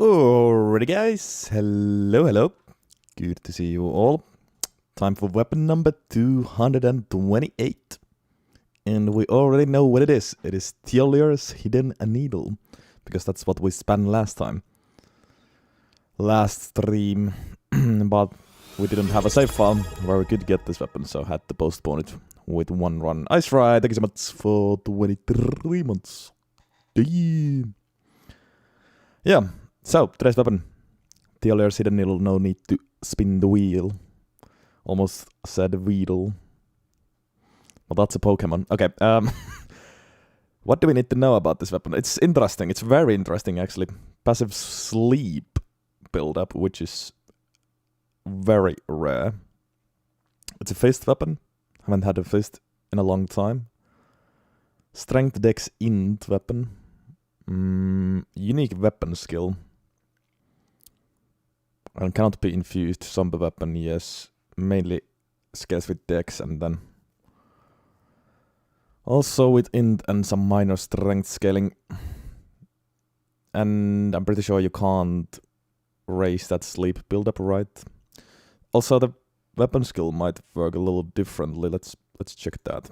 Alrighty guys, hello. Good to see you all. Time for weapon number 228. And we already know what it is. It is Tjolir's Hidden Needle. Because that's what we spanned last time. Last stream. But we didn't have a save file where we could get this weapon, so I had to postpone it with one run. Ice Ride, thank you so much for 23 months. Damn. Yeah. So, today's weapon. Tjolir's Hidden Needle, no need to spin the wheel. Almost said wheedle. Well, that's a Pokemon. Okay, what do we need to know about this weapon? It's interesting, it's very interesting actually. Passive sleep build-up, which is very rare. It's a fist weapon. Haven't had a fist in a long time. Strength Dex Int weapon. Unique weapon skill. And cannot be infused. Zombie weapon, yes. Mainly scales with Dex and then also with Int and some minor strength scaling. And I'm pretty sure you can't raise that sleep build-up, right? Also the weapon skill might work a little differently. Let's check that.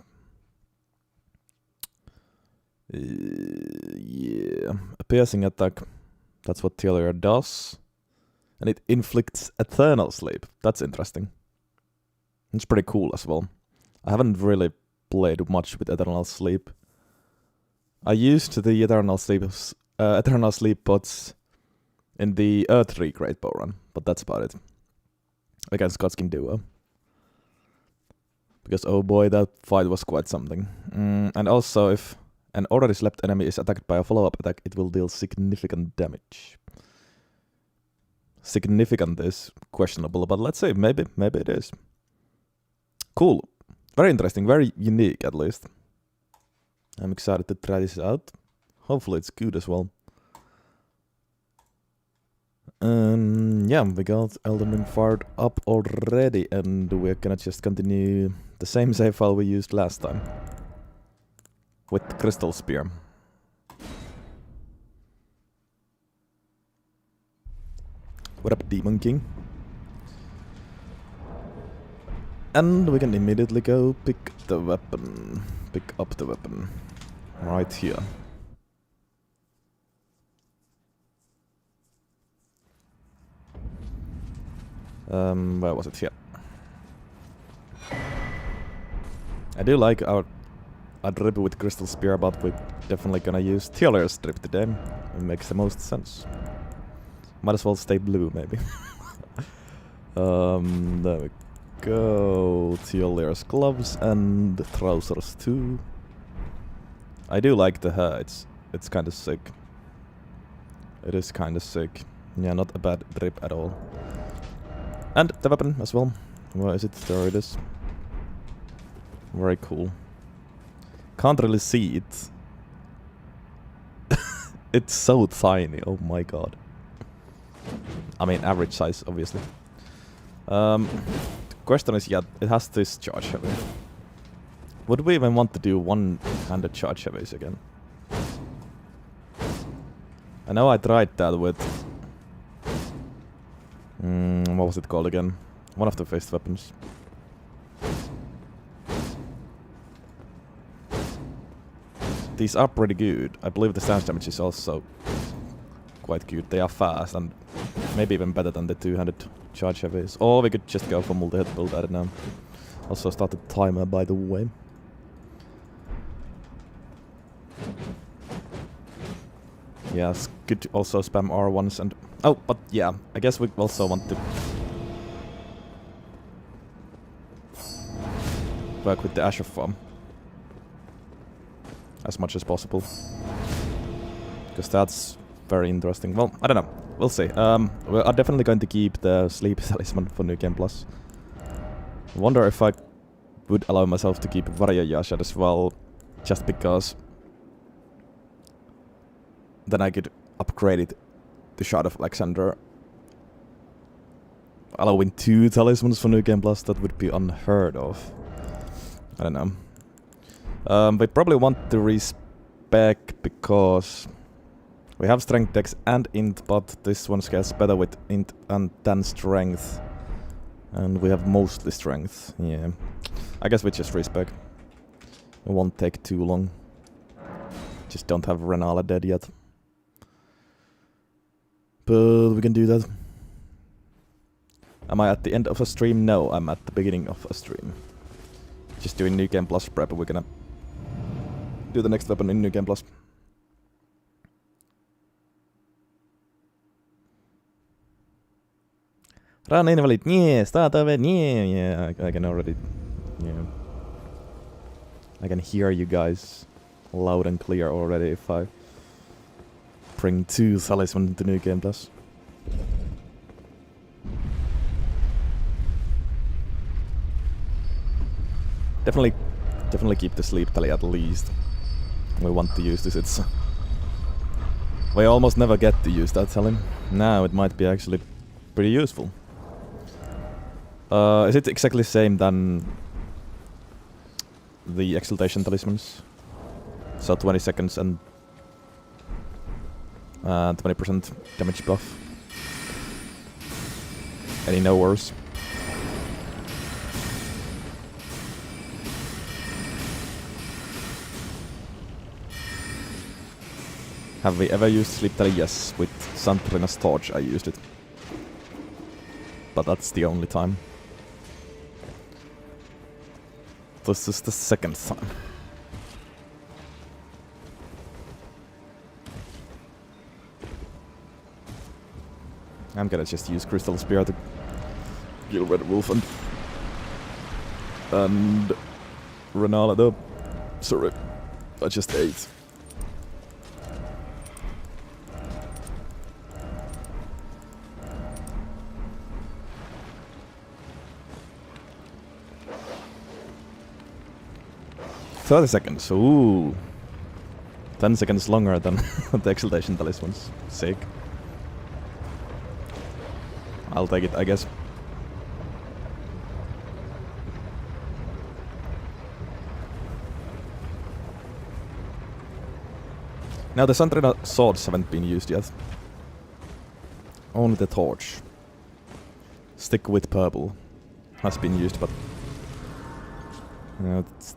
Yeah, a piercing attack. That's what Tjolir does. And it inflicts eternal sleep. That's interesting. It's pretty cool as well. I haven't really played much with eternal sleep. I used the eternal sleep pots in the Earth 3 Great Bow run, but that's about it. Against Godskin Duo. Because oh boy, that fight was quite something. And also, if an already slept enemy is attacked by a follow-up attack, it will deal significant damage. Significant is questionable, but let's see, maybe it is. Cool. Very interesting, very unique at least. I'm excited to try this out. Hopefully it's good as well. Yeah, we got Elden RIng fired up already, and we're gonna just continue the same save file we used last time. With the Crystal Spear. What up, Demon King? And we can immediately go pick the weapon. Pick up the weapon. Right here. Where was it? Here. I do like our drip with Crystal Spear, but we're definitely gonna use Tjolir's drip today. It makes the most sense. Might as well stay blue, maybe. There we go. Tjolir's gloves and trousers too. I do like the hair. It's kind of sick. It is kind of sick. Yeah, not a bad drip at all. And the weapon as well. Where is it? There it is. Very cool. Can't really see it. It's so tiny. Oh my god. I mean, average size, obviously. The question is, yeah, it has this charge heavy. Would we even want to do one-handed charge heavies again? I know I tried that with... what was it called again? One of the fist weapons. These are pretty good. I believe the stance damage is also quite good. They are fast and maybe even better than the two-handed charge heavies. Or we could just go for multi-hit build, I don't know. Also start the timer, by the way. Yeah, it's good to also spam R1s and... Oh, but yeah, I guess we also want to work with the Asher farm as much as possible. Because that's very interesting. Well, I don't know. We'll see. We are definitely going to keep the Sleep Talisman for New Game Plus. I wonder if I would allow myself to keep FortiEnjoyer as well, just because then I could upgrade it to Shard of Alexander. Allowing 2 talismans for New Game Plus, that would be unheard of. I don't know. We probably want to respec because We have strength, dex, and int, but this one scales better with int and then strength. And we have mostly strength, yeah. I guess we just respec. It won't take too long. Just don't have Renala dead yet. But we can do that. Am I at the end of a stream? No, I'm at the beginning of a stream. Just doing New Game Plus prep, we're gonna do the next weapon in New Game Plus. Run invalid, yeah, start of it, yeah, I can already, yeah. I can hear you guys loud and clear already if I bring 2 talisman into New Game Plus. Definitely keep the sleep tally at least. We want to use this, it's... we almost never get to use that tally. Now it might be actually pretty useful. Is it exactly the same than the exaltation talismans? So 20 seconds and 20% damage buff. Any no worse? Have we ever used sleep tally? Yes, with Santorina's torch I used it. But that's the only time. This is the second time. I'm gonna just use Crystal Spear to kill Red Wolf and Renala though. Sorry, I just ate. "30 seconds, ooh. 10 seconds longer than the exaltation talismans. Sick. I'll take it, I guess. Now the Santrina swords haven't been used yet. Only the torch. Stick with purple has been used, but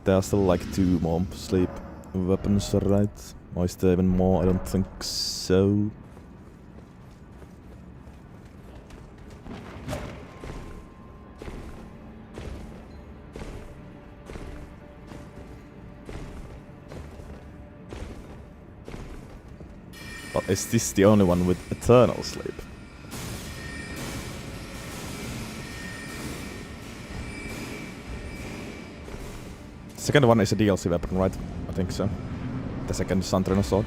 there are still like 2 more sleep weapons, right? Or is there even more? I don't think so. But is this the only one with eternal sleep? Second one is a DLC weapon, right? I think so. The second Santrina sword.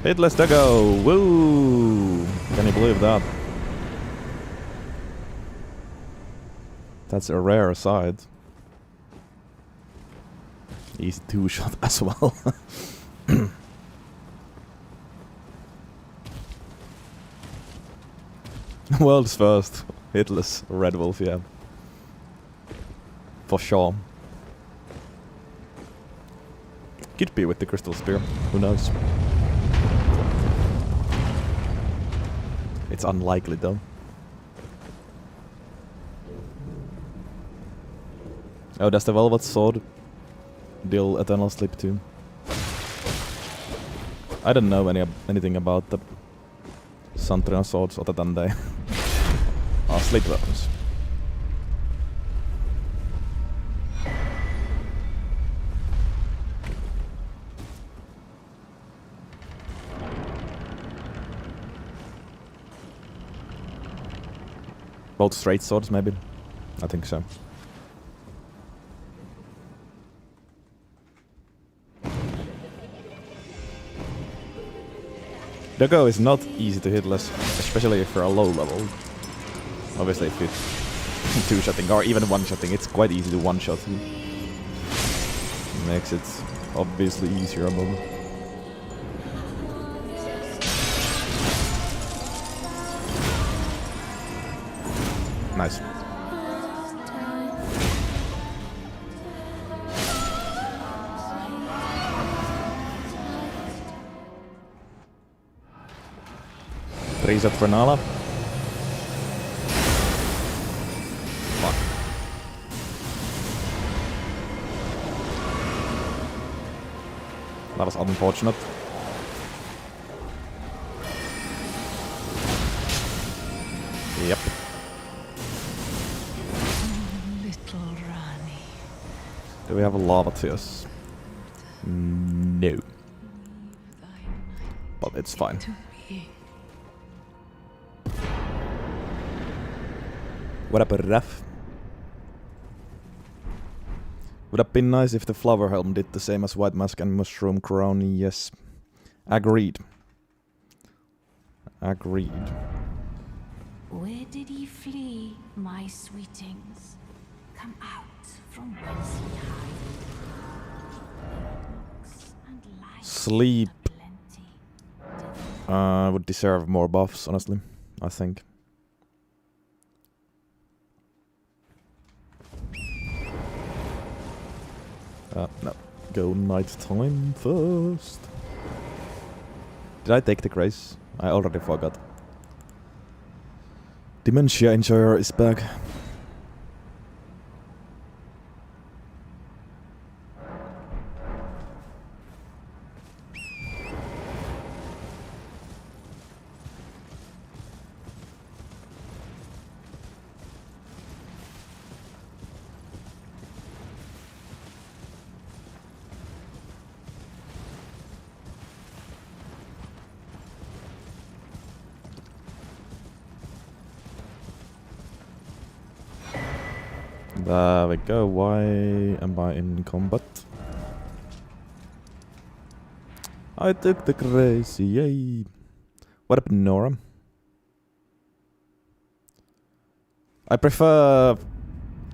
Hitless Doggo! Woo! Can you believe that? That's a rare side. Easy 2-shot as well. World's first hitless Red Wolf, yeah. For sure. Could be with the Crystal Spear, who knows? It's unlikely though. Oh, does the Velvet Sword deal eternal sleep too? I don't know anything about the Santrina swords other than they are sleep weapons. Both straight swords, maybe? I think so. Doggo is not easy to hitless, especially if you're a low level. Obviously if you're 2-shotting or even 1-shotting, it's quite easy to 1-shot. Makes it obviously easier above. Nice. Reset for Nala. Fuck. That was unfortunate. Yep. Little Rani. Do we have a lava tears? No. But it's fine. What up, ref? Would have been nice if the flower helm did the same as White Mask and Mushroom Crown, yes. Agreed. Agreed. Where did he flee, my sweetings? Come out from whence he hides. Books and light Sleep. aplenty. Would deserve more buffs, honestly. I think. No. Go nighttime first. Did I take the grace? I already forgot. Dementia Enjoyer is back. There we go. Why am I in combat? I took the crazy, yay. What up, Nora? I prefer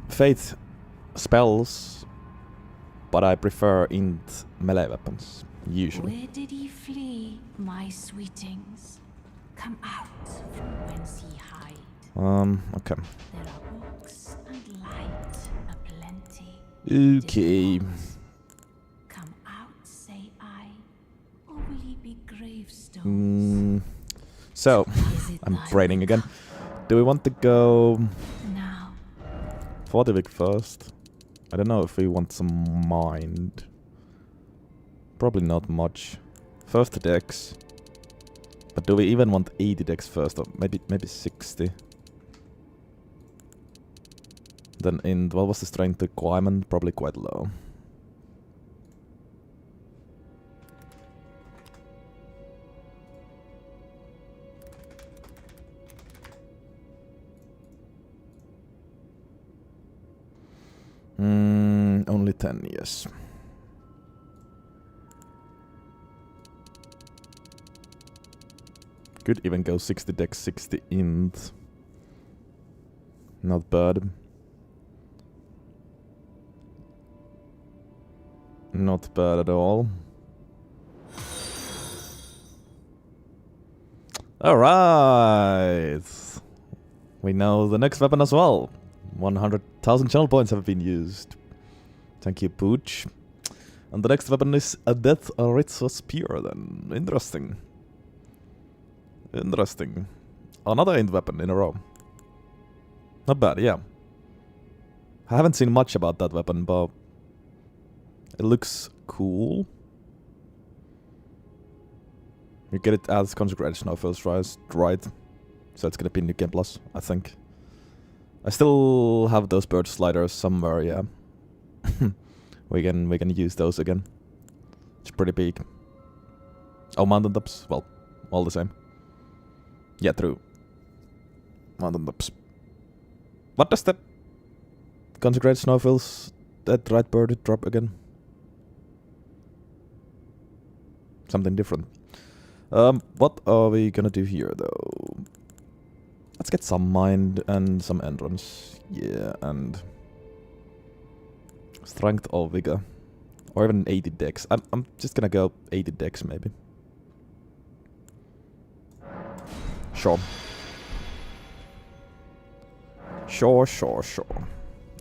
faith spells, but I prefer int melee weapons, usually. Where did he flee, my sweetings? Come out from whence he hide. Okay. There are books and light aplenty. Okay. Come out, say I, or will he be gravestones? So, Is it I'm thy braining again. Do we want to go now? FortiEnjoyer first? I don't know if we want some mind. Probably not much. First dex. But do we even want 80 dex first, or maybe 60? Then what was the strength requirement? Probably quite low. Only 10, yes. Could even go 60 dex, 60 int. Not bad. Not bad at all. Alright! We know the next weapon as well. 100,000 channel points have been used. Thank you, Pooch. And the next weapon is a Death Aritza Spear then. Interesting. Interesting. Another int weapon in a row. Not bad, yeah. I haven't seen much about that weapon, but it looks cool. You get it as Consecration of First Rise, right? So it's gonna be New Game Plus, I think. I still have those bird sliders somewhere, yeah. we can use those again. It's pretty big. Oh, mountain tops, well, all the same. Yeah, true. Mountain tops. What does that Consecrated Snowfills, that right bird drop again? Something different. What are we gonna do here though? Let's get some mind and some endurance. Yeah, and strength or vigor. Or even 80 dex. I'm just gonna go 80 dex maybe. Sure. Sure.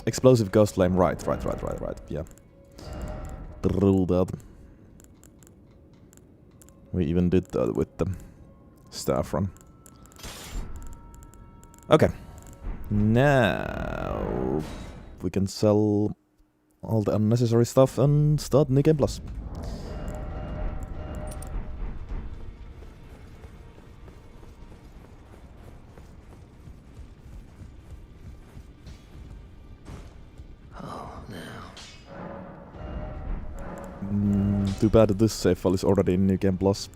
Explosive ghost flame, right. Yeah. True that. We even did that with the staff run. Okay. Now we can sell all the unnecessary stuff and start New Game Plus. Too bad this save file is already in New Game Plus.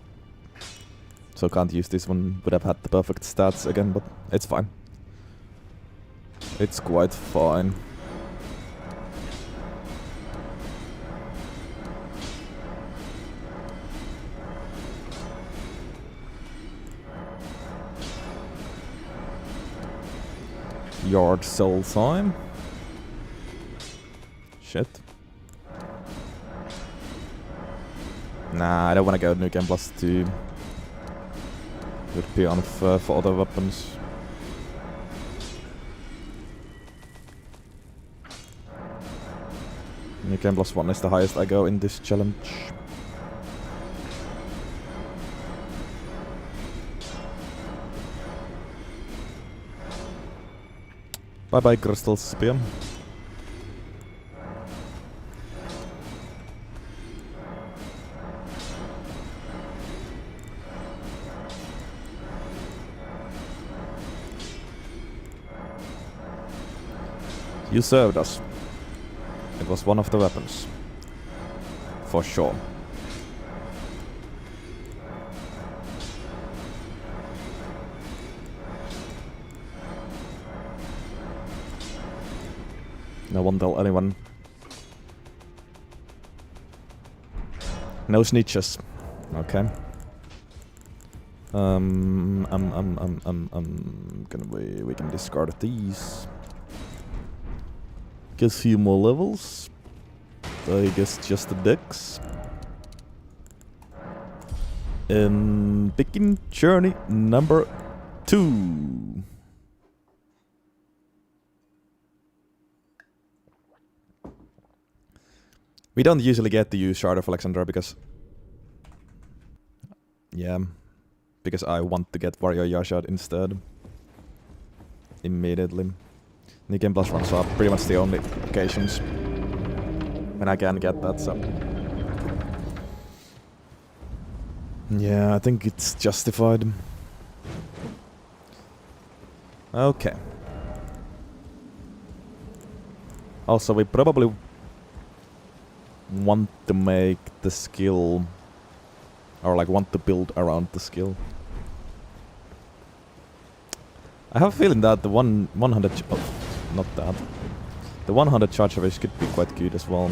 So can't use this one. Would have had the perfect stats again, but it's fine. It's quite fine. Yard sell time. Shit. Nah, I don't want to go New Game Plus 2. Would be unfair for other weapons. New Game Plus 1 is the highest I go in this challenge. Bye bye, Crystal Spear. You served us. It was one of the weapons. For sure. No one tell anyone. No snitches. Okay. We can discard these. Get a few more levels. I guess just the decks. Begin journey number 2. We don't usually get to use Shard of Alexandra because... Yeah. Because I want to get FortiEnjoyer shard instead. Immediately. New Game Plus runs are pretty much the only occasions when I can get that, so... Yeah, I think it's justified. Okay. Also, we probably want to make the skill... Or like want to build around the skill. I have a feeling that the 100... not that. The 100 charge range could be quite good as well.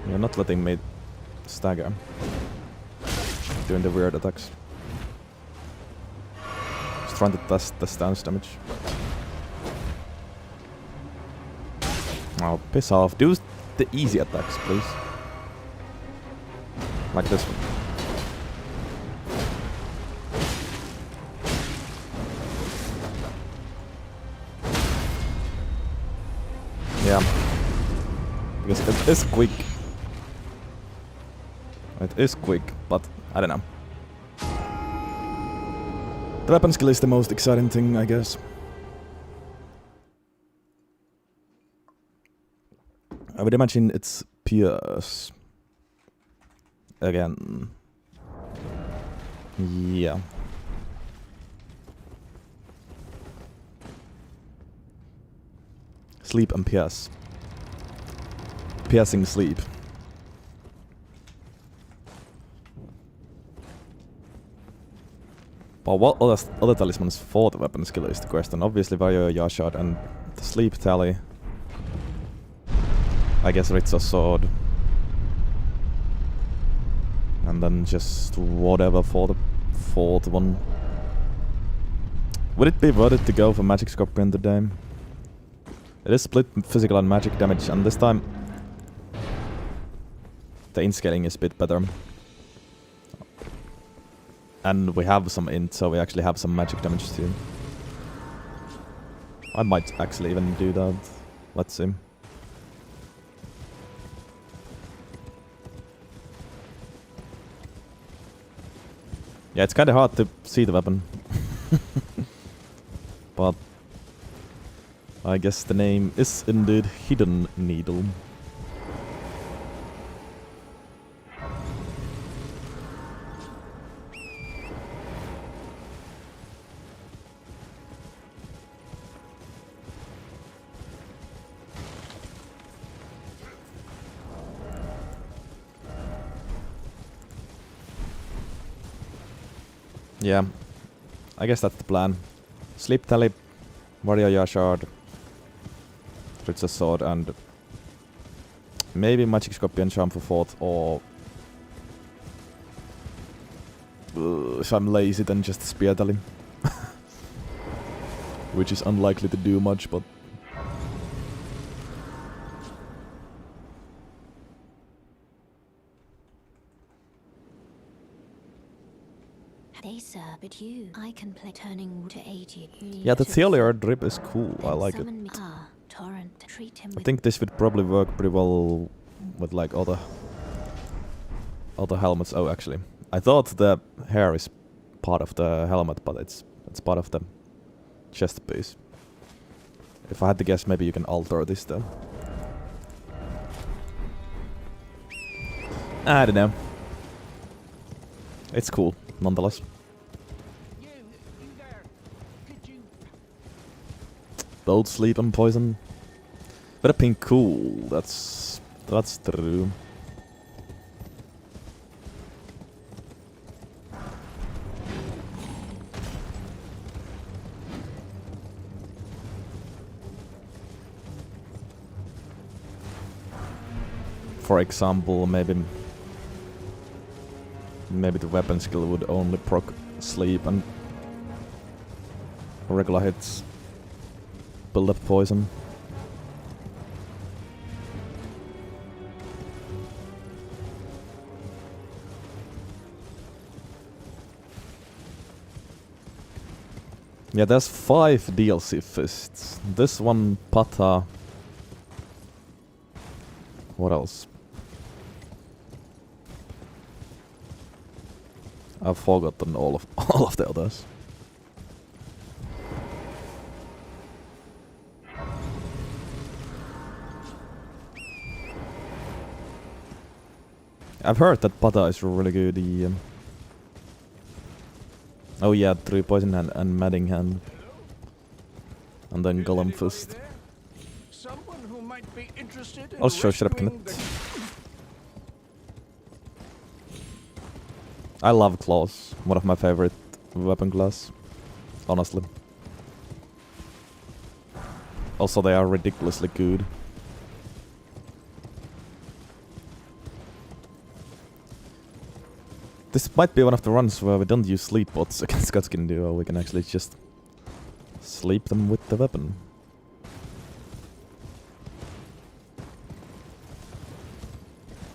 You're not letting me stagger. Doing the weird attacks. Just trying to test the stance damage. Oh, piss off. Do the easy attacks, please. Like this one. Yeah. Because it is quick. It is quick, but I don't know. The weapon skill is the most exciting thing, I guess. I would imagine it's Pierce. Again. Yeah. Sleep and Pierce. Piercing sleep. But what other talismans for the weapon skill is the question. Obviously FortiEnjoyer shard and the sleep tally. I guess Ritza's sword. And then just whatever for the fourth one. Would it be worth it to go for Magic Scorpion today? It is split physical and magic damage, and this time the int scaling is a bit better. And we have some int, so we actually have some magic damage too. I might actually even do that. Let's see. Yeah, it's kinda hard to see the weapon. But I guess the name is indeed Hidden Needle. Yeah, I guess that's the plan. Sleep Tally, FortiEnjoyer Shard, Ritz's Sword, and maybe Magic Scorpion Charm for 4th, or if I'm lazy then just Spear Tally. Which is unlikely to do much, but They sir, but you, I can play turning to aid you. yeah, the Theolier drip is cool. I like it. Torrent, treat him I think this would probably work pretty well with like other helmets. Oh, actually, I thought the hair is part of the helmet, but it's part of the chest piece. If I had to guess, maybe you can alter this though. I don't know. It's cool, nonetheless. You there. Could you... Both sleep and poison. But a pink cool, that's true. For example, maybe the weapon skill would only proc sleep and regular hits build up poison. Yeah, there's 5 DLC fists. This one, Pata. What else? I've forgotten all of the others. I've heard that Pata is really good. Oh yeah, 3 Poison Hand and Madding Hand. And then Golem Fist. Someone who might be interested in Also, shut up, rescuing Kenneth. I love claws. One of my favorite weapon class. Honestly. Also, they are ridiculously good. This might be one of the runs where we don't use sleep bots against Gutskin Duo. We can actually just sleep them with the weapon.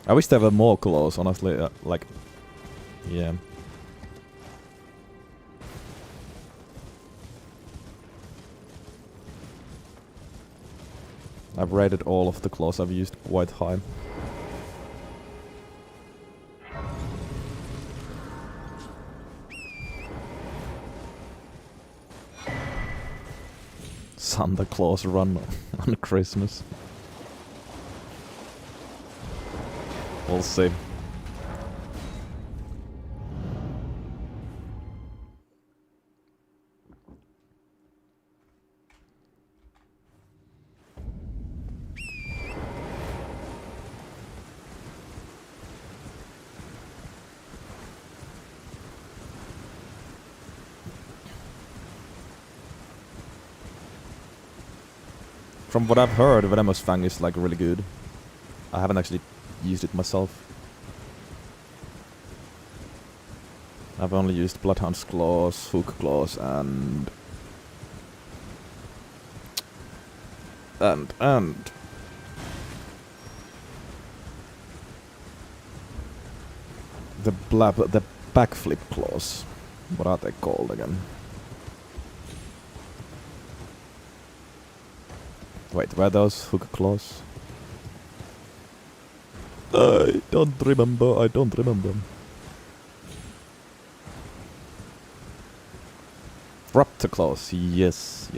I wish there were more claws, honestly. Like, yeah. I've rated all of the claws I've used quite high. Santa Claus run on Christmas. We'll see. From what I've heard, Venomous Fang is like really good. I haven't actually used it myself. I've only used Bloodhound's Claws, Hook Claws, and And. The backflip claws. What are they called again? Wait, were those hook claws? I don't remember. Raptor claws. Yes.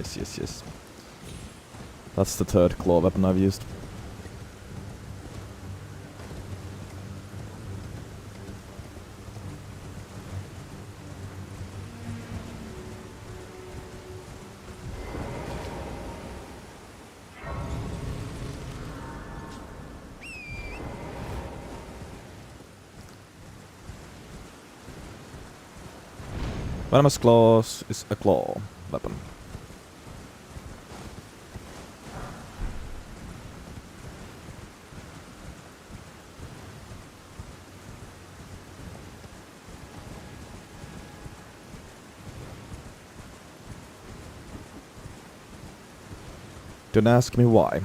That's the third claw weapon I've used. Venomous claws is a claw weapon. Don't ask me why.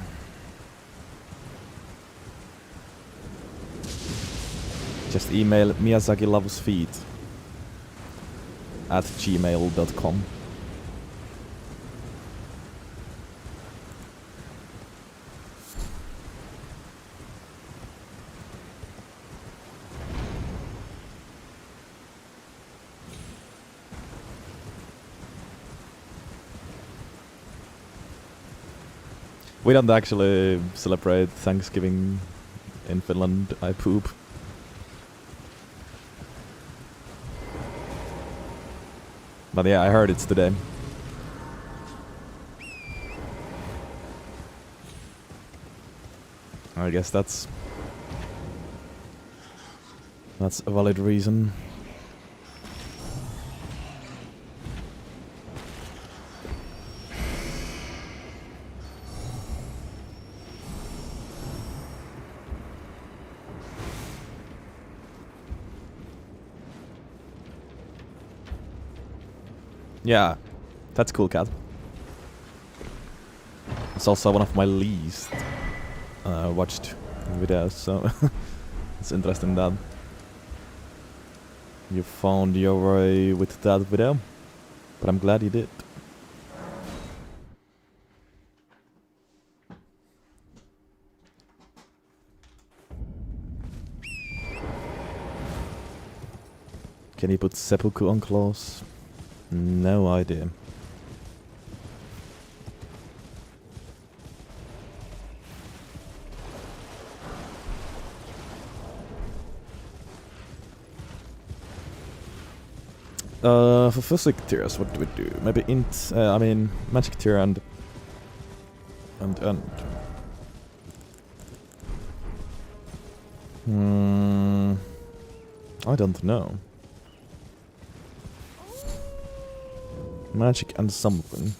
Just email Miyazaki loves feet at gmail.com. We don't actually celebrate Thanksgiving in Finland. I poop. But yeah, I heard it's today. I guess that's a valid reason. Yeah, that's cool, cat. It's also one of my least watched videos, so it's interesting that you found your way with that video, but I'm glad you did. Can you put seppuku on claws? No idea. For physic tiers, what do we do? Maybe int, I mean, magic tier and. I don't know. Magic and something.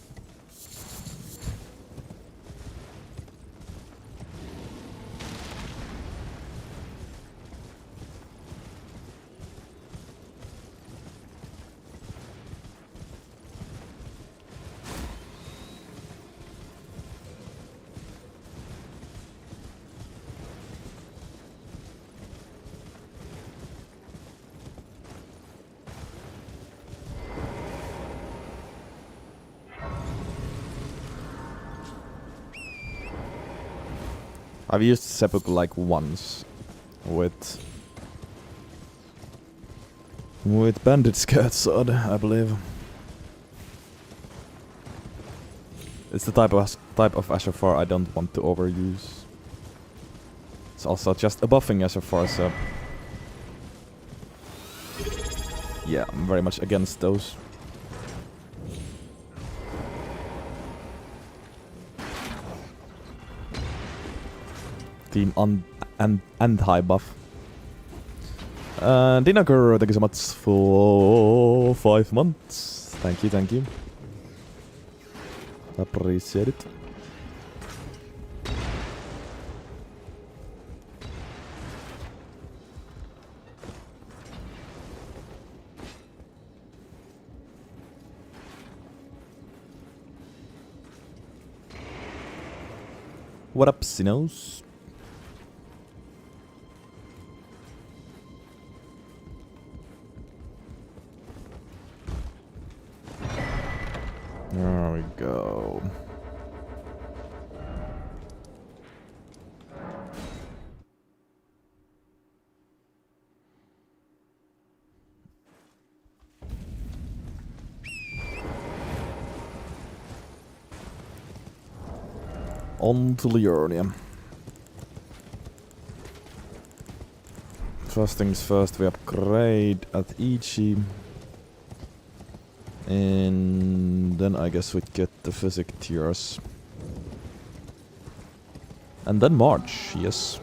I've used seppuku like once with bandit skirt sword, I believe. It's the type of SFR I don't want to overuse. It's also just a buffing SFR, so yeah, I'm very much against those. Team anti buff. Dinagur, thank you so much for 5 months. Thank you. Appreciate it. What up, Sinos? There we go. On to Liurnia. First things first, we upgrade at Ichi. And then I guess we'd get the physic tiers. And then March, yes.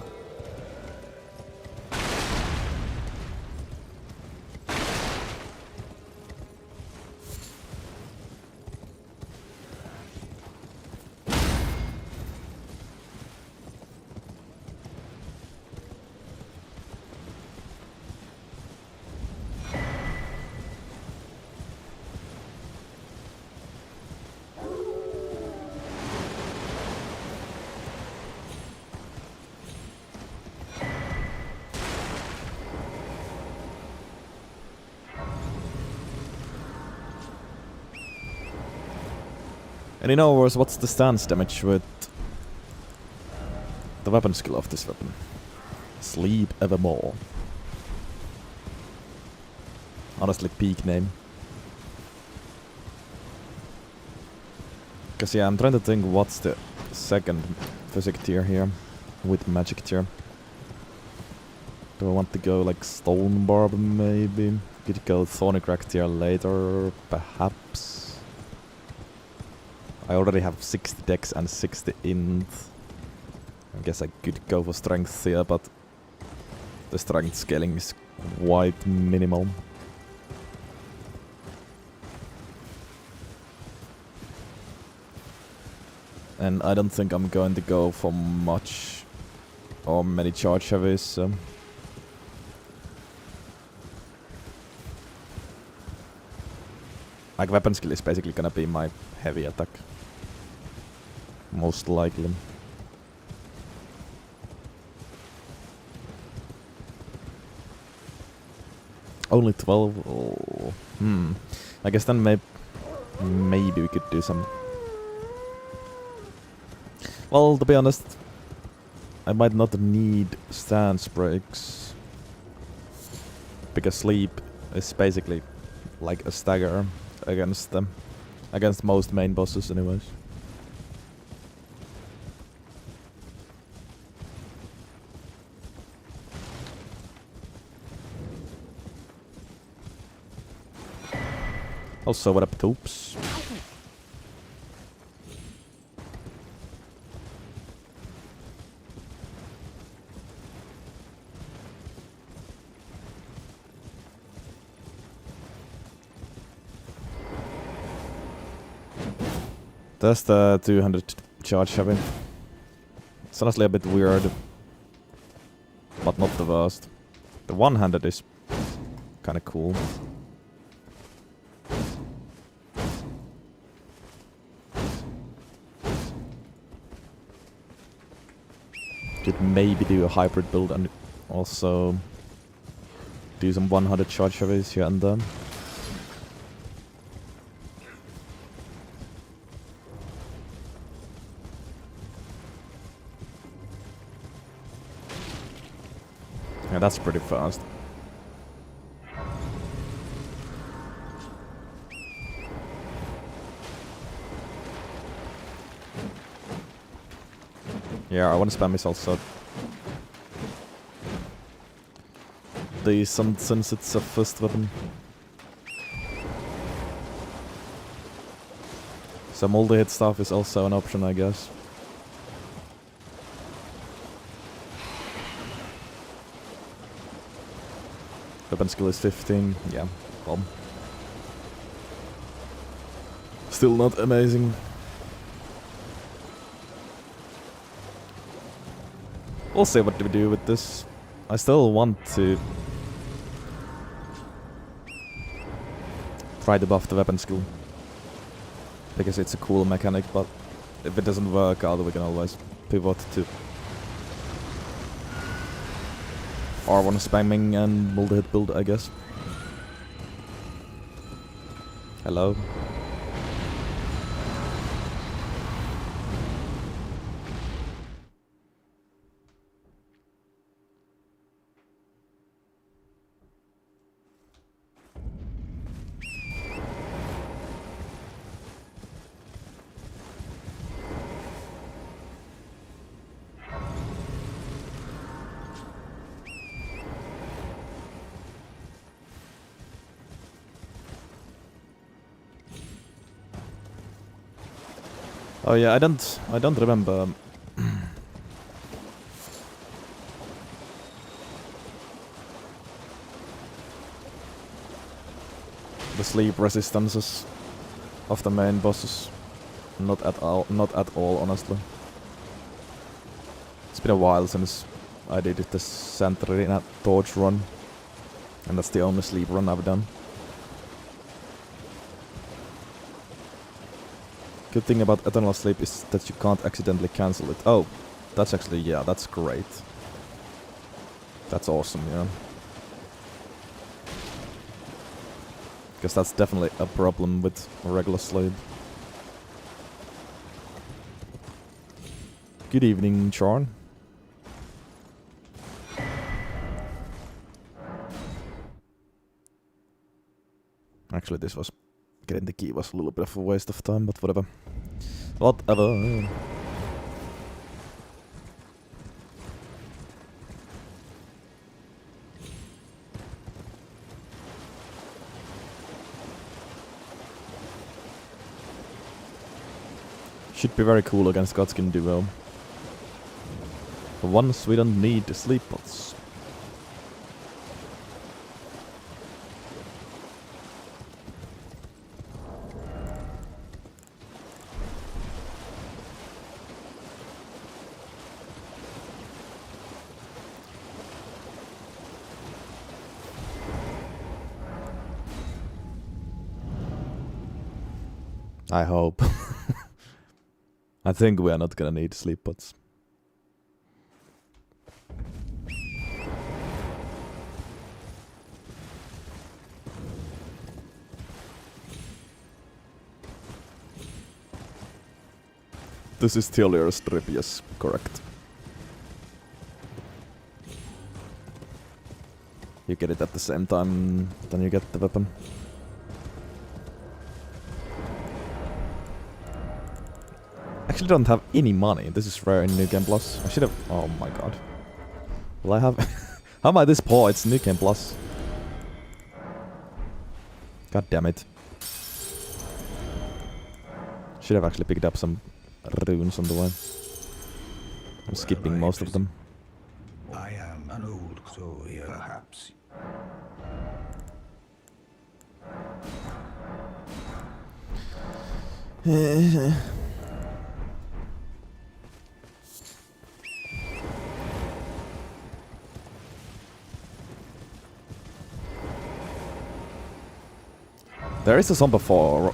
And in other words, what's the stance damage with the weapon skill of this weapon? Sleep evermore. Honestly, peak name. Cause yeah, I'm trying to think what's the second physic tier here with magic tier. Do I want to go like Stone Barb maybe? Could go Thorny Crack tier later, perhaps. I already have 60 dex and 60 int. I guess I could go for strength here, but the strength scaling is quite minimal. And I don't think I'm going to go for much or many charge heavies, so. Like weapon skill is basically gonna be my heavy attack. Most likely. Only 12? Oh. I guess then maybe we could do some... Well, to be honest, I might not need stance breaks. Because sleep is basically like a stagger against them. Against most main bosses anyways. Also, what up, Toops? That's the 200 charge heavy. It's honestly a bit weird, but not the worst. The one-handed is kinda cool. Could maybe do a hybrid build and also do some 100 charge heavies here and there. Yeah, that's pretty fast. Yeah, I want to spam missiles so decent since it's a first weapon. Some multi-hit stuff is also an option, I guess. Weapon skill is 15, yeah, well. Still not amazing. We'll see what we do with this. I still want to try to buff the weapon skill. Because it's a cool mechanic, but if it doesn't work out, we can always pivot to R1 spamming and multi-hit build, I guess. Hello. Oh yeah, I don't remember. The sleep resistances of the main bosses. Not at all, honestly. It's been a while since I did the Santarina Torch run, and that's the only sleep run I've done. Good thing about Eternal Sleep is that you can't accidentally cancel it. Oh, that's actually, yeah, that's great. That's awesome, yeah. Because that's definitely a problem with regular sleep. Good evening, Charn. Actually, this was... Getting the key was a little bit of a waste of time, but whatever. Whatever. Should be very cool against Godskin Duo. For once, we don't need the sleep pots. I hope. I think we are not gonna need sleep pots. This is Thiolier's strip, yes, correct. You get it at the same time then you get the weapon. Actually don't have any money. This is rare in New Game Plus. I should have... Oh my god. Well, I have... How am I this poor? It's New Game Plus. God damn it. Should have actually picked up some runes on the way. I'm skipping most of them. I am an old soul here, perhaps. There is a zombie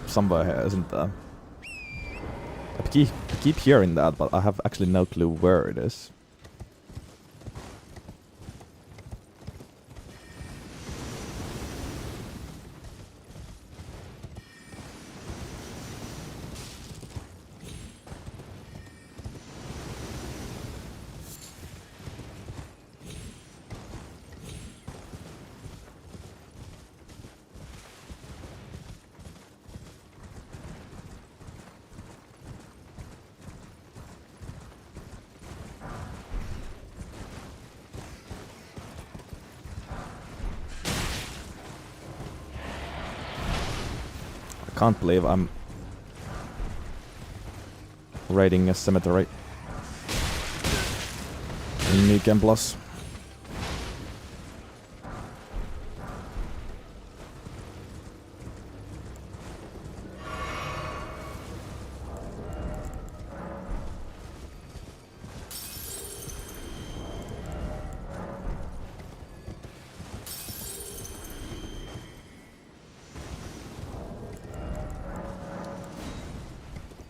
somewhere here, isn't there? I keep hearing that, but I have actually no clue where it is. I can't believe I'm raiding a cemetery in New Game Plus.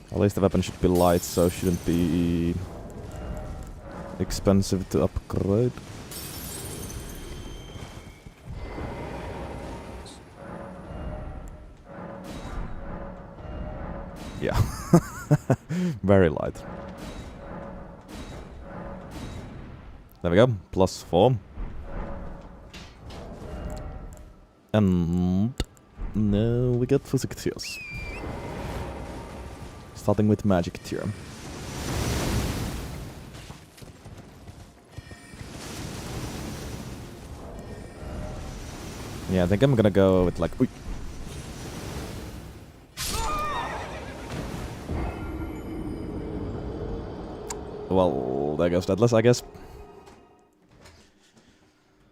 At least the weapon should be light, so shouldn't be expensive to upgrade. Yeah. Very light. There we go. +4. And now we get physics tiers. Starting with magic tier. Yeah, I think I'm gonna go with like... Ooh. Well, there goes Deadless, I guess.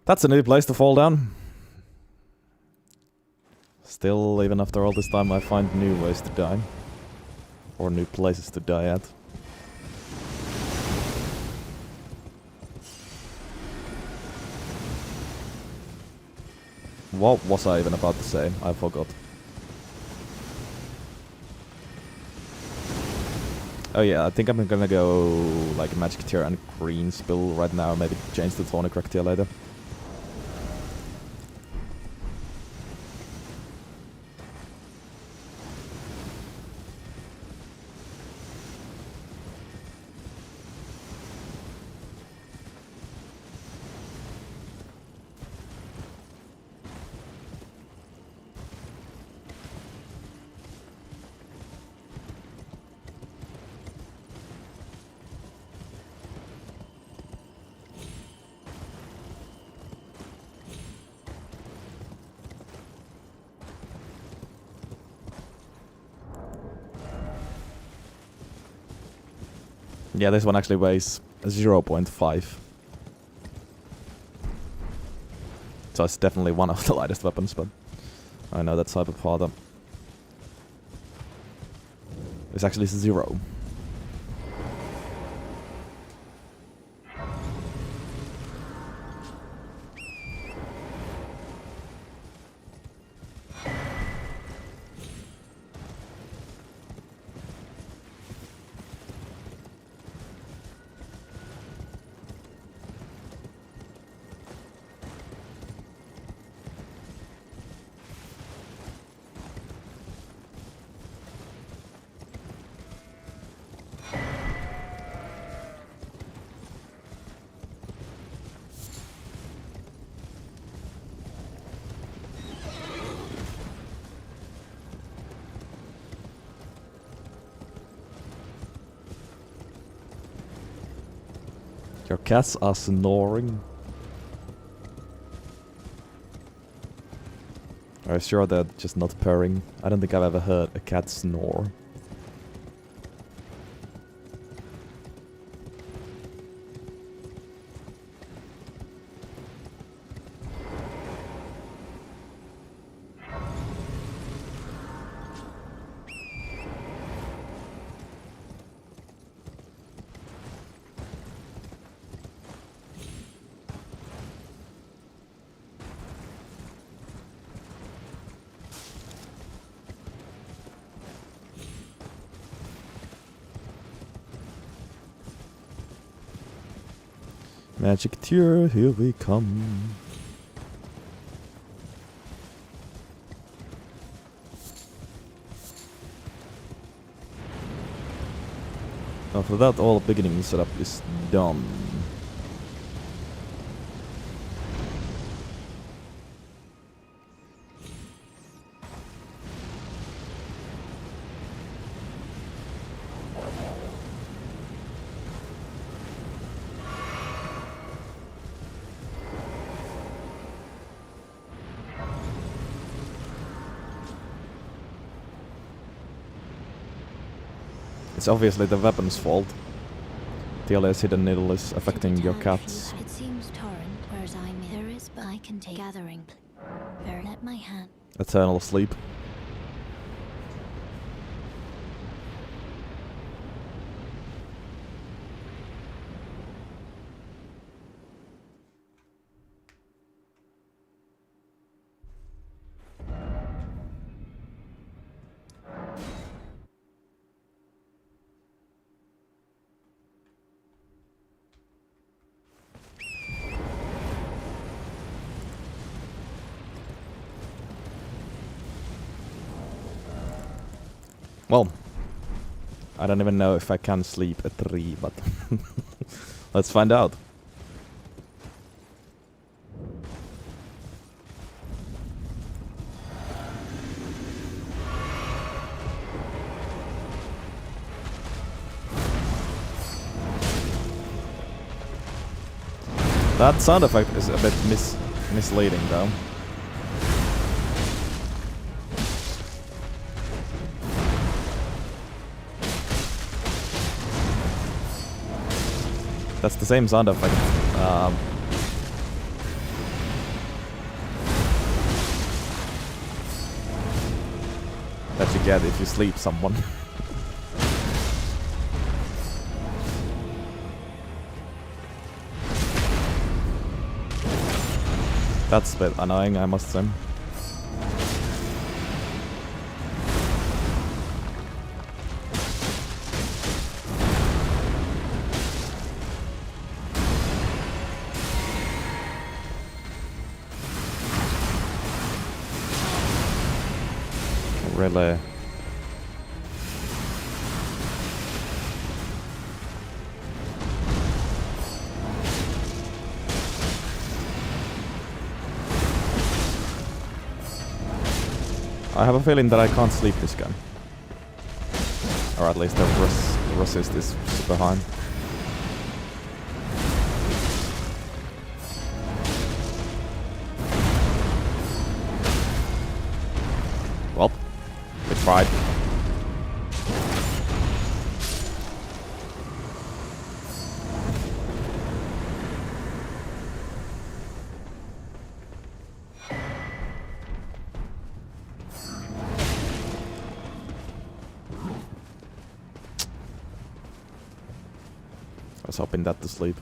That's a new place to fall down. Still, even after all this time, I find new ways to die. Or new places to die at. What was I even about to say? I forgot. Oh yeah, I think I'm gonna go like magic tier and green spill right now, maybe change to Thorny Crack tier later. Yeah, this one actually weighs 0.5. So it's definitely one of the lightest weapons, but I know that Cyber Father is actually 0. Your cats are snoring. Are you sure they're just not purring? I don't think I've ever heard a cat snore. Magic tier, here we come. After that, all beginning setup is done. It's obviously the weapon's fault. TLA's hidden needle is affecting your cats. It seems torrent, whereas I'm in. There is, but I can take gathering. Very let my hand. Eternal sleep. Well, I don't even know if I can sleep at 3, but let's find out. That sound effect is a bit misleading though. That's the same sound effect that you get if you sleep someone. That's a bit annoying, I must say. Really? I have a feeling that I can't sleep this gun. Or at least the resist is super high. Well, we tried. I was hoping that to sleep.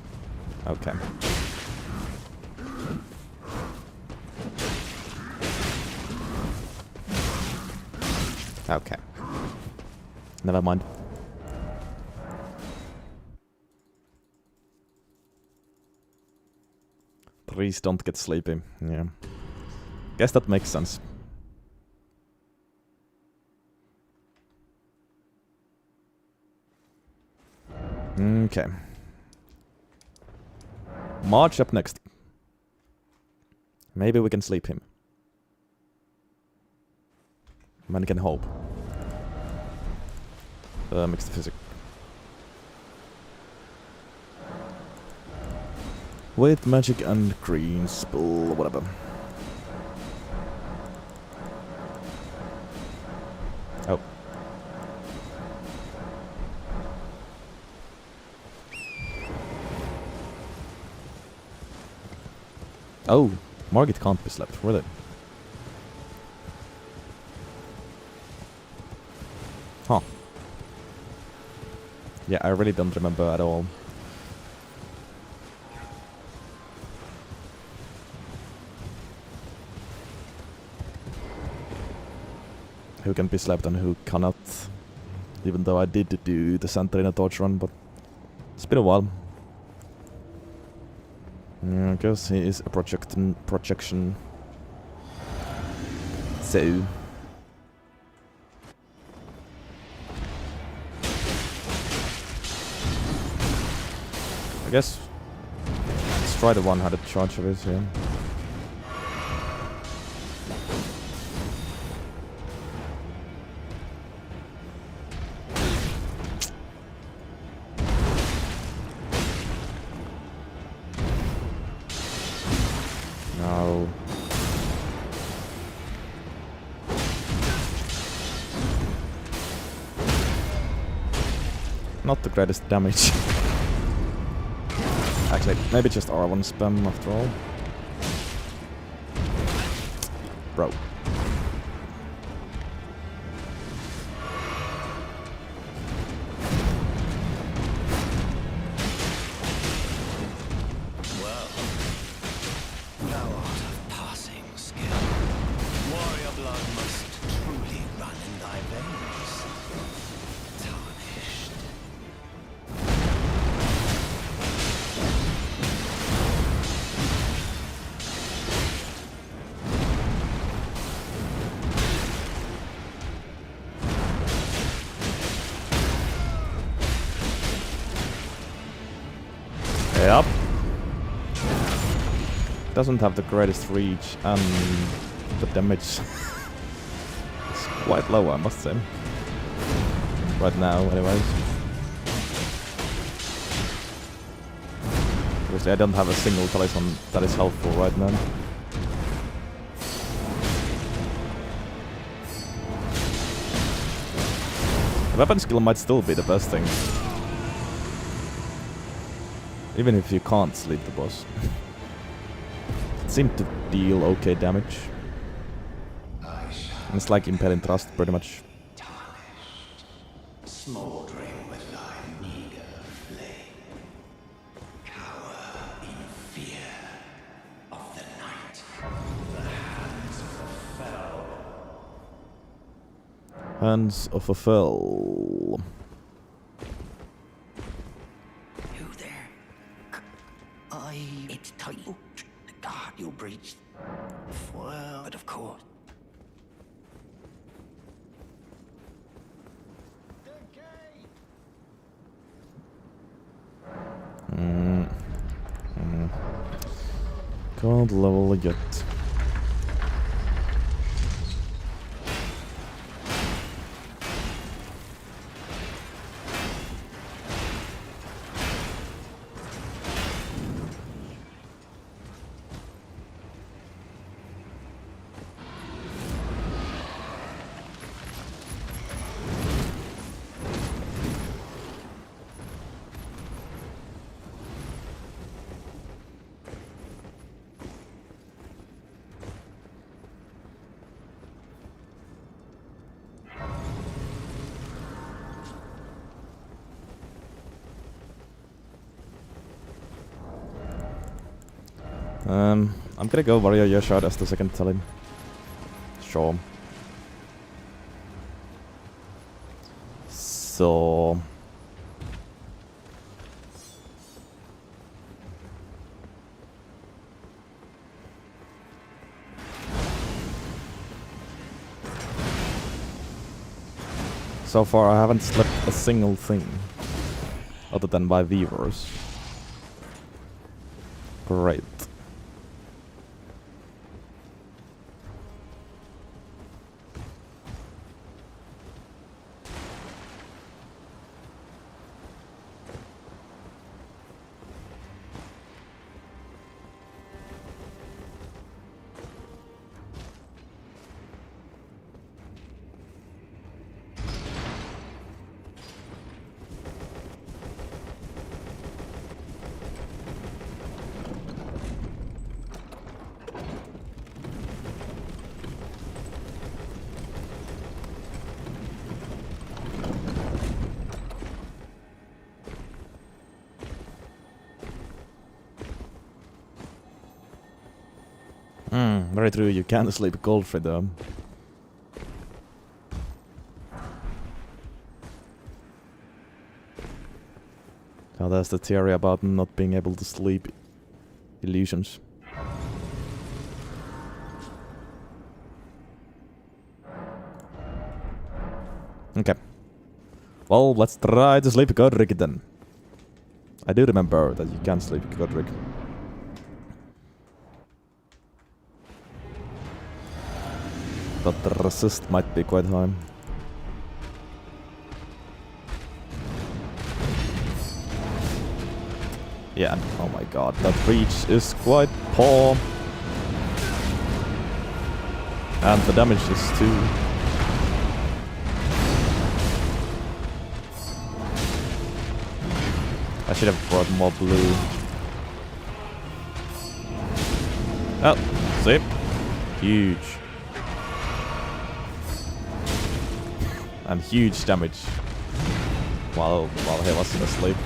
Okay. Okay. Never mind. Please don't get sleepy. Yeah. Guess that makes sense. Okay. March up next. Maybe we can sleep him. Man can hope. Mixed physics. With magic and green spell, whatever. Oh. Oh, Margit can't be slept, really. Huh. Yeah, I really don't remember at all. Who can be slept and who cannot. Even though I did do the center in a torch run, but it's been a while. I guess he is a projection. So. I guess let's try the one-handed charge of his here. No. Not the greatest damage. Actually, maybe just R1 spam after all. Bro. Well, thou art of passing skill. Warrior blood must truly run in thy veins. Tarnished. Yep. Doesn't have the greatest reach, and the damage is quite low, I must say. Right now, anyways. Because I don't have a single talisman that is helpful right now. The weapon skill might still be the best thing. Even if you can't sleep the boss. It seemed to deal okay damage. And it's like Impelling Thrust, pretty much. Smoldering with thy meager flame. Cower in fear of the night. The hands of the fell. Hands of a Fell. Who there? It's tight. God, you breached. Well, but of course. Can't level yet. I'm gonna go FortiEnjoyer shot as the second tally. Sure. So... So far I haven't slept a single thing. Other than by viewers. Great. Very true, you can sleep cold free though. Now there's the theory about not being able to sleep illusions. Okay. Well, let's try to sleep Godric then. I do remember that you can sleep Godric. But the resist might be quite high. Yeah, oh my god, that reach is quite poor. And the damage is too. I should have brought more blue. Oh, see? Huge. And huge damage while he was asleep.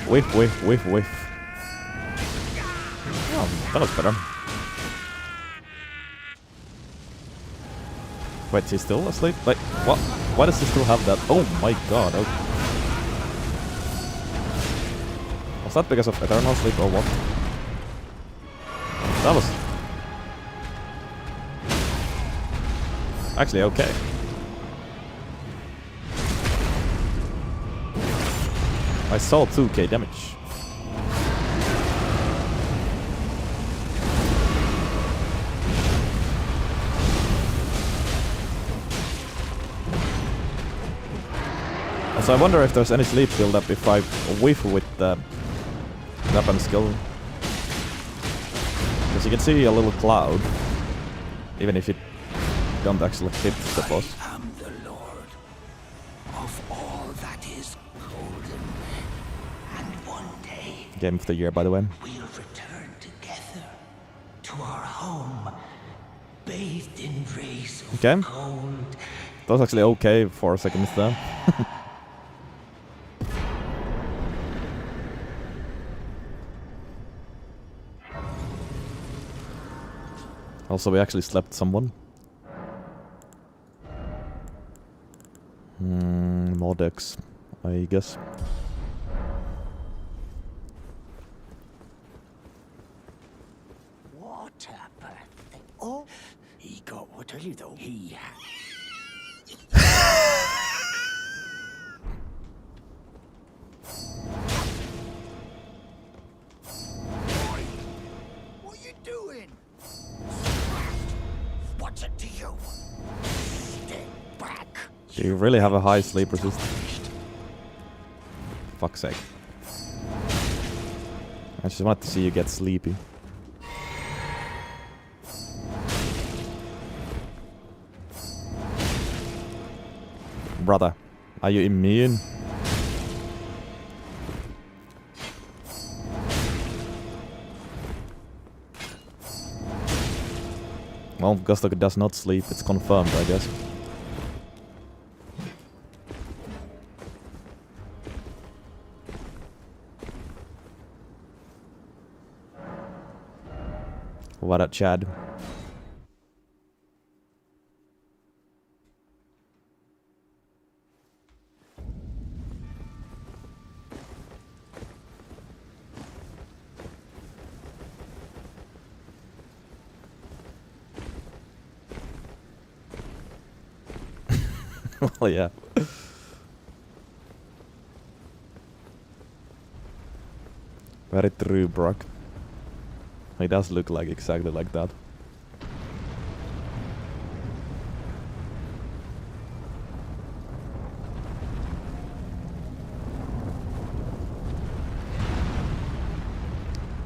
Whiff, whiff, whiff, whiff. Oh, that was better. Wait, he's still asleep? Like, what? Why does he still have that? Oh my god. Oh. Was that because of eternal sleep or what? That was... actually okay. I saw 2k damage. So I wonder if there's any sleep build up if I whiff with the weapon skill. Because you can see a little cloud, even if it don't actually hit the boss. I am the Lord of all that is golden. And one day Game of the year, by the way. we'll return together to our home, bathed in rays of Okay. gold. That was actually okay for a second there. Also, we actually slept someone. More decks, I guess. What a birthday. Oh, he got what a little he had. What are you doing? What's it to you? Stay back. Do you really have a high sleep resist? Fuck's sake. I just wanted to see you get sleepy. Brother, are you immune? Well, Gusto does not sleep, it's confirmed, I guess. What up, Chad? Well, yeah. Very true, Brock. He does look like exactly like that.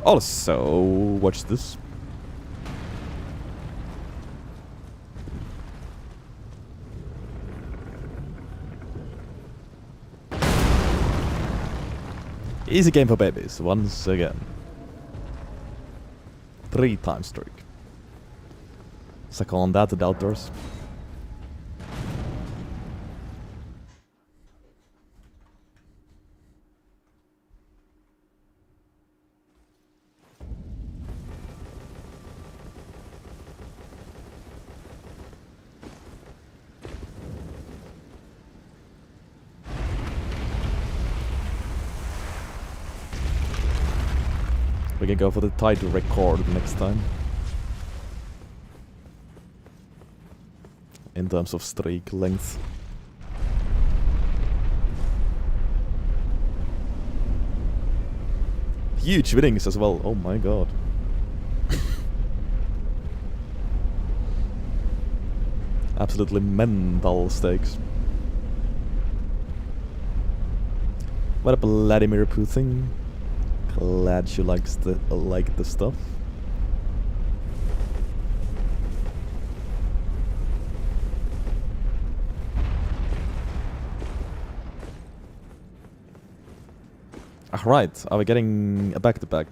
Also, watch this. Easy game for babies, once again. 3-time streak. Suck on that, doubters. We can go for the title record next time. In terms of streak length. Huge winnings as well, oh my god. Absolutely mental stakes. What up, Vladimir Putin? Glad she likes the like the stuff. Right, are we getting a back-to-back?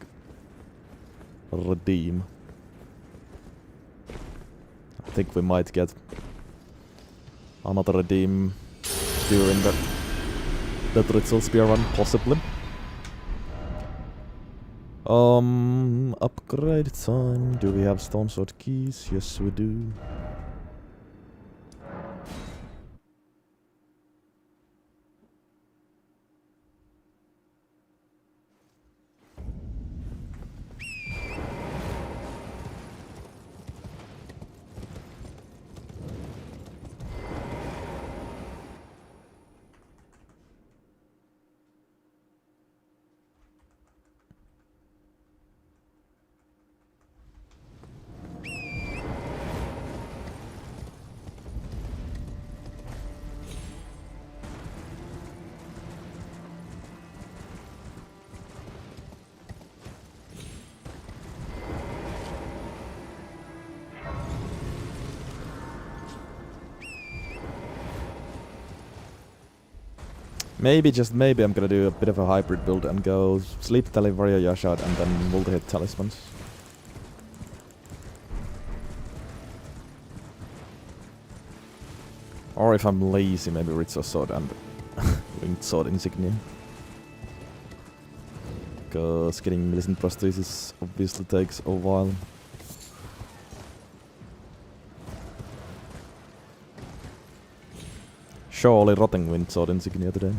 Redeem. I think we might get another redeem during the Dritzel Spear run, possibly. Upgrade time. Do we have Stone Sword keys? Yes, we do. Maybe, just maybe, I'm gonna do a bit of a hybrid build and go Sleep Tally, Warrior Yashad, and then multi-hit Talismans. Or if I'm lazy, maybe Ritzo Sword and Winged Sword Insignia. Because getting Medicine Prosthesis obviously takes a while. Surely Rotting Winged Sword Insignia today.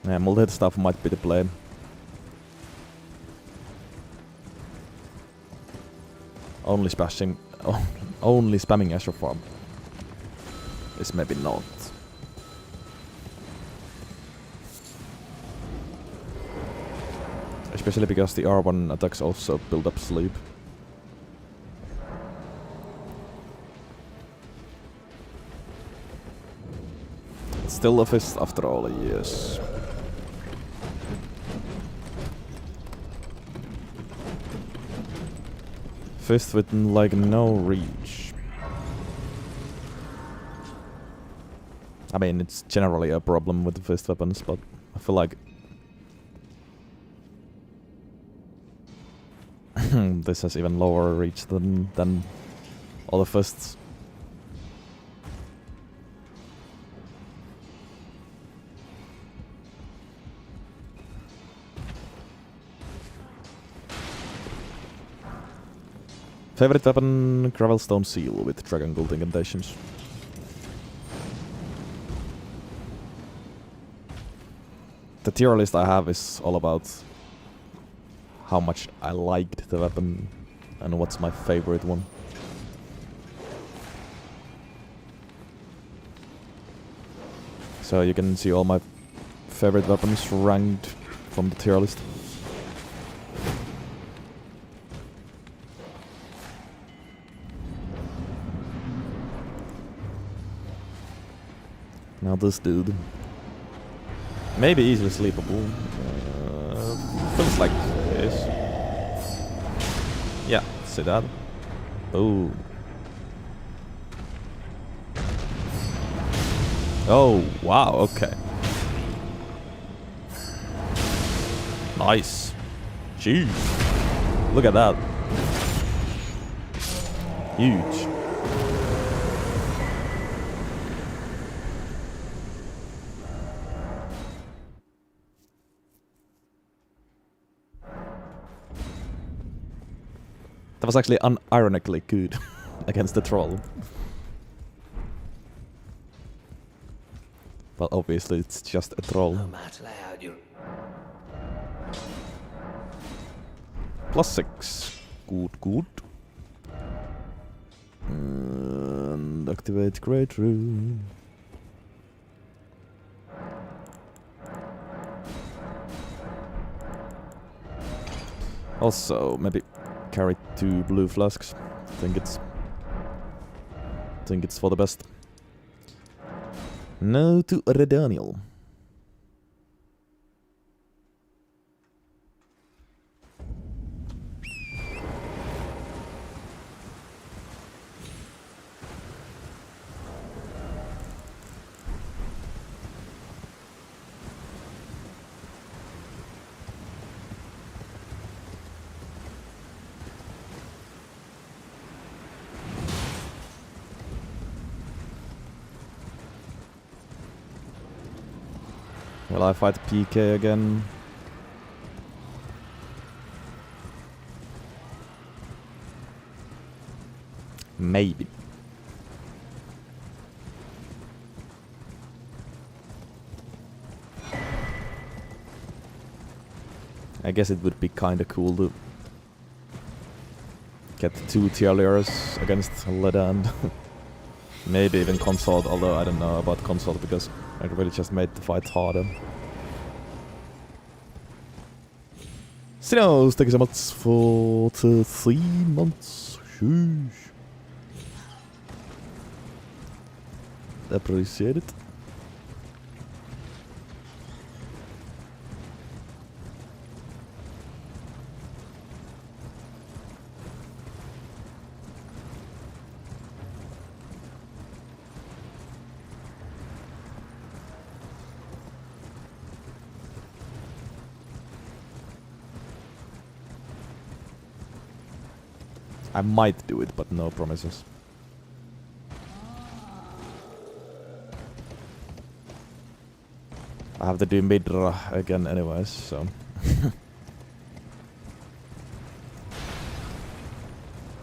Yeah, multi-hit stuff might be the play. Only spamming, only spamming Azure Farm is maybe not. Especially because the R1 attacks also build up sleep. It's still a fist after all the years. Fist with like no reach. I mean, it's generally a problem with the fist weapons, but I feel like this has even lower reach than all the fists. Favorite weapon, Gravelstone Seal with Dragon Gold incantations. The tier list I have is all about how much I liked the weapon and what's my favorite one. So you can see all my favorite weapons ranked from the tier list. Now this dude. Maybe easily sleepable. Feels like this. Yeah, see that? Oh. Oh, wow, okay. Nice. Jeez. Look at that. Huge. That was actually unironically good against the troll. But obviously it's just a troll. +6. Good, good. And activate Great Rune. Also, maybe carry 2 blue flasks. Think it's for the best. No to Redaniel. Will I fight PK again? Maybe. I guess it would be kinda cool to get 2 tier leaders against Leda and Maybe even console, although I don't know about console because it really just made the fight harder. Sinos, thank you so much for 3 months. Sheesh. Appreciate it. I might do it, but no promises. I have to do Midra again anyways, so...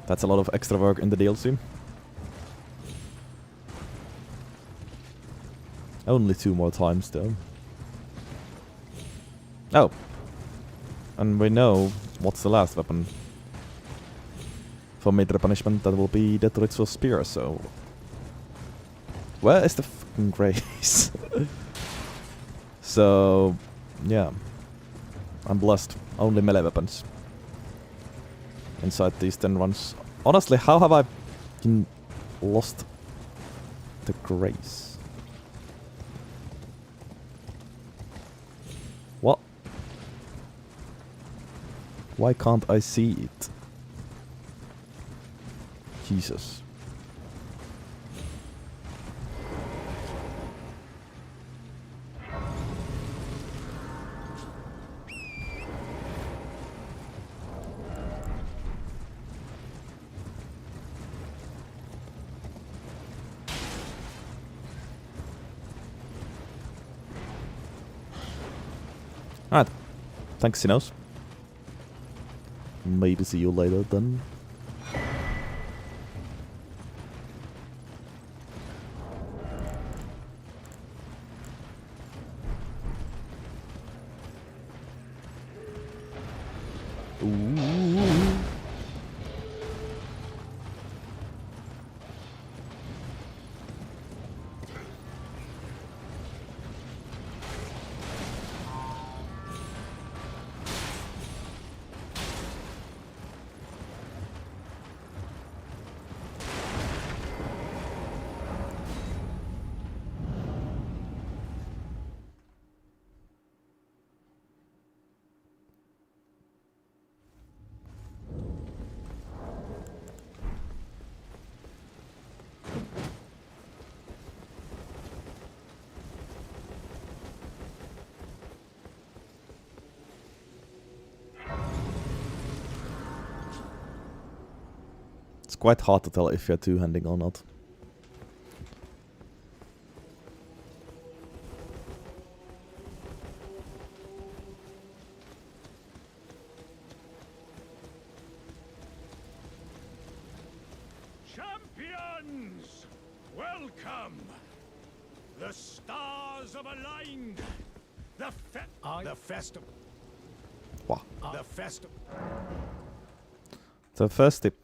That's a lot of extra work in the DLC. Only 2 more times though. Oh! And we know what's the last weapon. For Midra punishment, that will be the Ritual Spear, so... Where is the fucking grace? So... yeah. I'm blessed. Only melee weapons. Inside these 10 runs. Honestly, how have I lost the grace? What? Why can't I see it? Jesus. Alright. Thanks, Sinos. Maybe see you later then. Ooh. It's quite hard to tell if you're two-handing or not. Champions! Welcome! The stars have aligned! The festival. Wow. The festival. So first tip.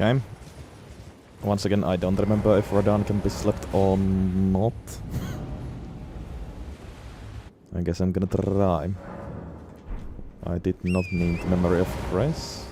Okay. Once again, I don't remember if Radon can be slept or not. I guess I'm gonna try. I did not need Memory of Grace.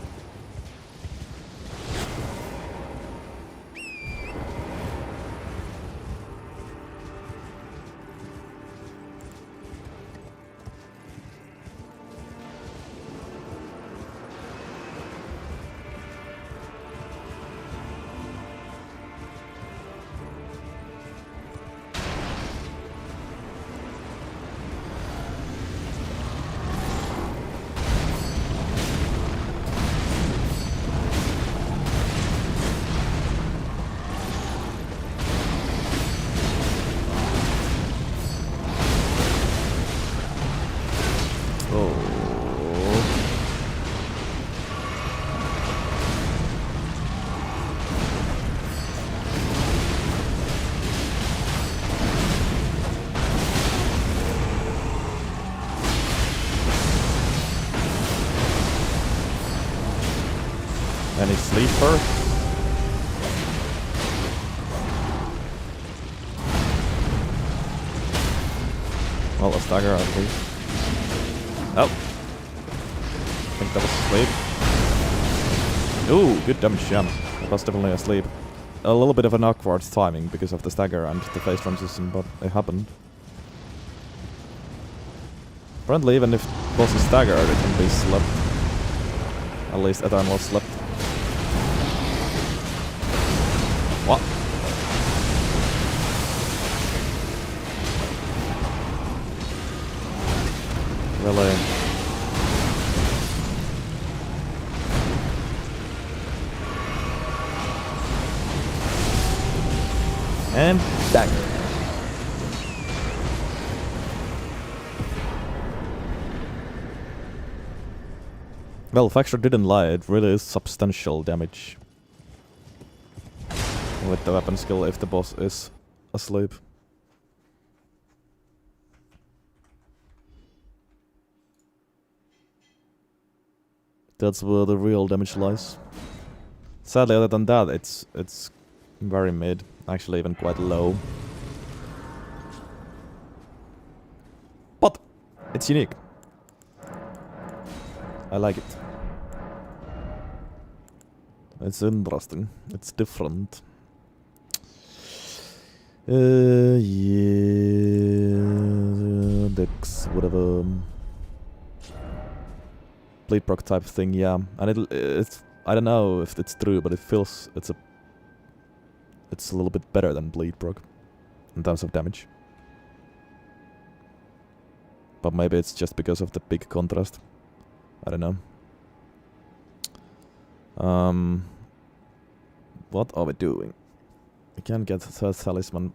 Can he sleep first? Well, a stagger at least. Oh. I think that was asleep. Ooh, good damage jam. That was definitely asleep. A little bit of an awkward timing because of the stagger and the phase transition, but it happened. Apparently, even if boss is staggered, it can be slept. At least Eternal slept. What? Really? And dagger. Well, Factor didn't lie, it really is substantial damage with the weapon skill if the boss is asleep. That's where the real damage lies. Sadly, other than that, it's very mid, actually even quite low. But it's unique. I like it. It's interesting. It's different. Yeah, Dex, whatever. Bleed proc type thing, yeah. And it's I don't know if it's true, but it feels it's a little bit better than bleed proc in terms of damage. But maybe it's just because of the big contrast. I don't know. What are we doing? We can't get third talisman.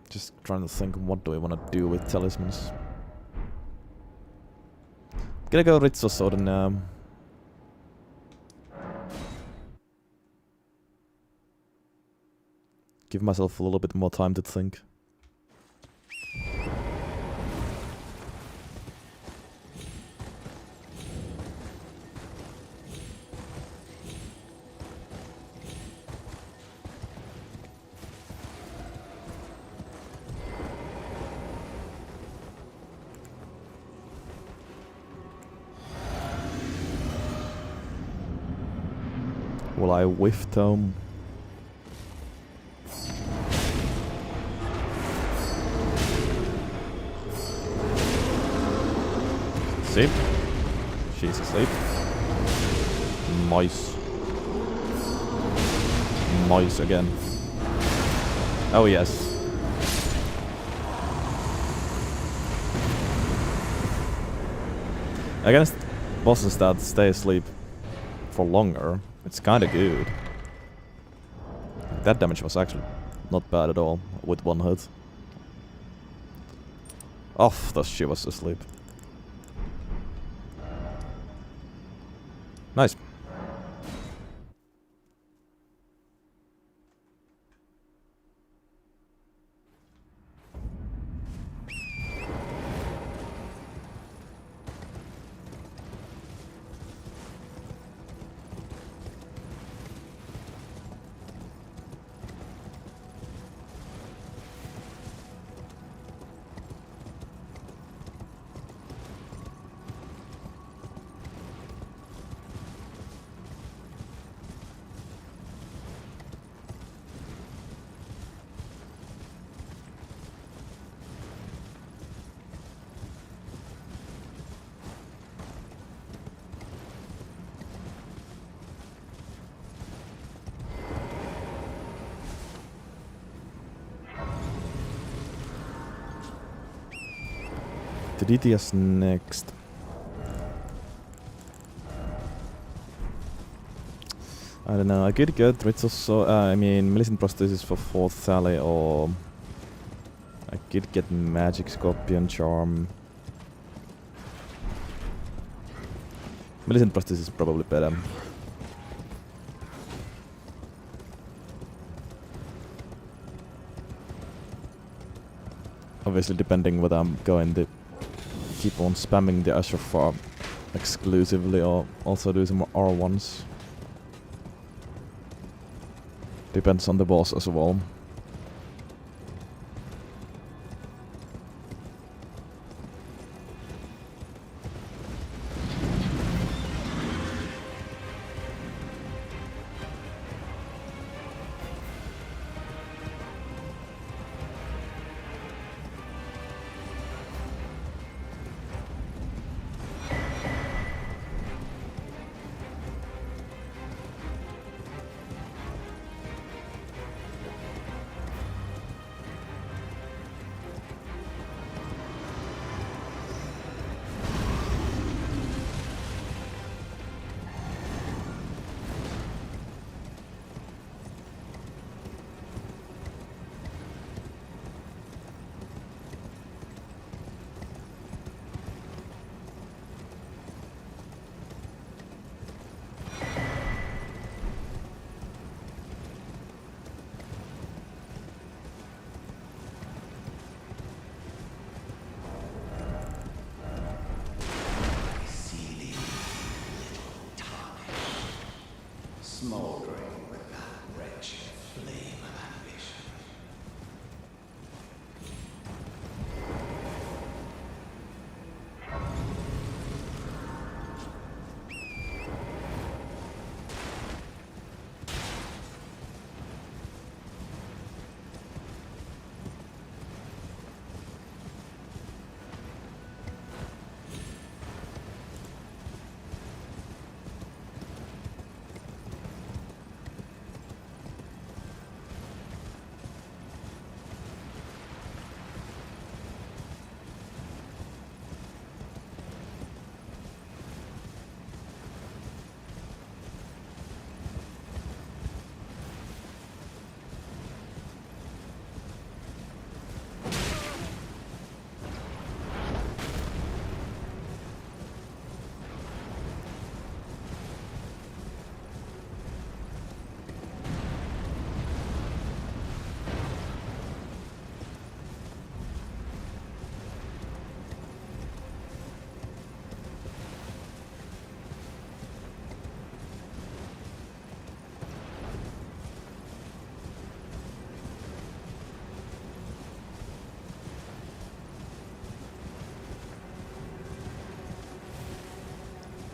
Just trying to think, what do we want to do with talismans? Gonna go Ritzo Sword now. Give myself a little bit more time to think. Will I whiff tome? Sleep. She's asleep. Mice. Mice again. Oh yes. Against bosses that stay asleep for longer, it's kinda good. That damage was actually not bad at all with one hit. Off, thus she was asleep. Nice. To DTS next. I don't know, I could get Ritzo Sword, I mean Millicent Prosthesis for 4th Sally, or I could get Magic Scorpion Charm. Millicent Prosthesis is probably better. Obviously depending what I'm going to keep on spamming the Azure farm exclusively, or also do some R1s. Depends on the boss as well. Smoldering with that wretched flame of ambition.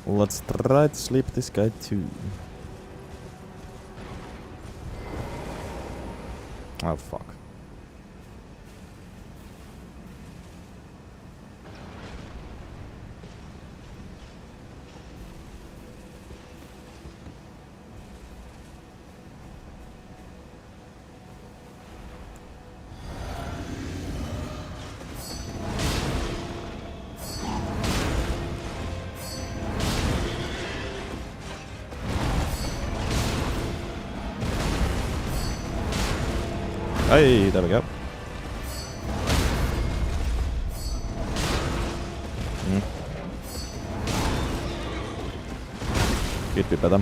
Let's try to sleep this guy too. Oh fuck. Hey, there we go. Could be better.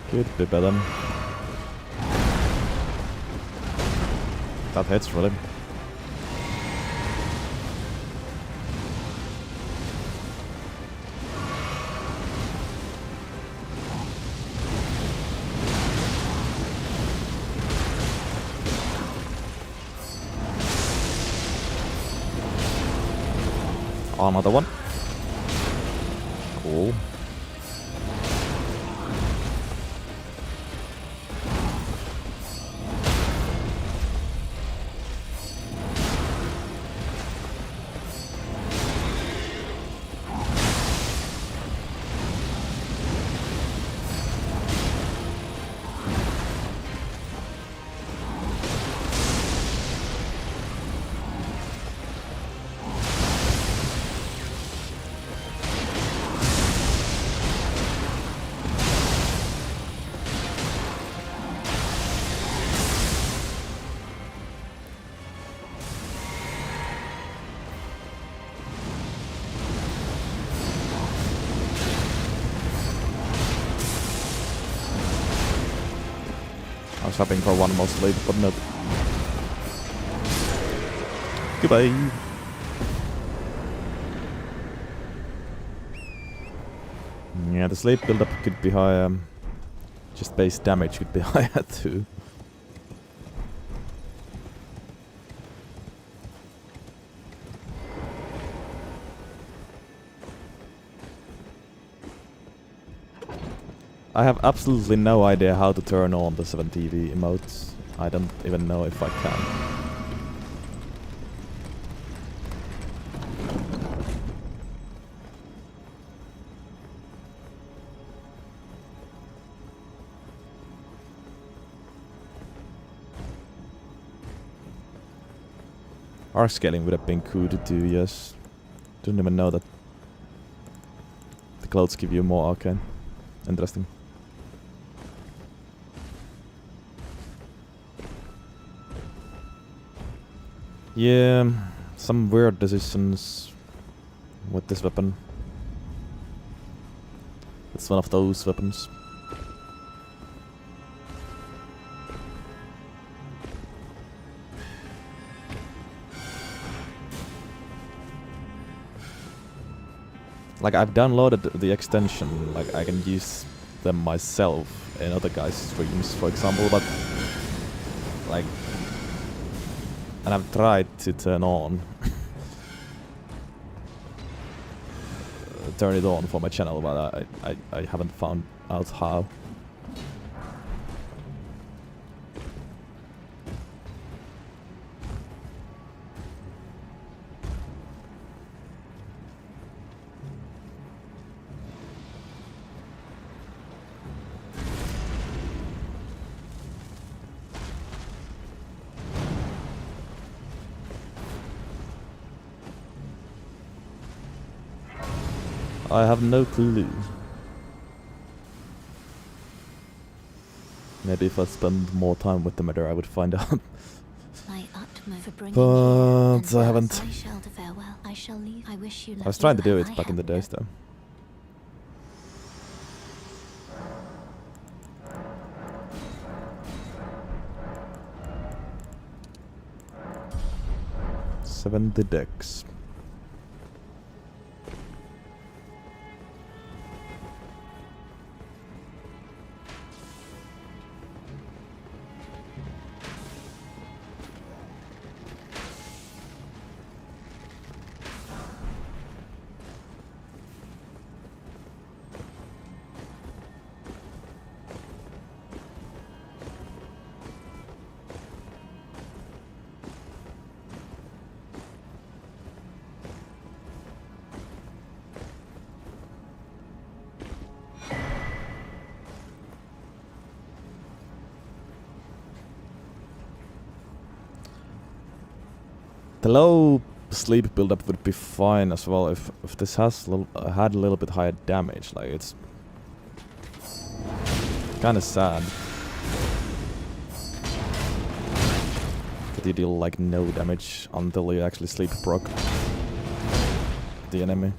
Could be better. That hits really. Another one. Cool. I was hoping for one more sleep, but nope. Goodbye. Yeah, the sleep buildup could be higher. Just base damage could be higher too. I have absolutely no idea how to turn on the 7TV emotes. I don't even know if I can. R scaling would have been cool to do, yes. Didn't even know that the clothes give you more arcane. Interesting. Yeah, some weird decisions with this weapon. It's one of those weapons. Like, I've downloaded the extension, like I can use them myself in other guys' streams, for example, but like, and I've tried to turn it on for my channel, but I haven't found out how. I have no clue. Maybe if I spend more time with the matter, I would find out. My utmost for bringing But you I here, haven't. and I shall farewell. I shall leave. I wish you luck. I was trying to do I it back in the have days, though. $70 decks. The low sleep buildup would be fine as well if this has had a little bit higher damage. Like, it's kind of sad that you deal like no damage until you actually sleep proc the enemy.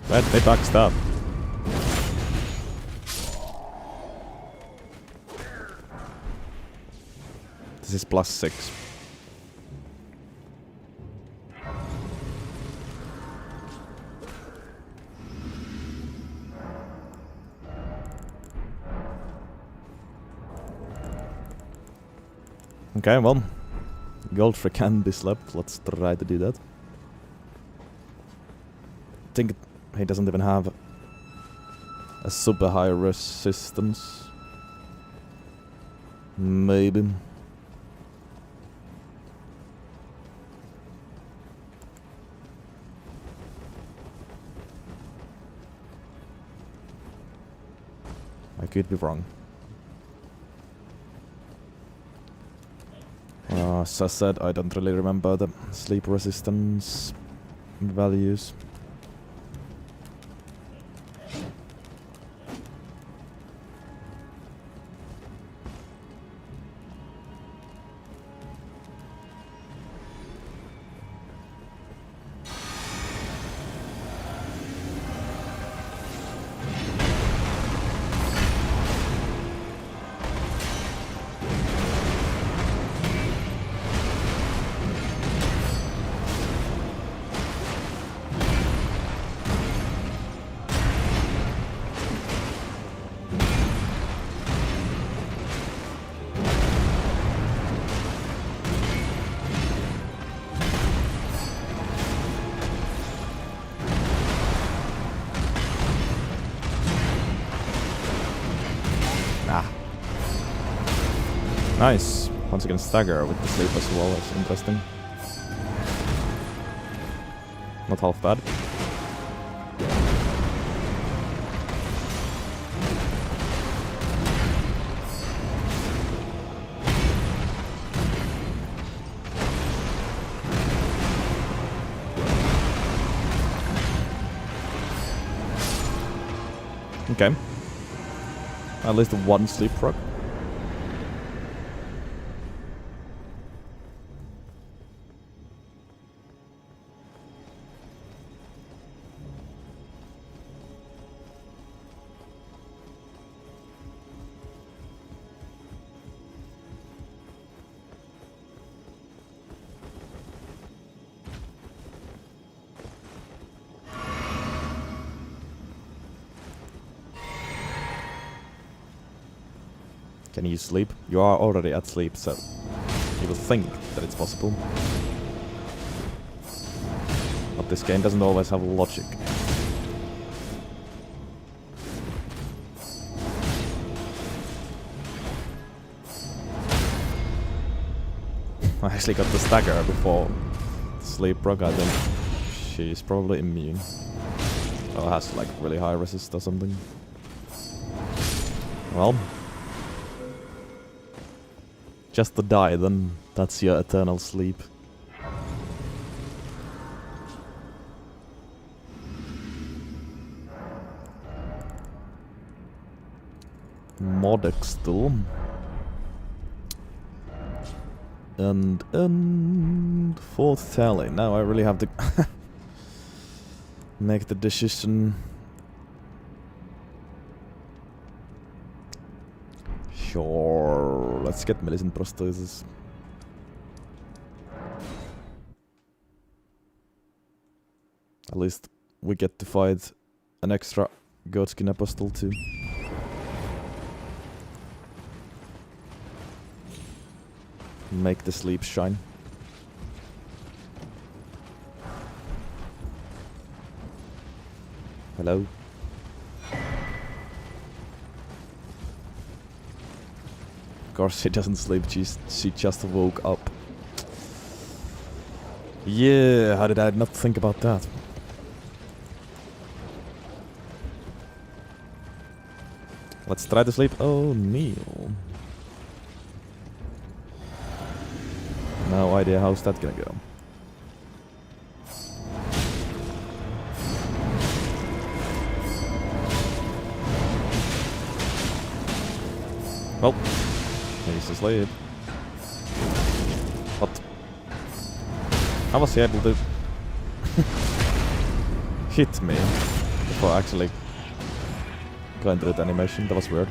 But they backed up. This is +6. Okay, well, Goldfrey can be slept. Let's try to do that. I think he doesn't even have a super high resistance. Maybe. I could be wrong. As I said, I don't really remember the sleep resistance values. Nice. Once again, stagger with the sleep as well. That's interesting. Not half bad. Okay. At least one sleep proc. Can you sleep? You are already at sleep, so you will think that it's possible. But this game doesn't always have logic. I actually got the stagger before the sleep proc. I think she's probably immune. Or has like really high resist or something. Well, just to die, then that's your eternal sleep. Modex still. And fourth tally. Now I really have to make the decision. Sure, let's get Millicent prosthesis. At least we get to fight an extra Goatskin Apostle too. Make the sleep shine. Hello? Of course she doesn't sleep, she just woke up. Yeah, how did I not think about that? Let's try to sleep. Oh, Neil. No idea how's that gonna go. Well, he's asleep. What? How was he able to hit me before actually going through the animation? That was weird.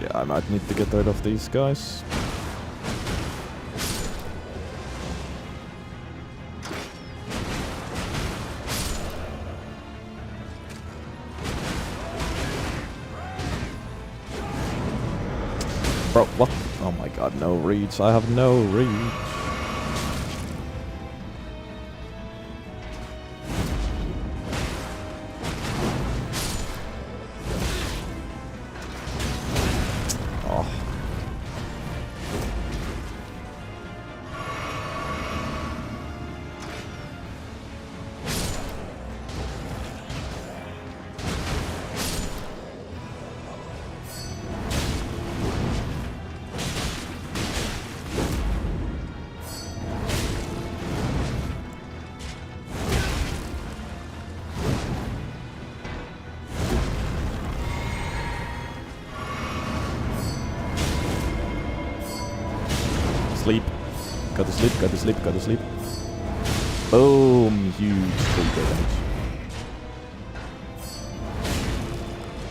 Yeah, I might need to get rid of these guys. Bro, what? Oh my god, no reach. I have no reach. Oh. sleep. Go to sleep, go to sleep, go to sleep. Boom! Huge 3k damage.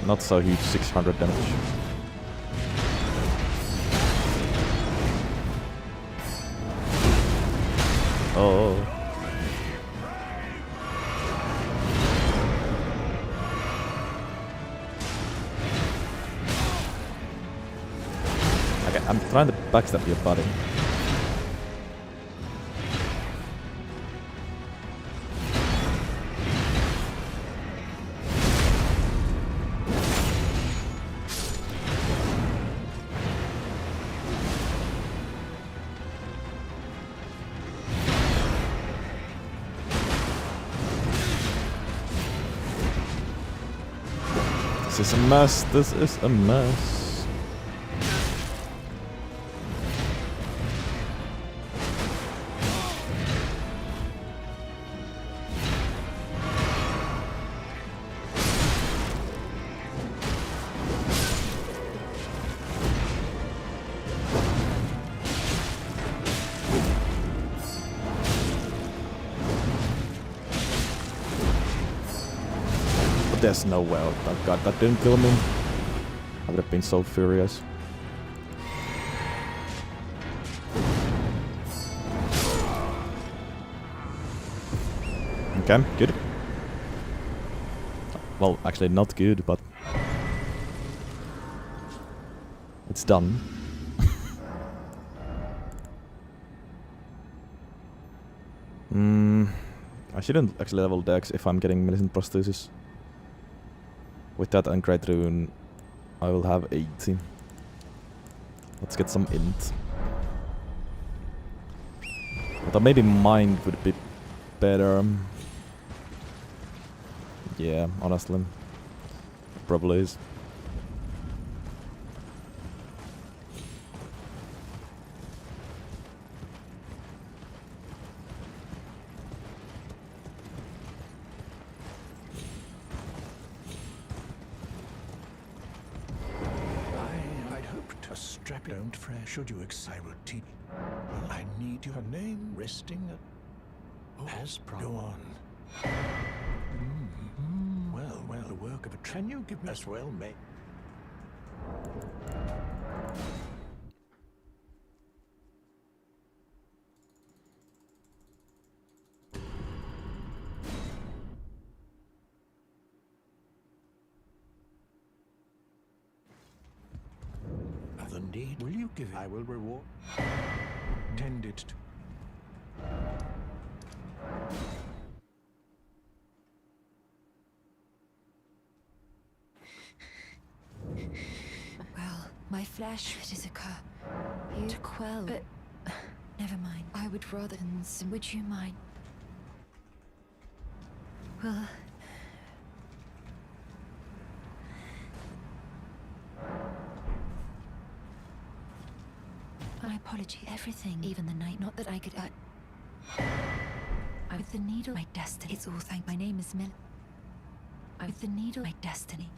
Not so huge, 600 damage. Oh. Okay, I'm trying to backstab your body. This is a mess, this is a mess. There's no way. Oh god, that didn't kill me. I would have been so furious. Okay, good. Well, actually not good, but it's done. I shouldn't actually level Dex if I'm getting Millicent Prosthesis. With that and Great Rune, I will have 80. Let's get some int. But maybe Mind would be better. Yeah, honestly. Probably is. Don't fret, should you I will teach. Well, I need your name resting at... as go on. Well, the work of a... Can you give me as well, mate? Indeed. Will you give it? I will reward. Tend it to. Well, my flesh, it is a you to quell, but never mind. I would rather. Would you mind? Well. My apology. Everything, even the night. Not that I could. With the needle, my destiny. It's all thank. My name is Mill. With the needle, my destiny.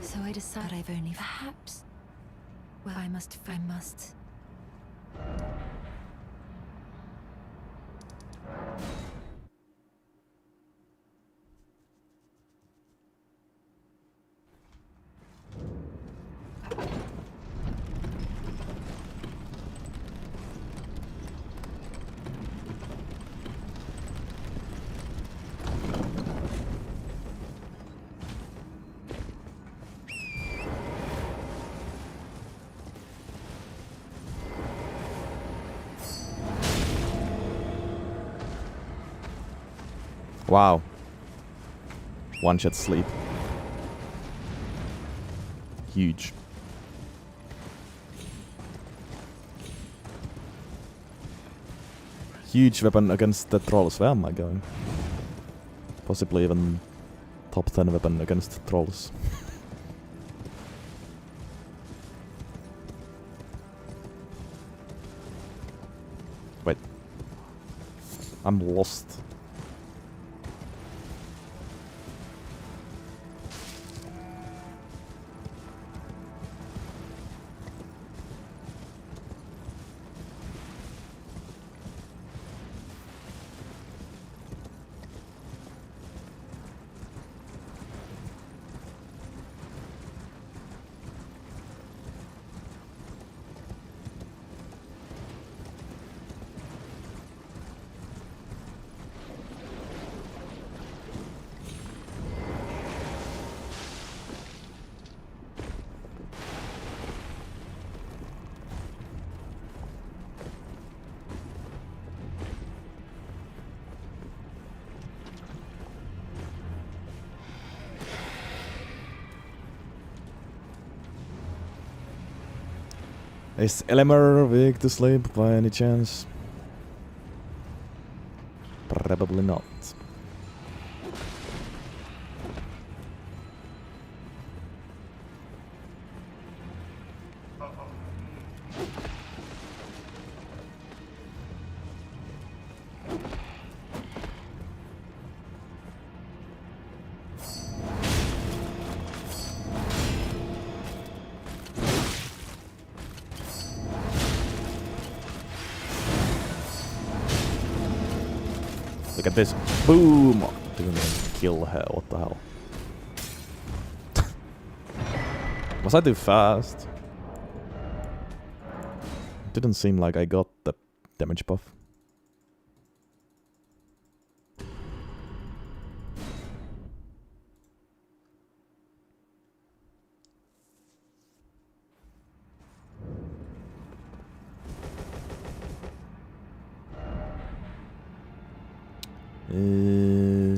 So I decide I've only perhaps. Well, I must. Wow. One shot sleep. Huge. Huge weapon against the trolls. Where am I going? Possibly even top 10 weapon against trolls. Wait. I'm lost. Is Elmer weak to sleep by any chance? Probably not. Look at this. Boom! Didn't even kill her. What the hell? Was I too fast? Didn't seem like I got the damage buff.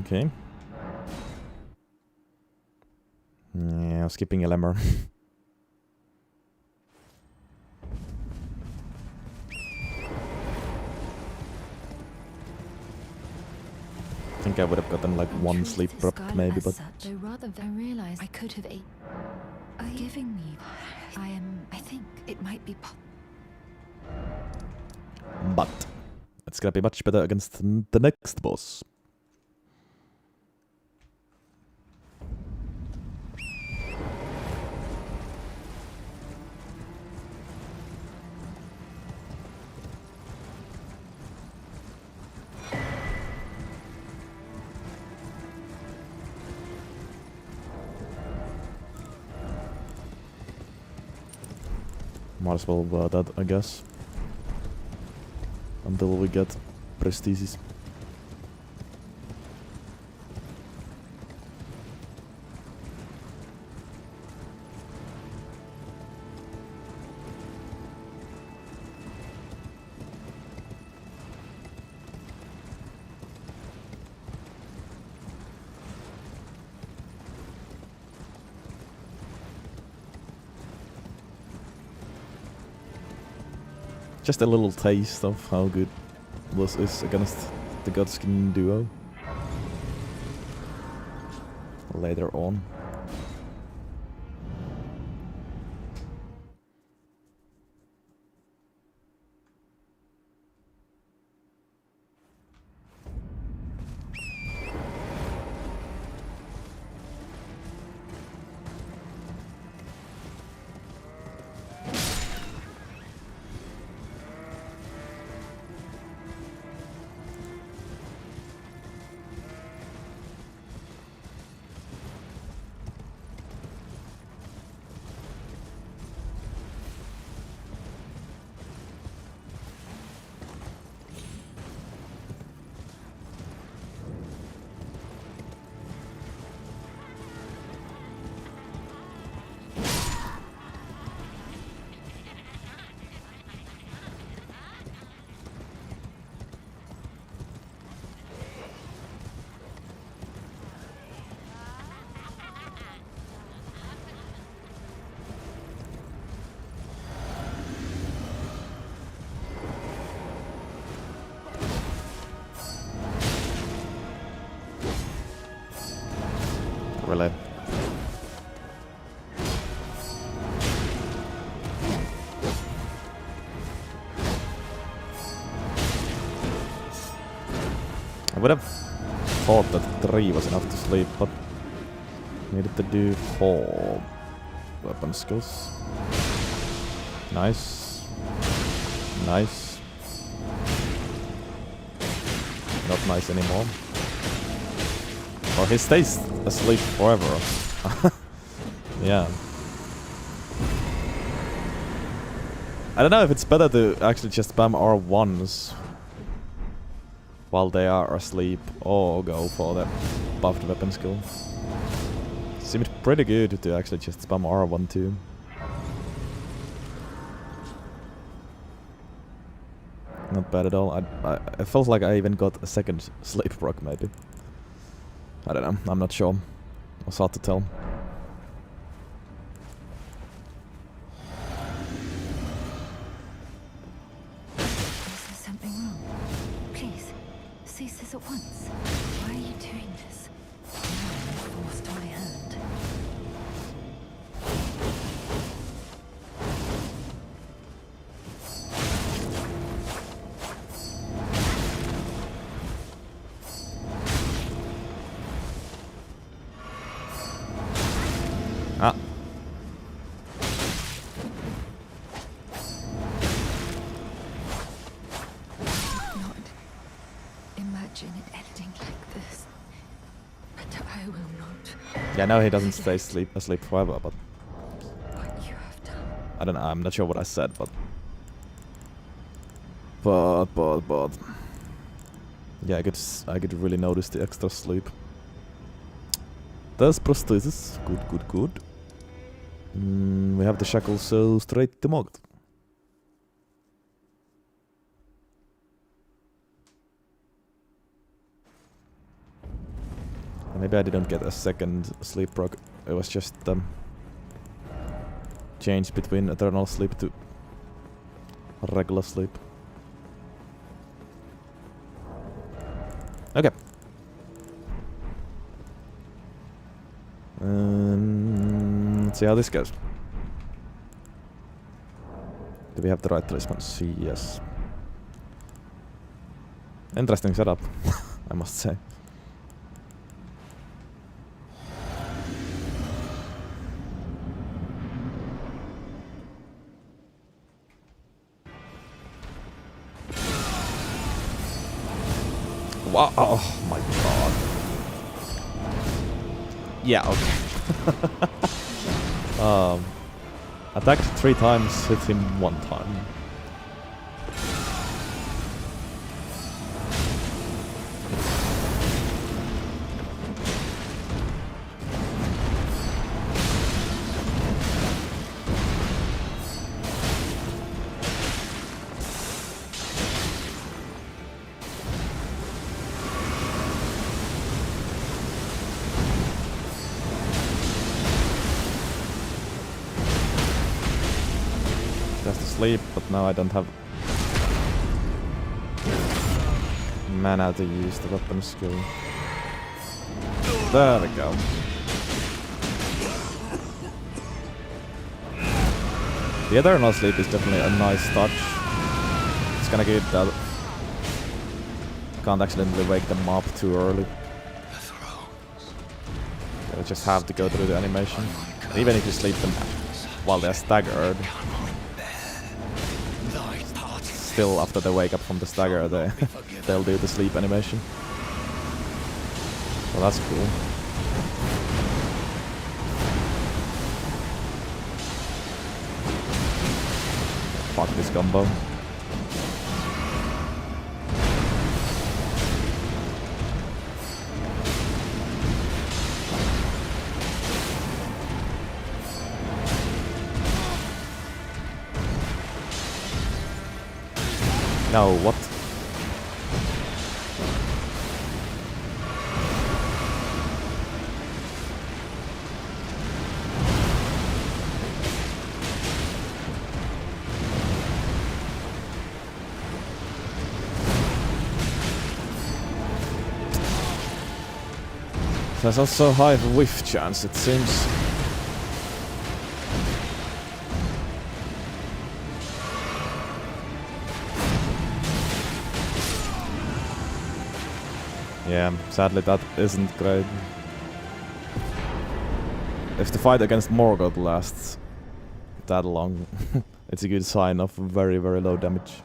Okay. Yeah, skipping Elmer. I think I would have gotten like one sleep drop maybe, but Though rather than realize I could have ate. Are you giving me? I think it might be but it's gonna be much better against the next boss. Might as well that, I guess. Until we get prestige. Just a little taste of how good this is against the Godskin duo later on. Really. I would have thought that 3 was enough to sleep, but needed to do 4 weapon skills. Nice. Nice. Not nice anymore. Well, he stays asleep forever. Yeah. I don't know if it's better to actually just spam R1s while they are asleep, or go for the buffed weapon skill. Seemed pretty good to actually just spam R1 too. Not bad at all. I felt like I even got a second sleep proc maybe. I don't know, I'm not sure. It was hard to tell. Is there something wrong? Please, cease this at once. Why are you doing this? I'm forced my hand. Ah. Not imagine it ending like this. But I will not. Yeah, no, he doesn't stay asleep forever, but What you have done. I don't know, I'm not sure what I said, but... Yeah, I could really notice the extra sleep. There's prosthesis. Good. We have the shackle, so straight to Mogt. Maybe I didn't get a second sleep proc. It was just changed between eternal sleep to regular sleep. Okay. Let's see how this goes. Do we have the right response? Yes. Interesting setup, I must say. Wow, oh my god. Yeah, okay. Attacked 3 times, hit him 1 time. Sleep, but now I don't have mana to use the weapon skill. There we go. The eternal sleep is definitely a nice touch. It's kinda good that can't accidentally wake them up too early. You just have to go through the animation. Even if you sleep them while they're staggered, still after they wake up from the stagger, they'll do the sleep animation. Well, that's cool. Fuck this combo. No, what? There's also a high whiff chance, it seems. Yeah, sadly that isn't great. If the fight against Morgoth lasts that long, it's a good sign of very, very low damage.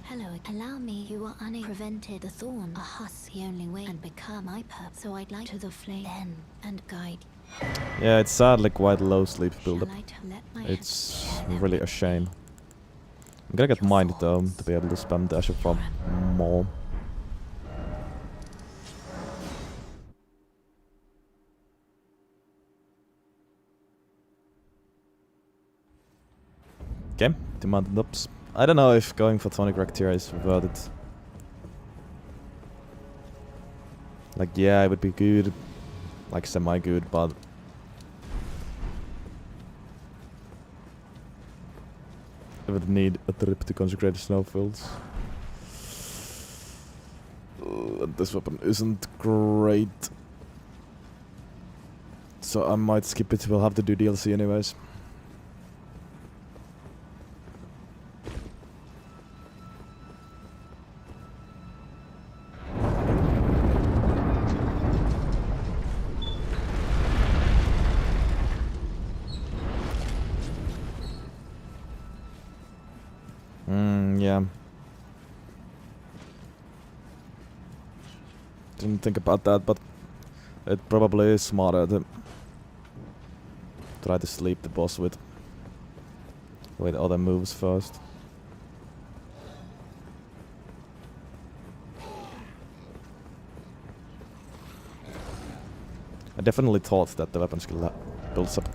Hello, allow me. You are prevented the thorn. A husk the only way and become my purpose. So I'd like to the flame then and guide. Yeah, it's sadly quite low sleep buildup. Shall I let my It's hand really a shame. I'm gonna get mind though to be able to spam dash from more. Okay, demanded ups. I don't know if going for tonic Rectira is worth it. Like, yeah, it would be good. Like, semi-good, but... I would need a trip to consecrated snowfields. This weapon isn't great. So I might skip it, we'll have to do DLC anyways. Yeah. Didn't think about that, but it probably is smarter to try to sleep the boss with other moves first. I definitely thought that the weapon skill builds up.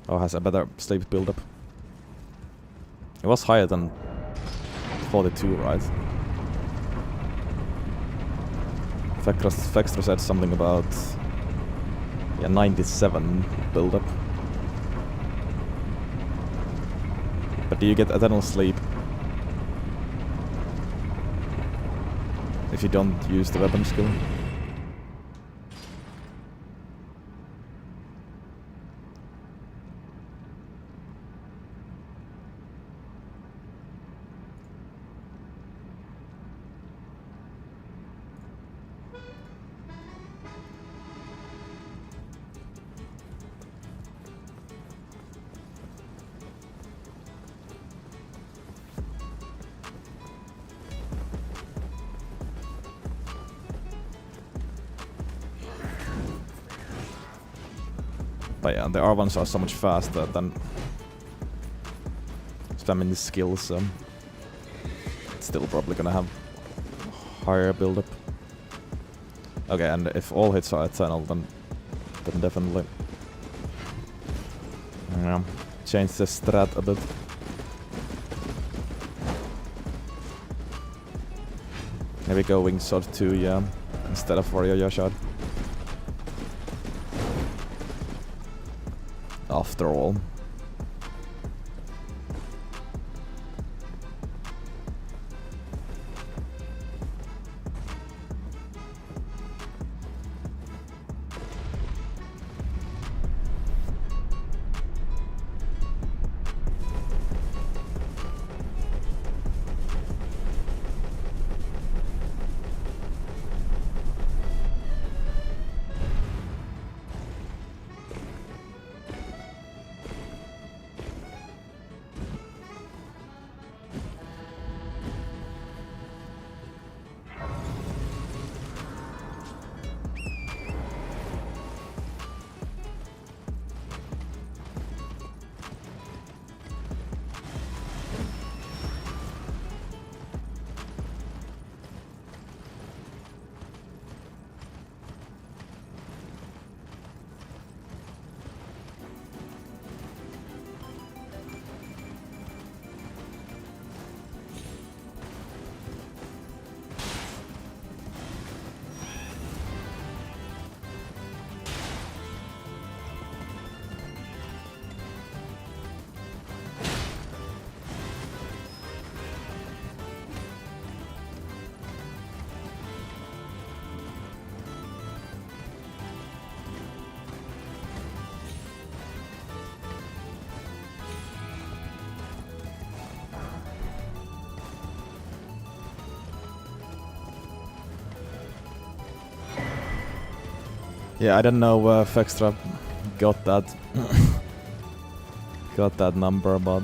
Or has a better sleep build-up. It was higher than 42, right? Vextra said something about 97 build-up. But do you get eternal sleep if you don't use the weapon skill? But yeah, the R1s are so much faster than spamming the skills, so it's still probably gonna have higher build-up. Okay, and if all hits are eternal, then definitely change the strat a bit. Maybe go Wing Sword 2, yeah, instead of FortiEnjoyer shot. After all. Yeah, I don't know where Fextra got that got that number, but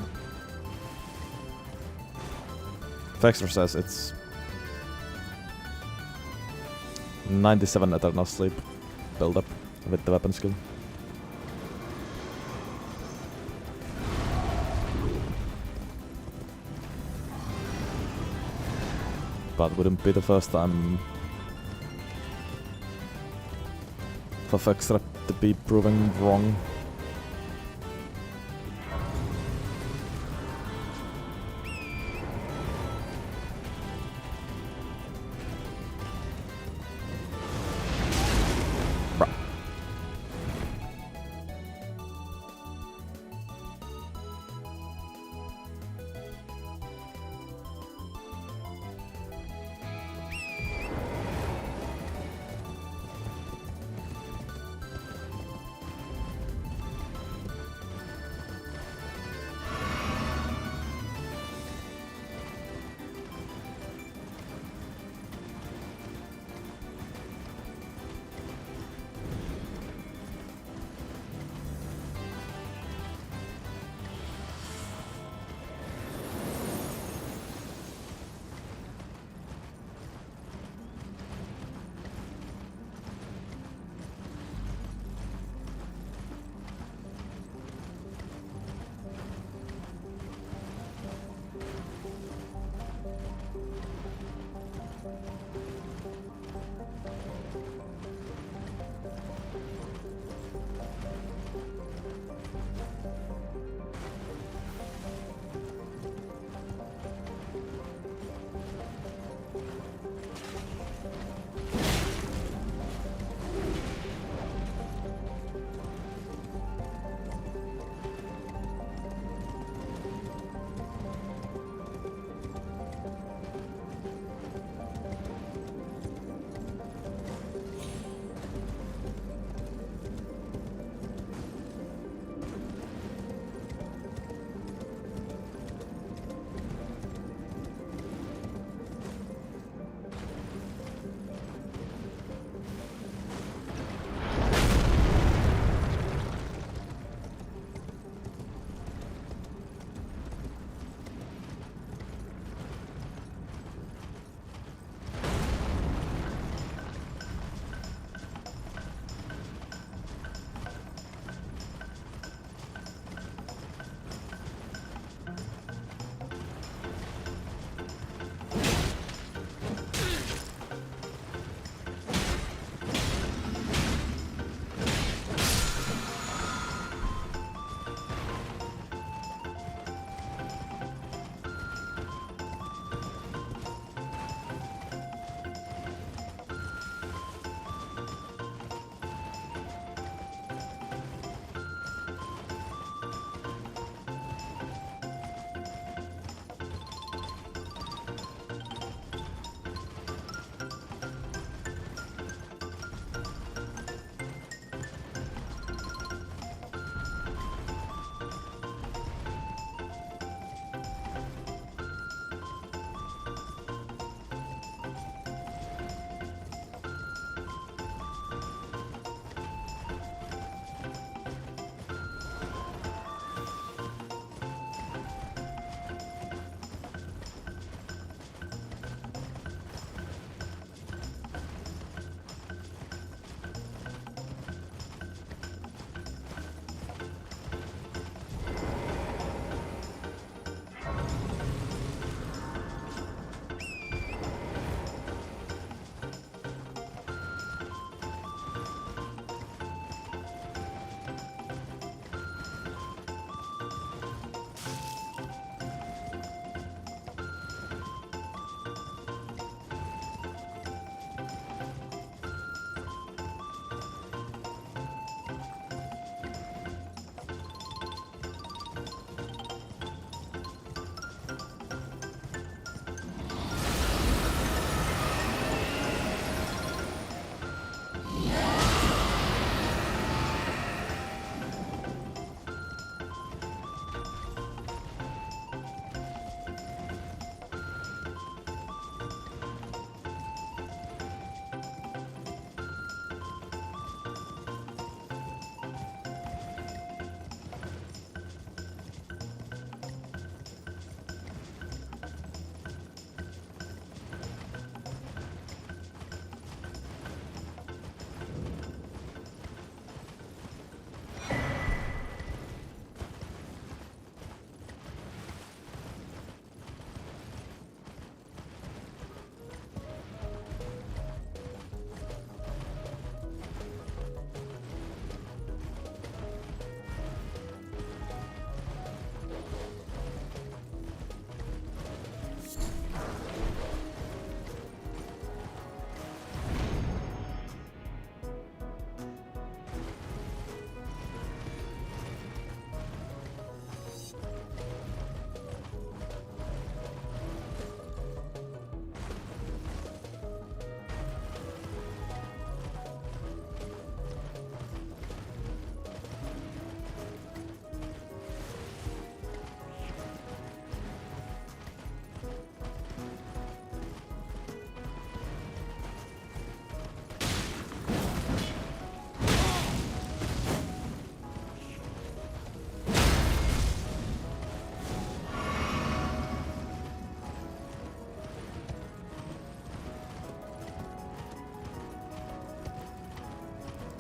Fextra says it's 97 Eternal Sleep build up with the weapon skill. But wouldn't be the first time for Fextra to be proven wrong.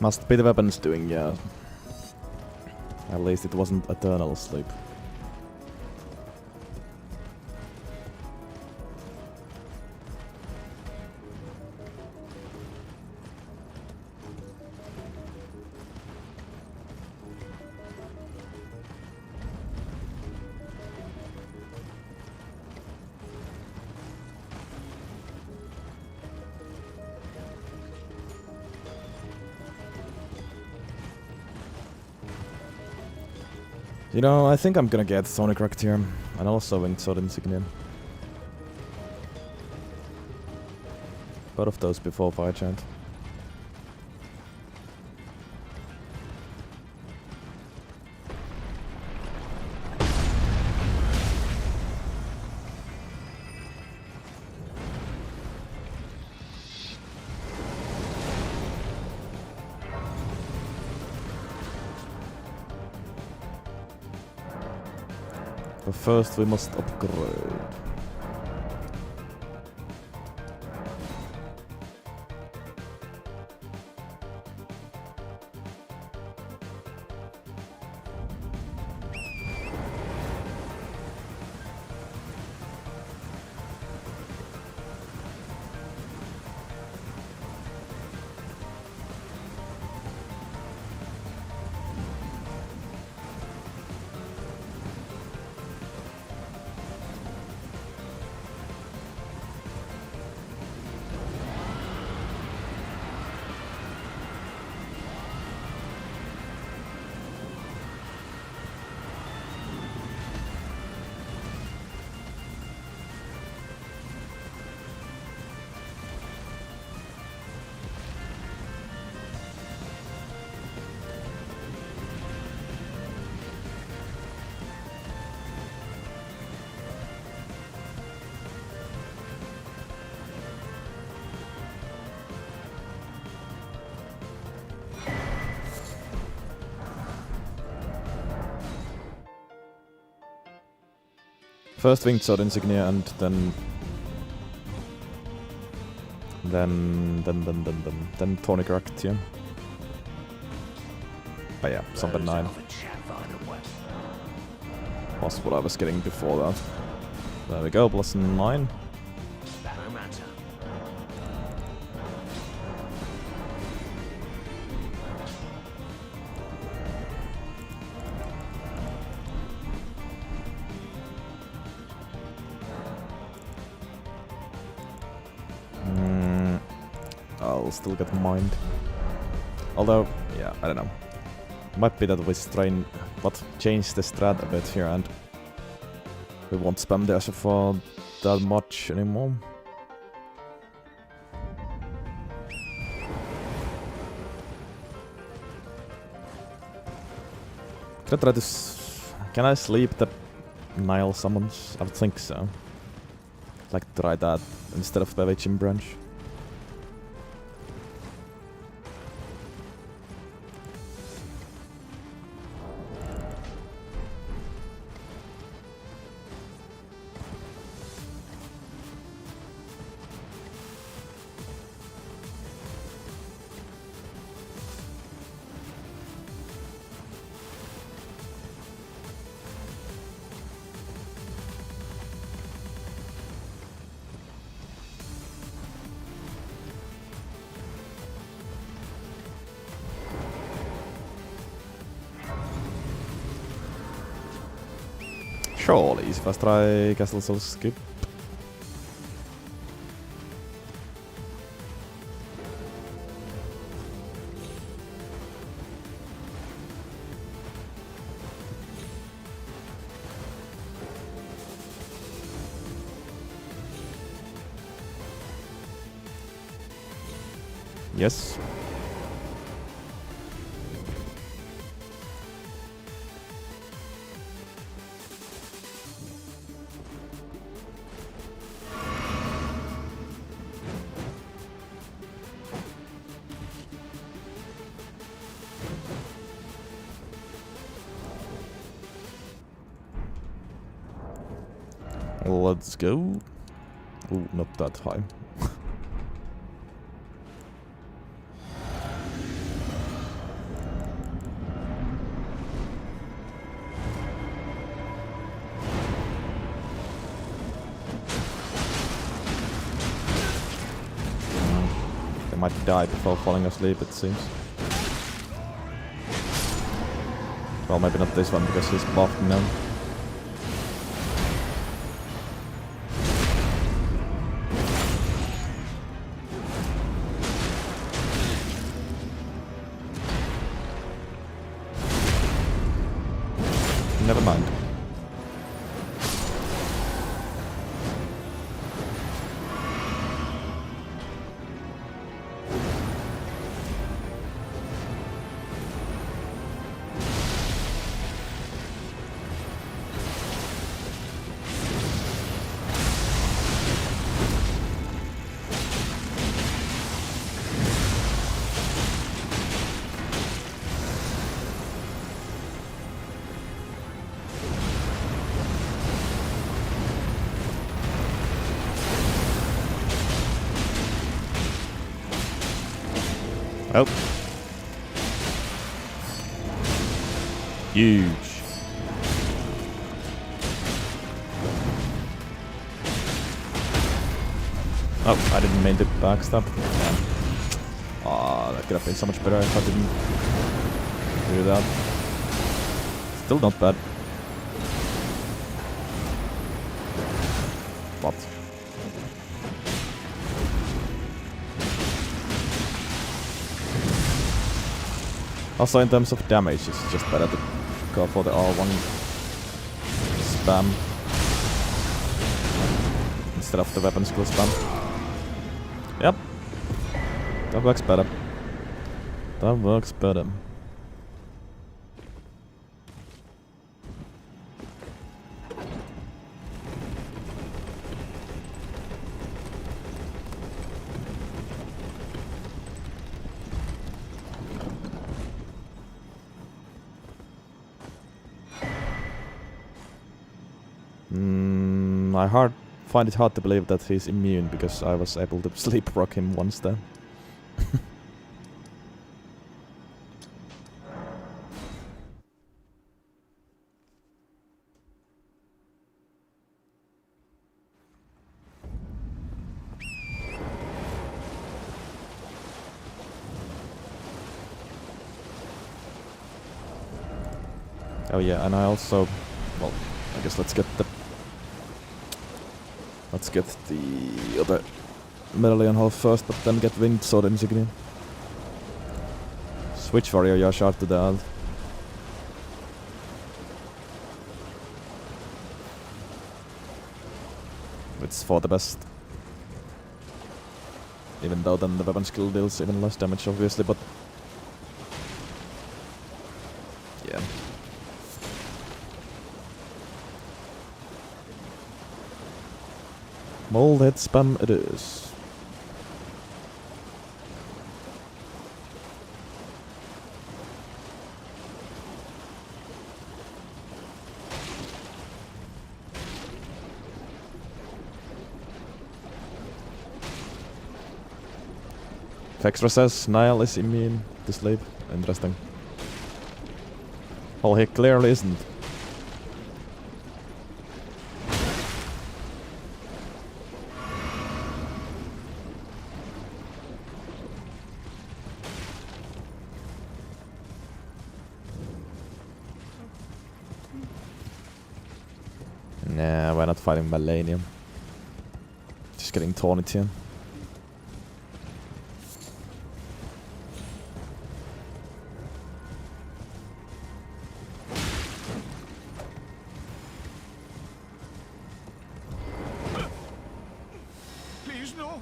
Must be the weapons doing, yeah. At least it wasn't eternal sleep. You know, I think I'm gonna get Sonic Racketeer and also Winged Sword Insignia. Both of those before Fire Giant. But first we must upgrade. First Winged Sword Insignia and then Tonic Racketeer. But yeah, something 9 was what I was getting before that. There we go, plus 9. I'll still get mined. Although, yeah, I don't know. Might be that we change the strat a bit here and we won't spam the Asher for that much anymore. Can I try to can I sleep the Nile summons? I would think so. Like try that instead of Bewitching Branch. Surely, if I try Castle Soul Skip. Yes. Let's go. Ooh, not that high. might die before falling asleep, it seems. Well, maybe not this one because he's buffed now. Never mind. Oh. Huge. Oh, I didn't mean to backstab. Ah, that could have been so much better if I didn't do that. Still not bad. What? Also, in terms of damage, it's just better to go for the R1 spam instead of the weapon skill spam. Yep, that works better. That works better. I find it hard to believe that he's immune because I was able to sleep rock him once there. Oh yeah, and I also, well, I guess let's get the other medallion hole first, but then get winged sword insignia. Switch warrior your shard to the alt. It's for the best. Even though then the weapon skill deals even less damage obviously, but yeah. Mold head spam it is. Fexra says Niall is immune to sleep. Interesting. Oh, he clearly isn't. Nah, we're not fighting Malenium. Just getting taunted here. Please, no.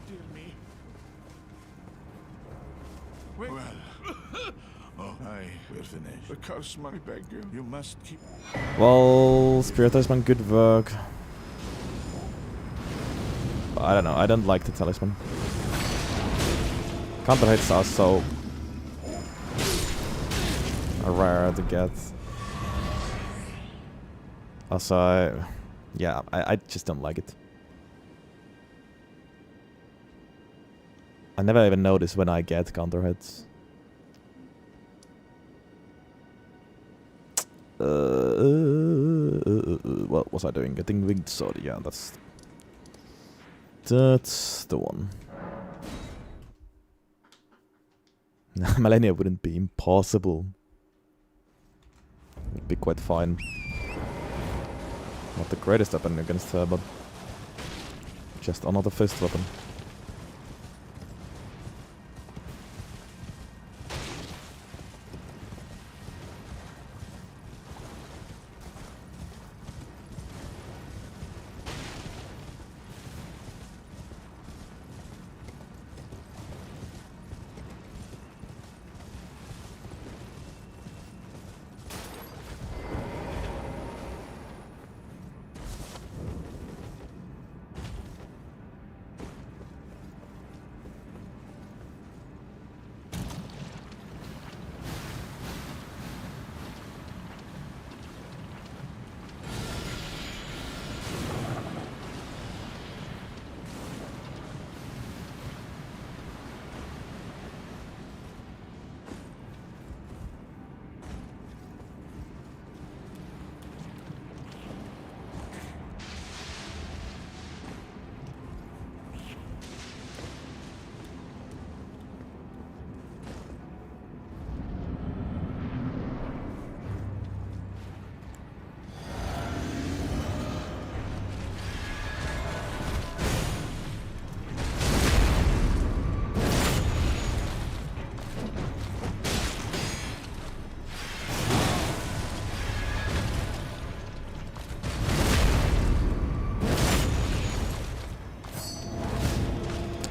Dear me. Wait. Well. Oh, I will finish. The curse, I beg you. You must keep... Well, Spirit Talisman, good work. But I don't know, I don't like the talisman. Counter hits are so rare to get. Also, I just don't like it. I never even notice when I get counter hits. What was I doing? Getting winged sword, yeah, that's the one. Malenia wouldn't be impossible. It'd be quite fine. Not the greatest weapon against her, but just another fist weapon.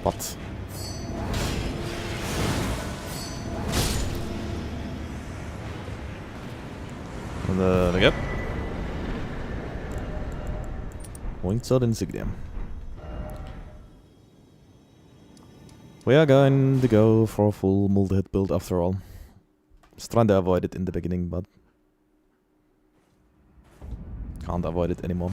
What? And there we go. Points out insignia. We are going to go for a full multi-hit build after all. Just trying to avoid it in the beginning, but can't avoid it anymore.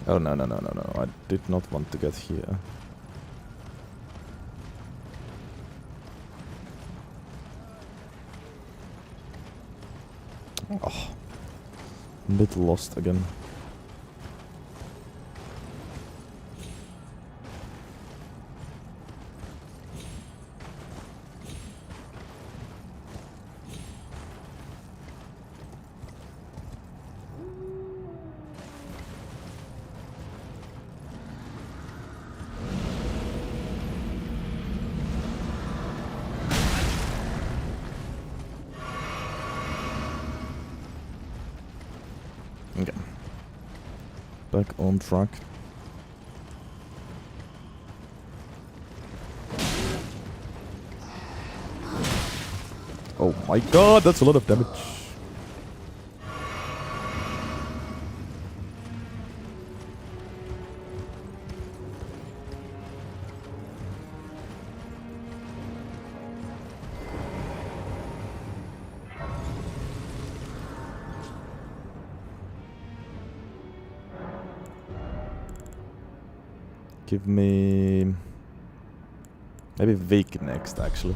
Oh no, no, no, no, no. I did not want to get here. Oh, a bit lost again. Okay. Back on track. Oh my god, that's a lot of damage. Give me... maybe Vig next, actually.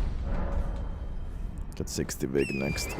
Get 60 Vig next.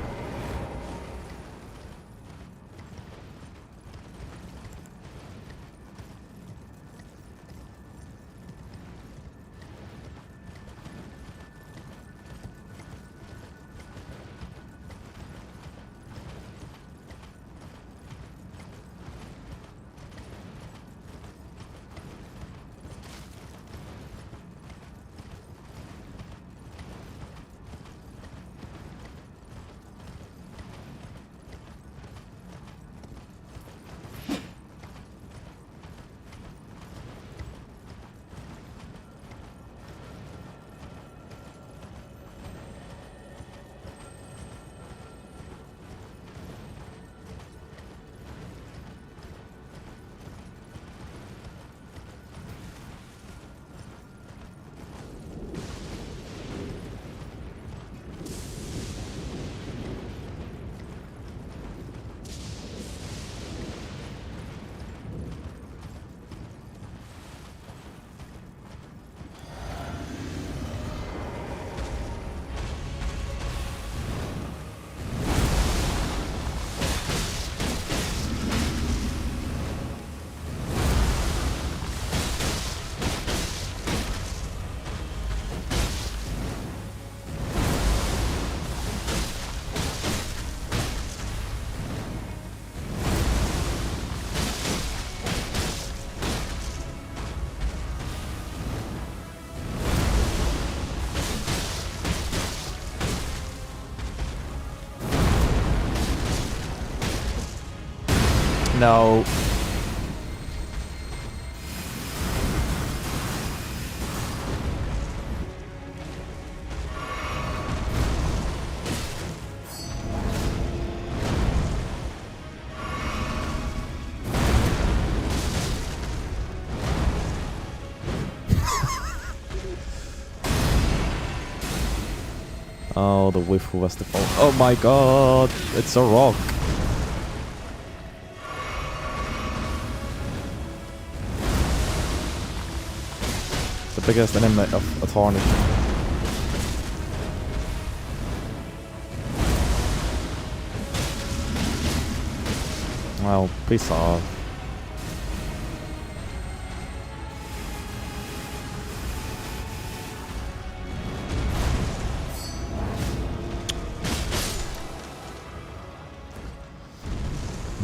No. Oh, the whiff was the fall. Oh my god, it's a rock. The biggest enemy of a tarnish. Well, piss off.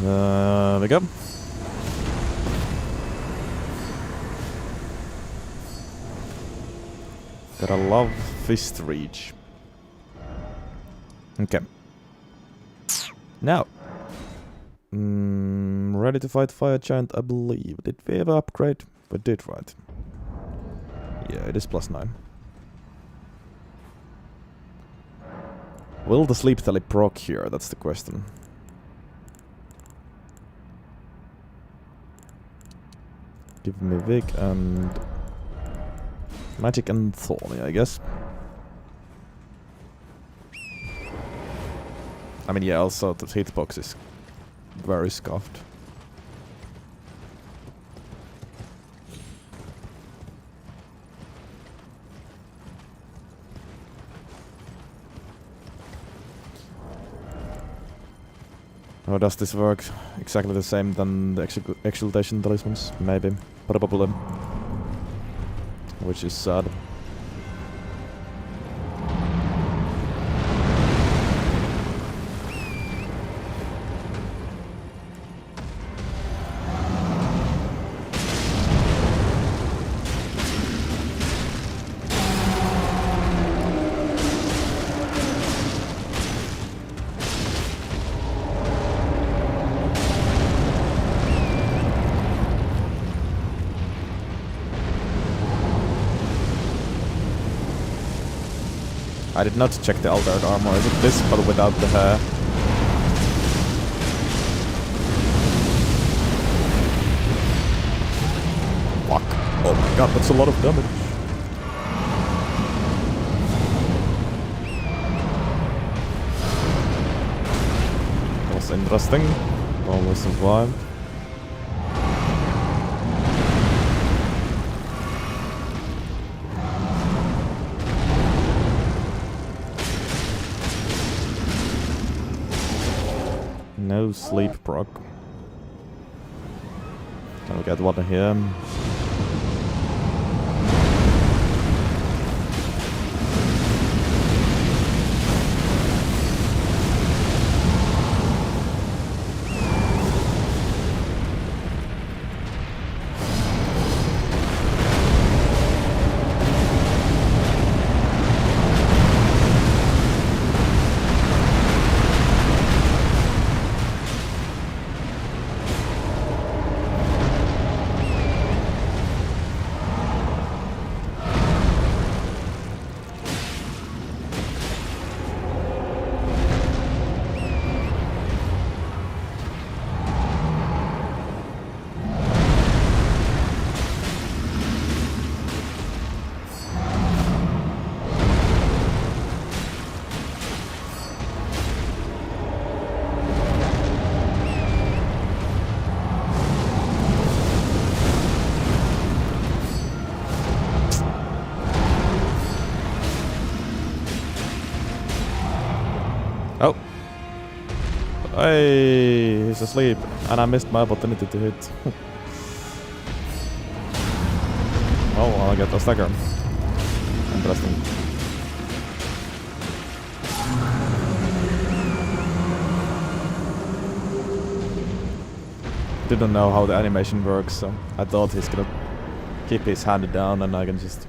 There we go. Gotta love fist reach. Okay. Now. Ready to fight Fire Giant, I believe. Did we ever upgrade? We did, right? Yeah, it is +9. Will the sleep tally proc here? That's the question. Give me Vig and Magic and Thorny, I guess. I mean, yeah, also the hitbox is very scuffed. Or does this work exactly the same than the exaltation talismans? Maybe. Probably. Which is sad. I did not check the altered armor. Is it this but without the hair? Fuck. Oh my god, that's a lot of damage. That was interesting. Always survived. no sleep proc. Can we get one here? Oh. Hey, he's asleep. And I missed my opportunity to hit. Oh, I'll get a stagger. Interesting. Didn't know how the animation works, so I thought he's gonna keep his hand down and I can just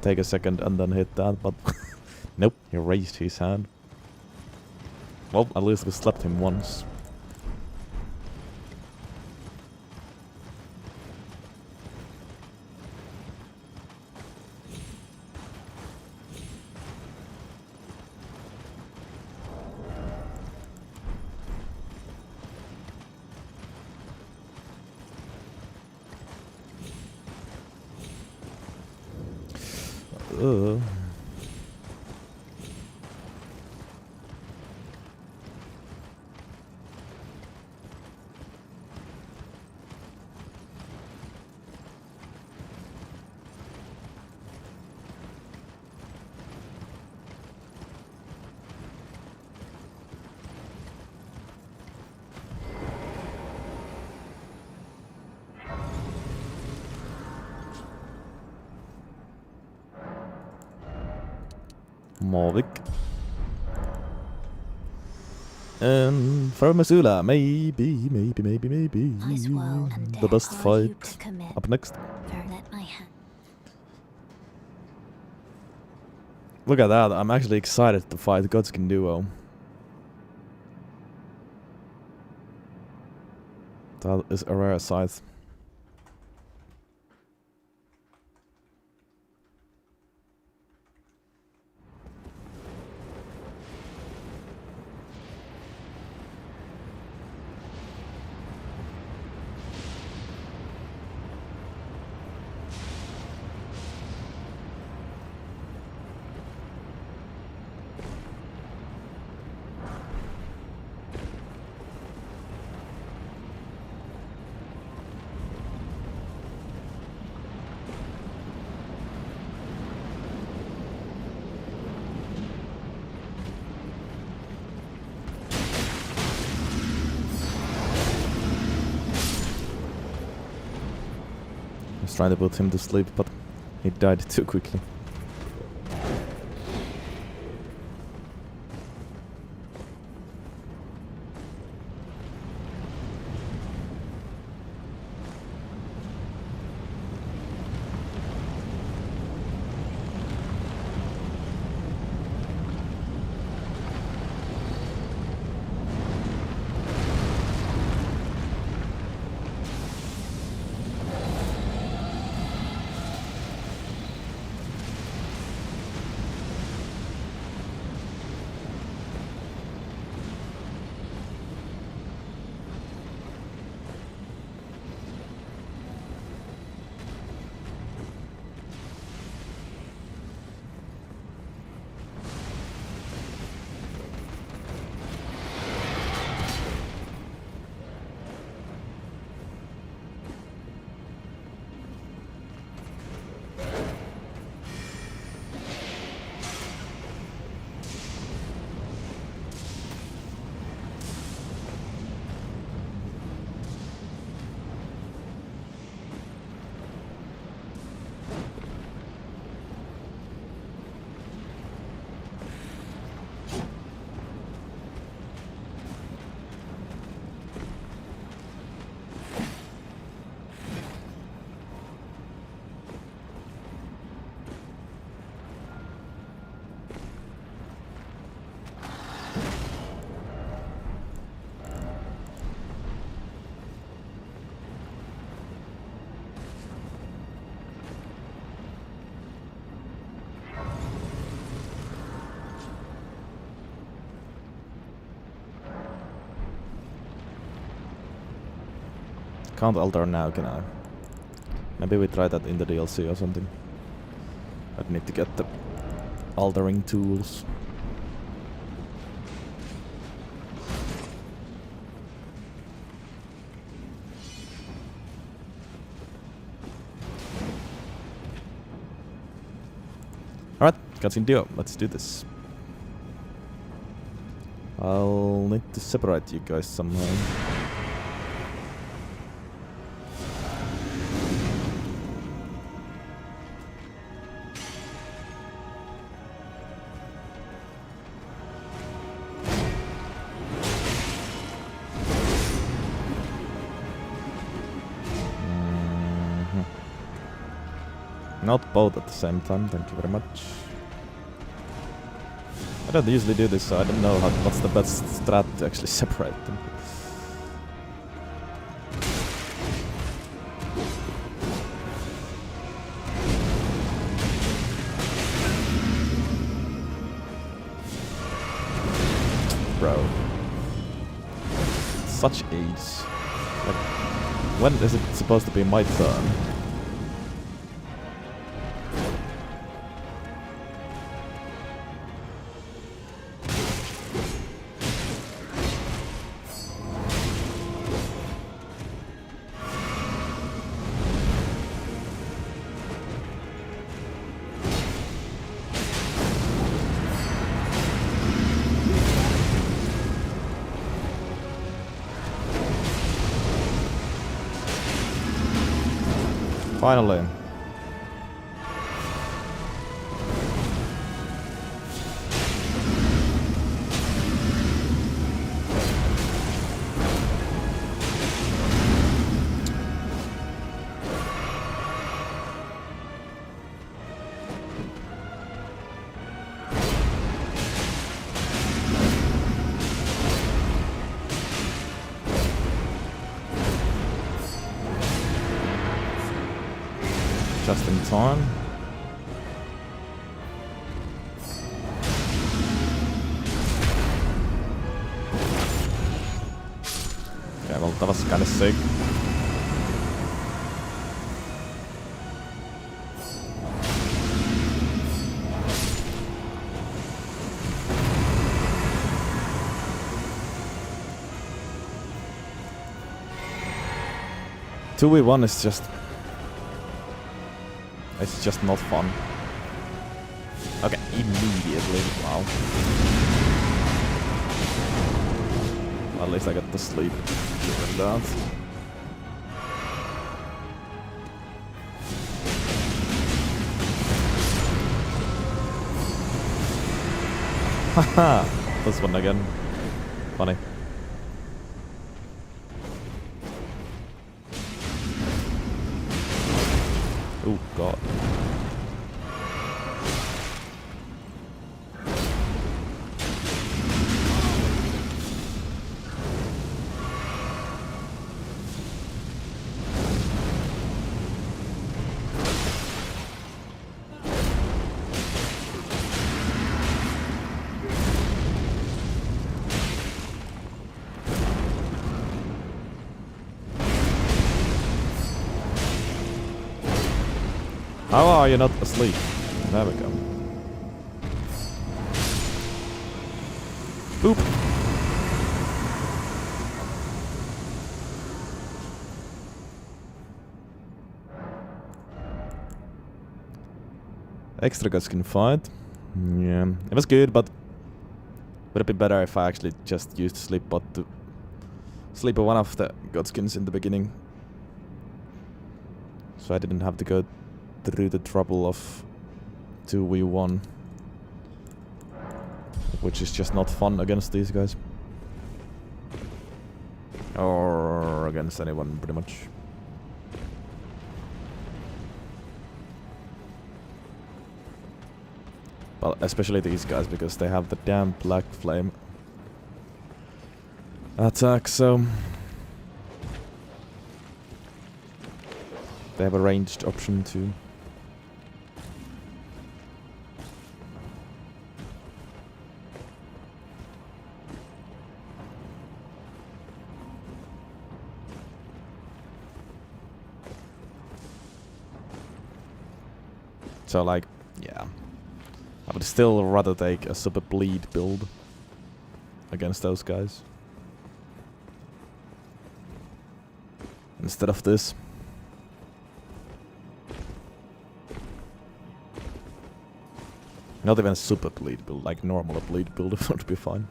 take a second and then hit that, but nope, he raised his hand. Well, at least we slapped him once. Ugh. Morvik. And for Missoula, maybe. Nice world and The dare best are you fight to commit? up next. Let my hand. Look at that, I'm actually excited to fight Godskin Duo. That is a rare sight. I was trying to put him to sleep, but he died too quickly. Can't alter now, can I? Maybe we try that in the DLC or something. I'd need to get the altering tools. Alright, continue. Let's do this. I'll need to separate you guys somehow. Not both at the same time, thank you very much. I don't usually do this, so I don't know what's the best strat to actually separate them. Bro. Such age. Like, when is it supposed to be my turn? Finally. Just in time. Okay, well, that was kind of sick. Two v one is just... It's just not fun. Okay, immediately. Wow. At least I got to sleep during that. Haha! This one again. Funny. Oh god. How are you not asleep? There we go. Boop. Extra guys can fight. Yeah, it was good, but would it be better if I actually just used sleep bot to sleep one of the godskins in the beginning, so I didn't have to go through the trouble of 2v1, which is just not fun against these guys. Or against anyone, pretty much. Well, especially these guys, because they have the damn black flame attack, so... They have a ranged option too. So like, yeah. I would still rather take a super bleed build against those guys. Instead of this. Not even super bleed build, like normal bleed build would be fine.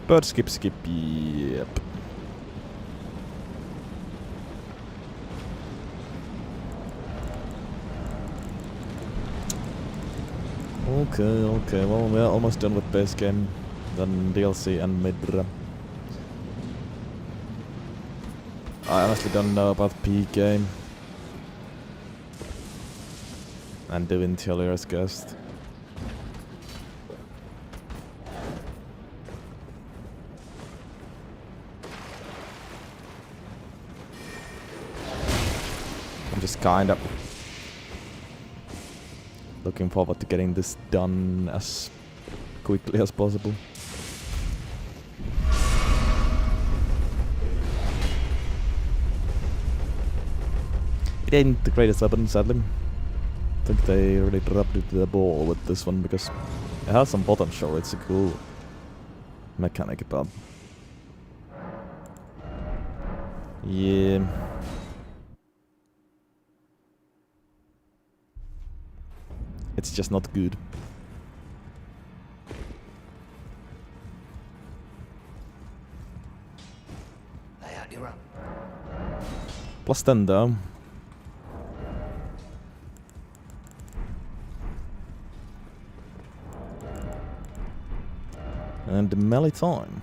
But skip, yep. Okay, well, we're almost done with base game, then DLC and mid-run. I honestly don't know about P game. And doing Tellier's guest. I'm just kind of looking forward to getting this done as quickly as possible. It ain't the greatest weapon, sadly. I think they really dropped the ball with this one because it has some potential. It's a cool mechanic, but yeah. It's just not good. Lay out your own. Plus 10 though. And melee time.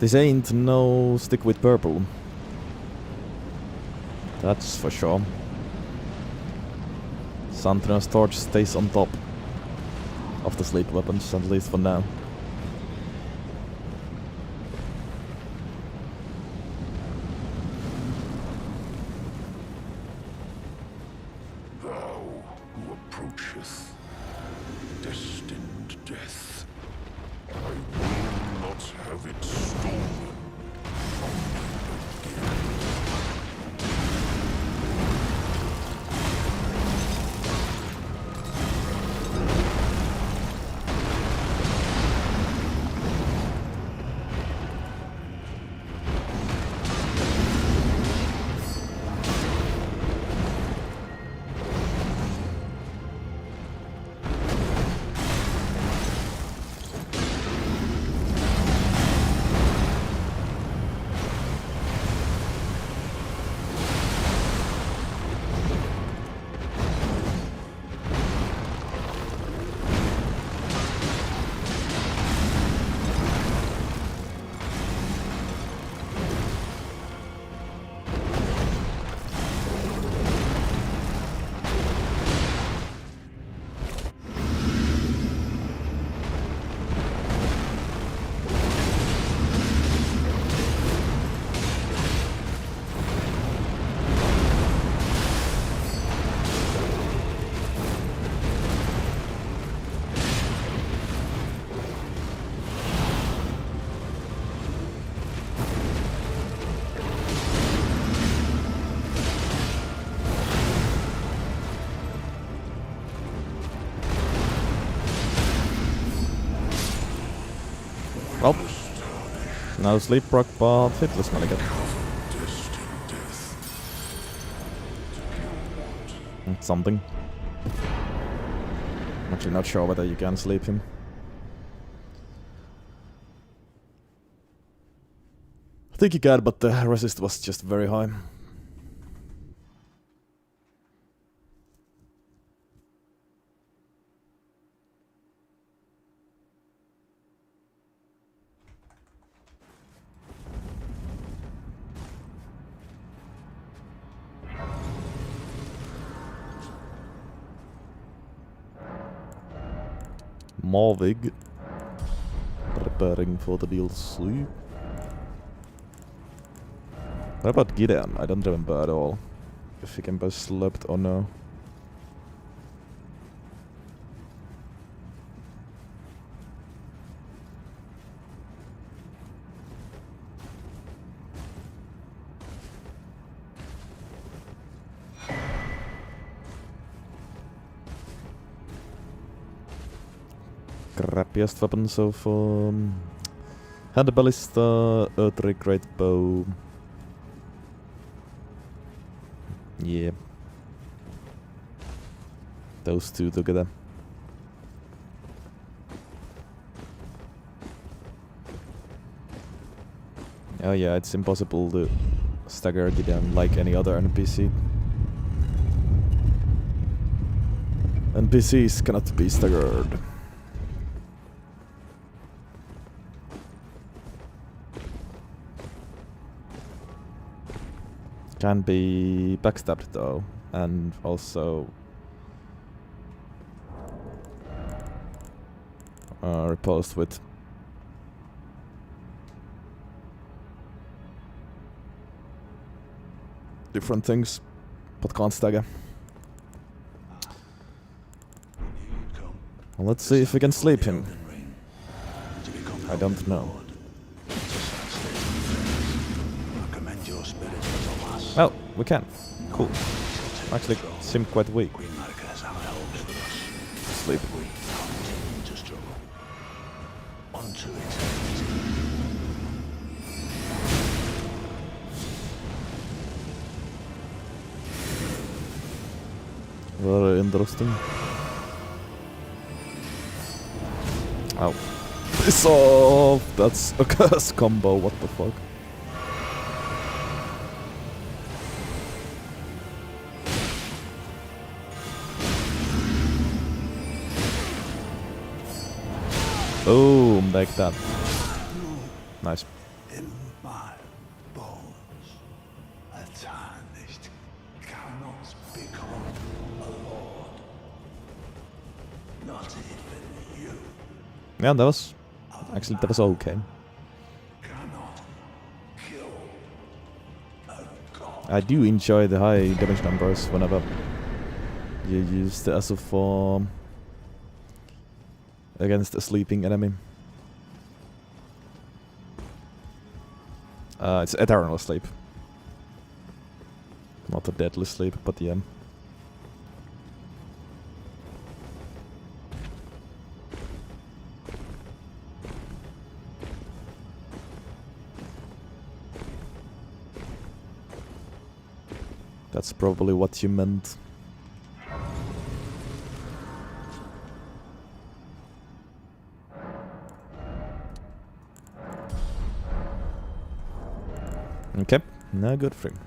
This ain't no stick with purple. That's for sure. Sandra's torch stays on top of the sleep weapons, at least for now. Thou who approacheth destined death, I will not have it stolen from me again. No sleep proc, but it looks really good. Something. I'm actually not sure whether you can sleep him. I think you can, but the resist was just very high. Morvig. Preparing for the DLC. What about Gideon? I don't remember at all. If he can be slept or no. Crappiest weapon so far. Hand ballista, earthly great bow. Yeah. Those two together. Oh yeah, it's impossible to stagger Gideon like any other NPC. NPCs cannot be staggered. Can be backstabbed though, and also repulsed with different things, but can't stagger. Well, let's see if we can sleep him. I don't know. Oh, we can. Cool. Actually, seemed quite weak. Sleep. Very interesting. Oh. Piss off! That's a curse combo, what the fuck? Boom, like that. Nice. In my bones, a tarnished cannot become a lord. Not even you. Yeah, that was actually okay. Cannot kill a god. I do enjoy the high damage numbers whenever you use the Assault form against a sleeping enemy. It's eternal sleep. Not a deadly sleep, but yeah. That's probably what you meant. Okay, now good for him.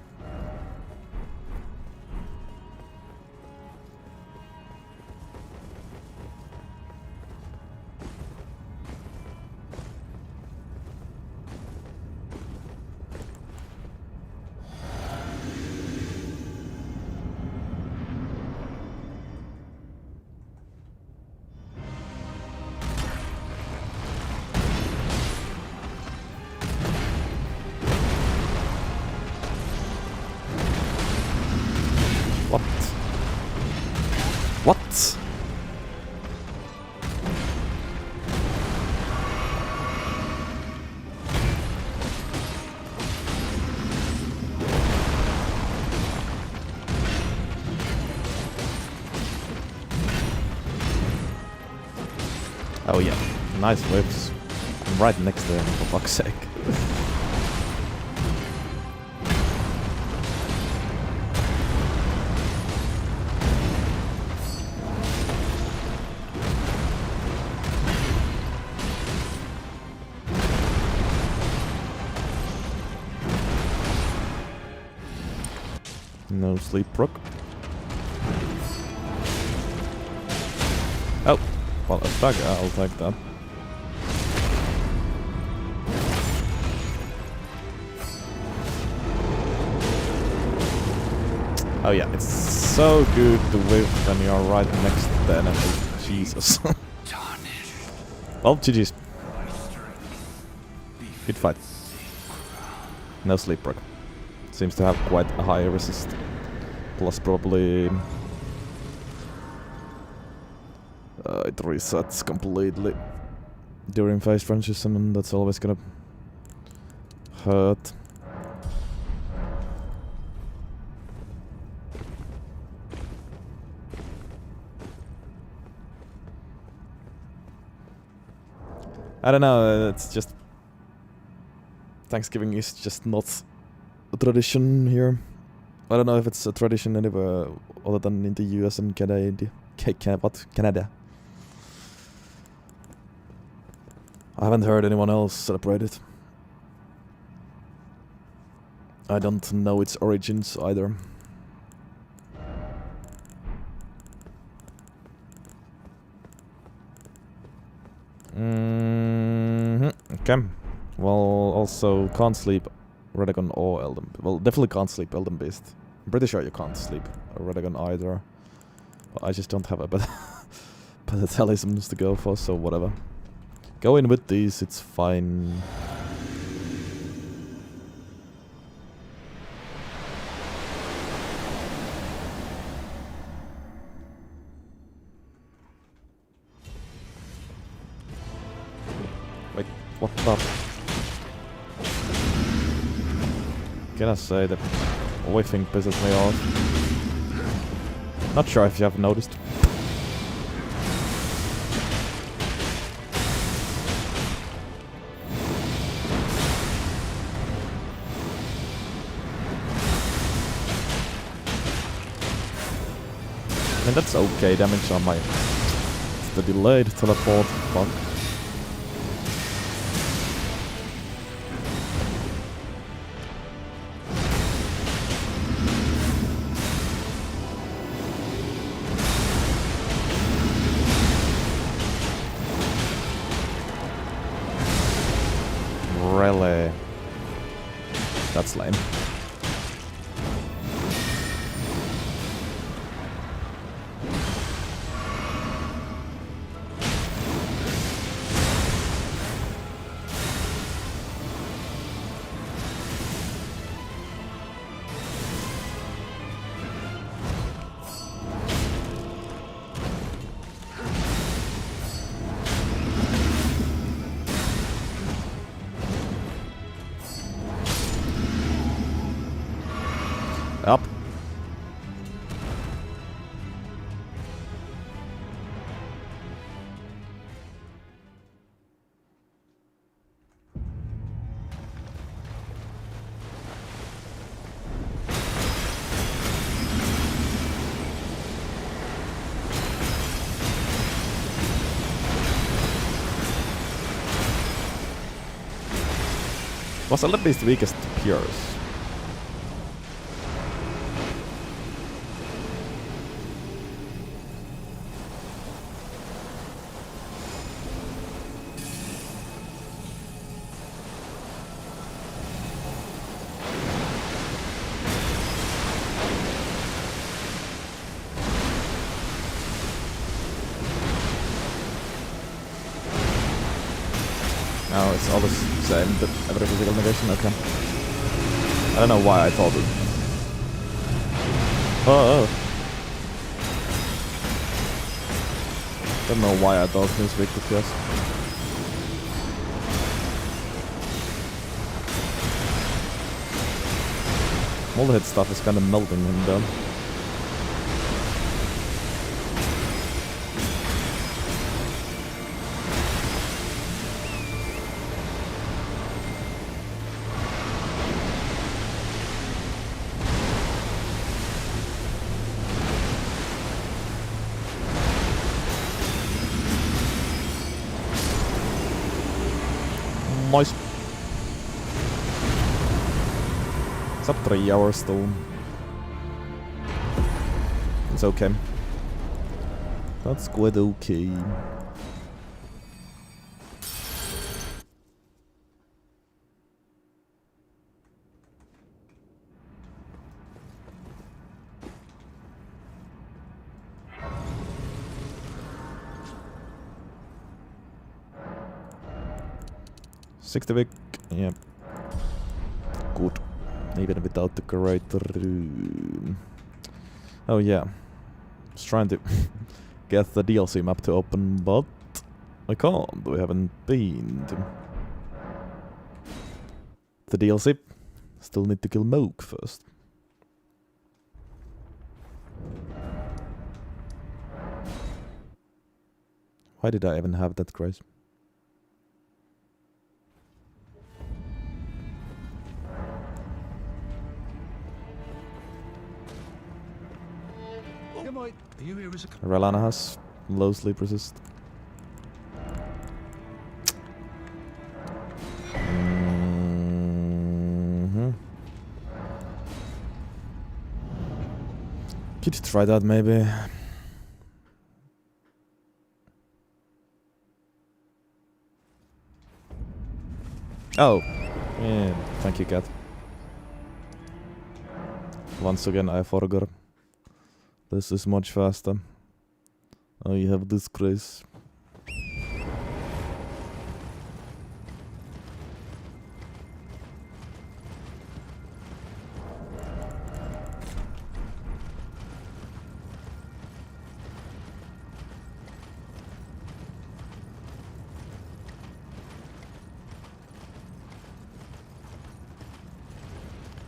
What? Oh yeah, nice whips. I'm right next to him, for fuck's sake. No sleep proc. Oh, well, a stag, I'll take that. Oh yeah, it's so good to whip when you're right next to the enemy. Jesus. Well, GG's. Good fight. No sleep proc. Seems to have quite a high resist. Plus probably... it resets completely during phase transition, and that's always gonna hurt. I don't know, it's just... Thanksgiving is just not a tradition here. I don't know if it's a tradition anywhere other than in the US and Canada. Canada. I haven't heard anyone else celebrate it. I don't know its origins either. Okay. Well, also can't sleep Redagon or Elden. Well, definitely can't sleep Elden Beast. I'm pretty sure you can't sleep Redagon either. But I just don't have a better talismans to go for, so whatever. Go in with these, it's fine. Wait, what the? Can I say that whiffing pisses me off? Not sure if you have noticed. I mean, that's okay damage on my... It's the delayed teleport, fuck. Really? That's lame. Up. Was Elden Beast weakest to Pures? No, it's all the same, but every physical negation, okay. I don't know why I thought it. Oh. Don't know why I thought it was weak to Pures. Multi-hit stuff is kinda melting him down. Nice. It's up 3 hours still. It's okay. That's quite okay. Sixty yep. Good. Even without the curator room. Oh yeah. I was trying to get the DLC map to open, but I can't. We haven't been to the DLC. Still need to kill Moog first. Why did I even have that grace? Are you here as a... Ralana has low sleep resist. Could you try that maybe? Oh, yeah, thank you, cat. Once again, I forgot. This is much faster. Oh, you have this grace.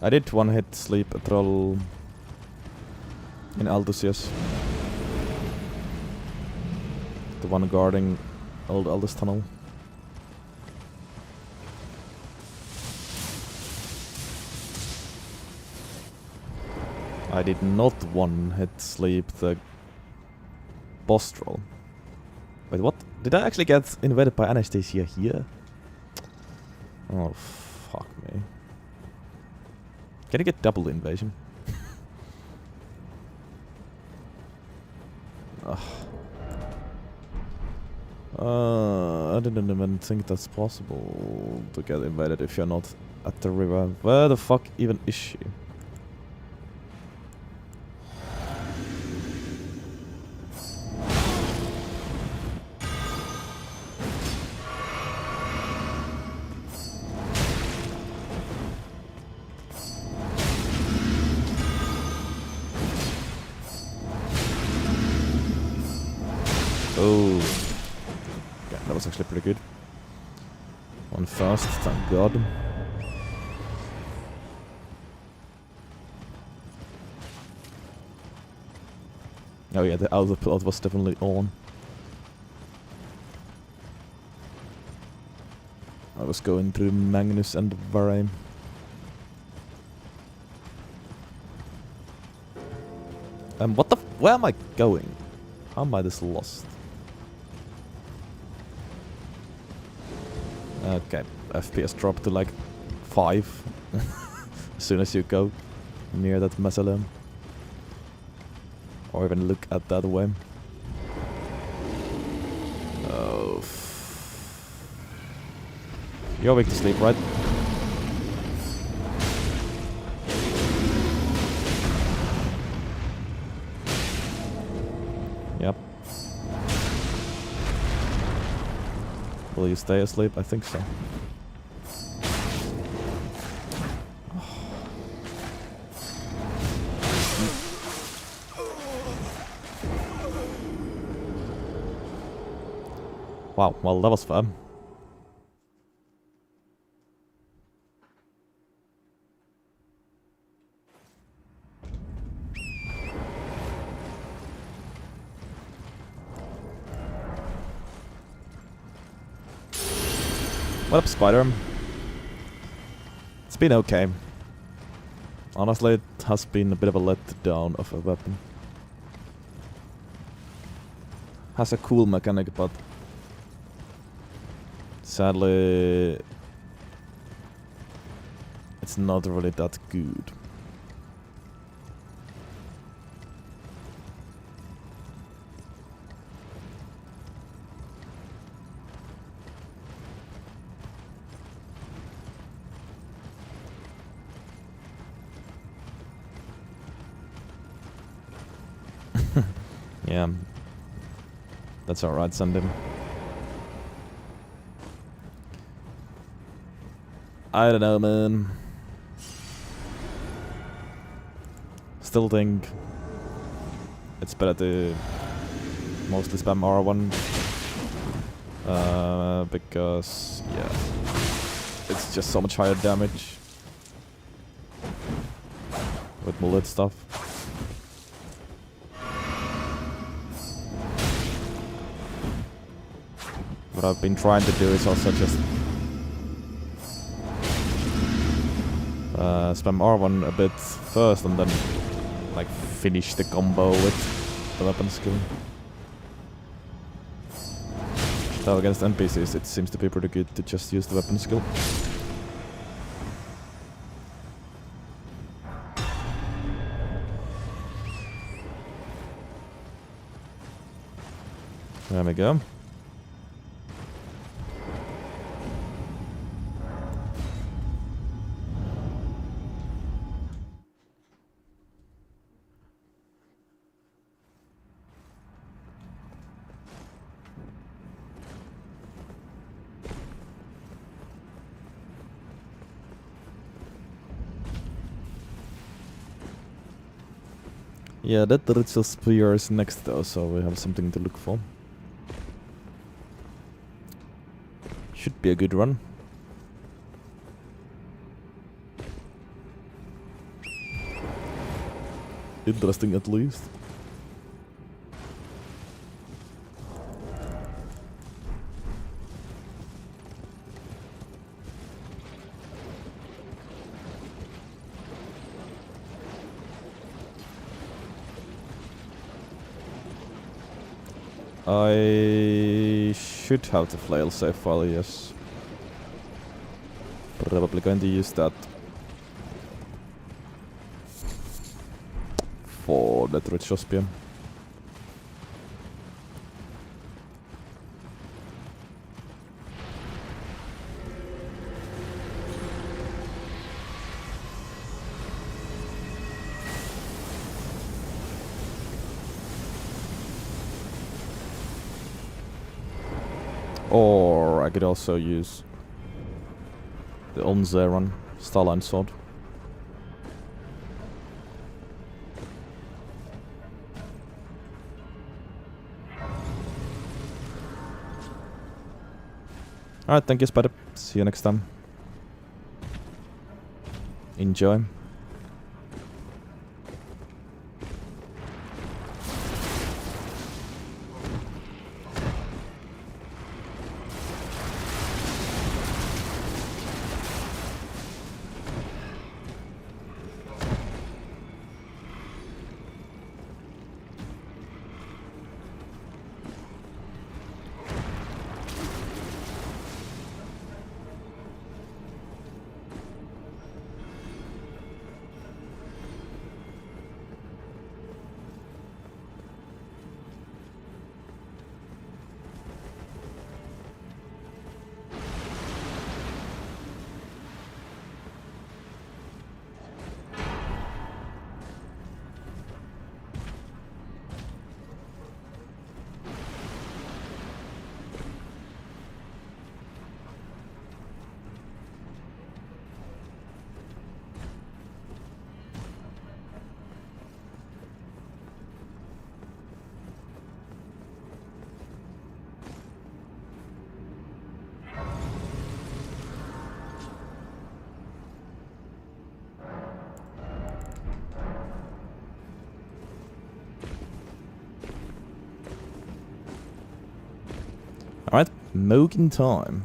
I did one hit sleep a troll in Aldusias. The one guarding old Aldous tunnel. I did not one hit sleep the boss troll. Wait, what? Did I actually get invaded by Anastasia here? Oh, fuck me. Can I get double invasion? I didn't even think that's possible to get invaded if you're not at the river. Where the fuck even is she? Oh. Yeah, that was actually pretty good. One fast, thank god. Oh yeah, the autopilot was definitely on. I was going through Magnus and Varane. What the where am I going? How am I this lost? Okay, FPS dropped to like 5 as soon as you go near that mausoleum. Or even look at that way. Oh. You're weak to sleep, right? Yep. Will you stay asleep? I think so. Wow, well that was fun. What up, Spider? It's been okay. Honestly, it has been a bit of a letdown of a weapon. Has a cool mechanic, but sadly it's not really that good. Yeah. That's alright, send him. I don't know, man. Still think it's better to mostly spam R1. Because, yeah, it's just so much higher damage with bullet stuff. What I've been trying to do is also just spam R1 a bit first and then like finish the combo with the weapon skill. Though against NPCs it seems to be pretty good to just use the weapon skill. There we go. Yeah, that ritual spear is next though, so we have something to look for. Should be a good run. Interesting at least. I should have the flail save file, yes. Probably going to use that for that ritual spear. Or I could also use the Onzeron Starline Sword. Alright, thank you, Spider. See you next time. Enjoy. Alright, Mogan time.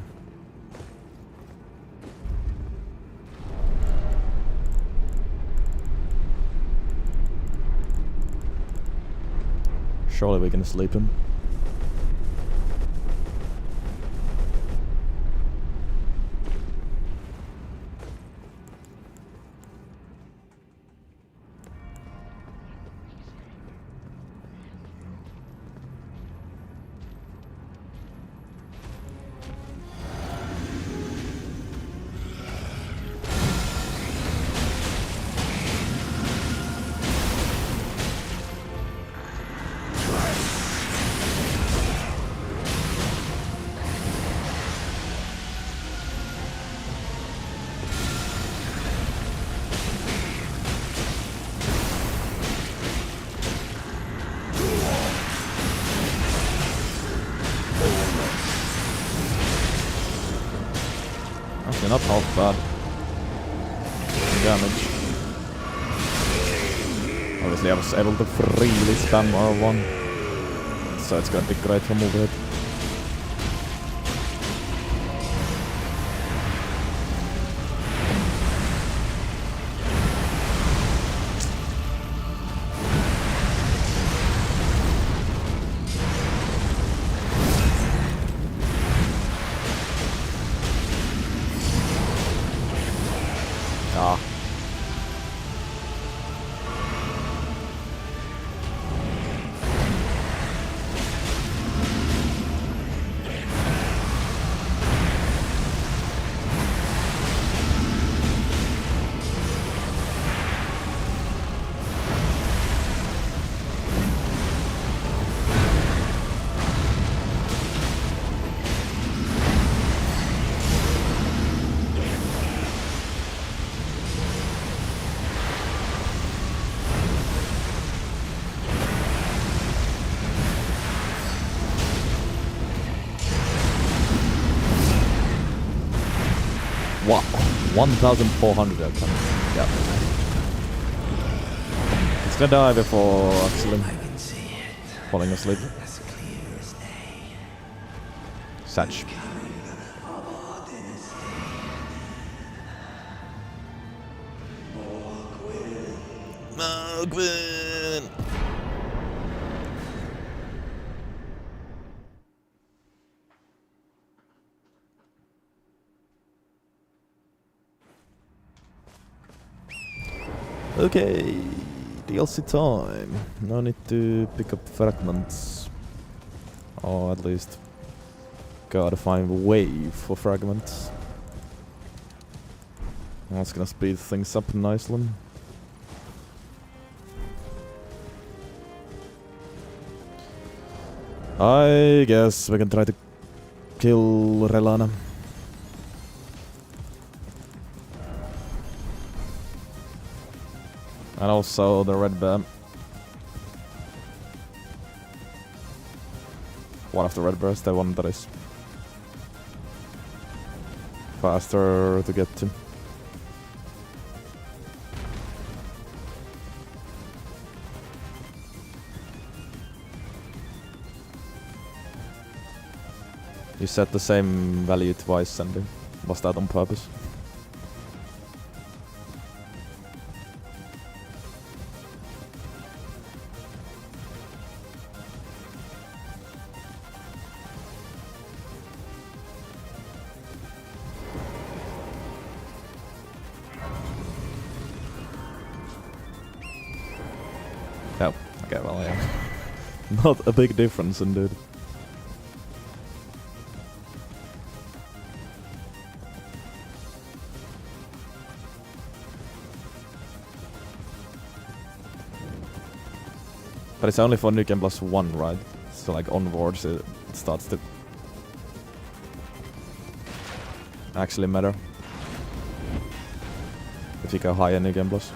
Surely we can sleep him. actually not half bad damage. Obviously I was able to freely spam R1, so it's gonna be great for move it. Ah. Wow, 1,400 I can. Yeah. It's gonna die before actually falling asleep. Such. Margwin! Okay, DLC time. No need to pick up fragments. Or at least gotta find a way for fragments. That's gonna speed things up nicely. I guess we can try to kill Relana. And also the red bear. One of the red bears, the one that is faster to get to. You set the same value twice, Sandy. Was that on purpose? Oh, okay, well, yeah. Not a big difference, indeed. But it's only for new game plus 1, right? So like onwards it starts to actually matter. If you go higher new game plus.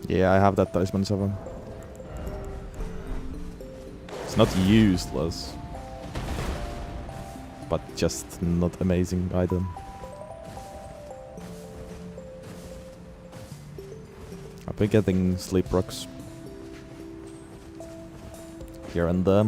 Yeah, I have that talisman server. It's not useless, but just not amazing item. I've been getting sleep rocks here and there.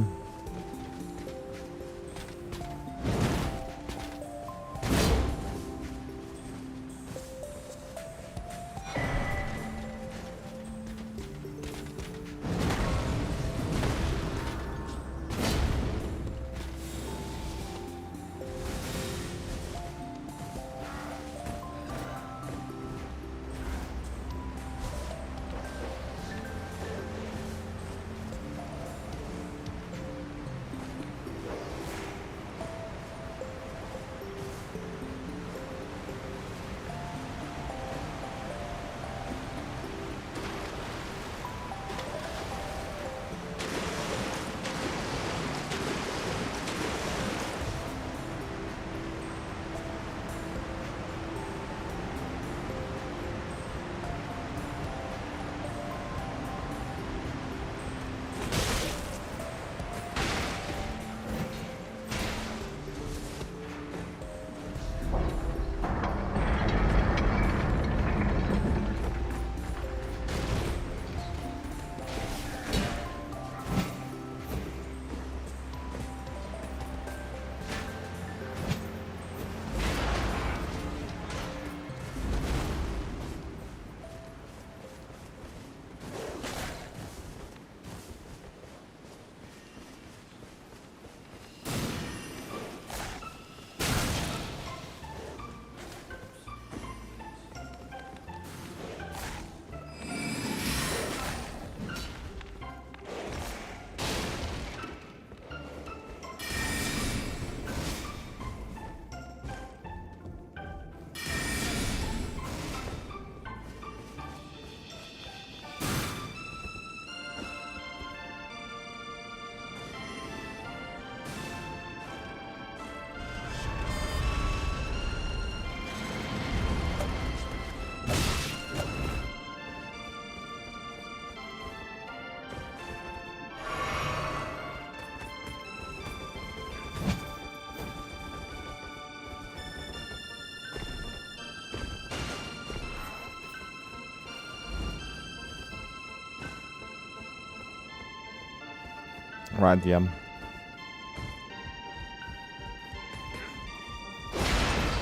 Right, yeah.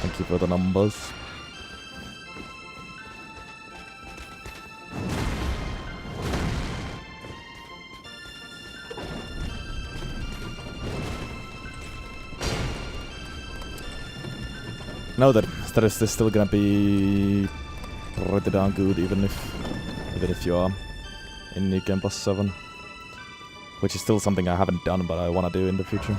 Thank you for the numbers. Know that status is still gonna be pretty darn good even if you are in New Game Plus 7. Which is still something I haven't done but I wanna do in the future.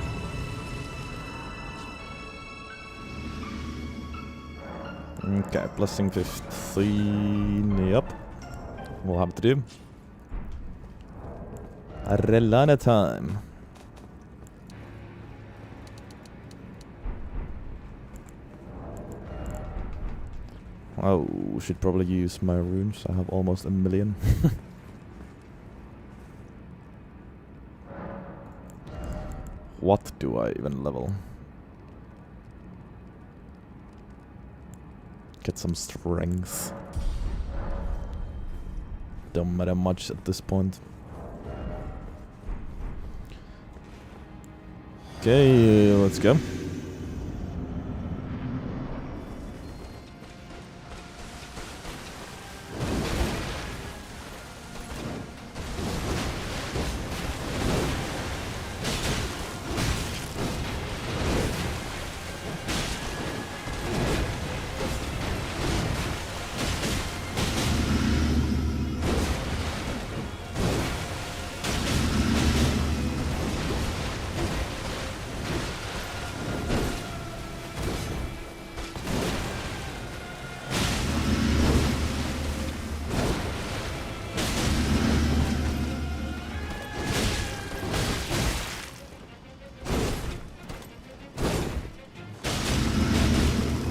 Okay, blessing 15, yep. We'll have to do. Arellana time. Oh, should probably use my runes. I have almost 1,000,000. What do I even level? Get some strength. Don't matter much at this point. Okay, let's go.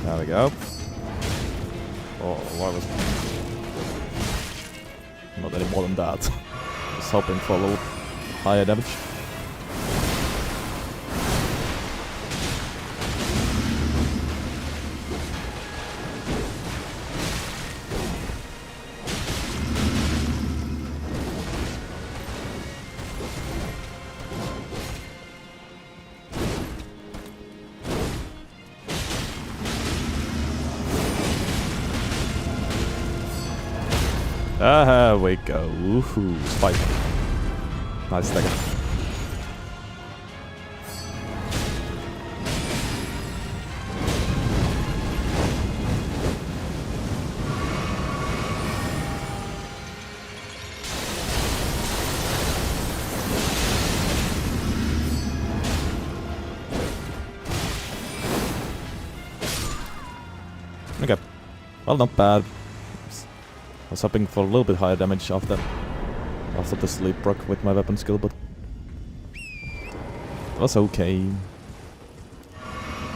There we go. Oh, why was not any more than that? Just hoping for a little higher damage. Ah, we go. Woohoo. Spike. Nice second. Okay. Well, not bad. I was hoping for a little bit higher damage after the sleep proc with my weapon skill, but it was okay.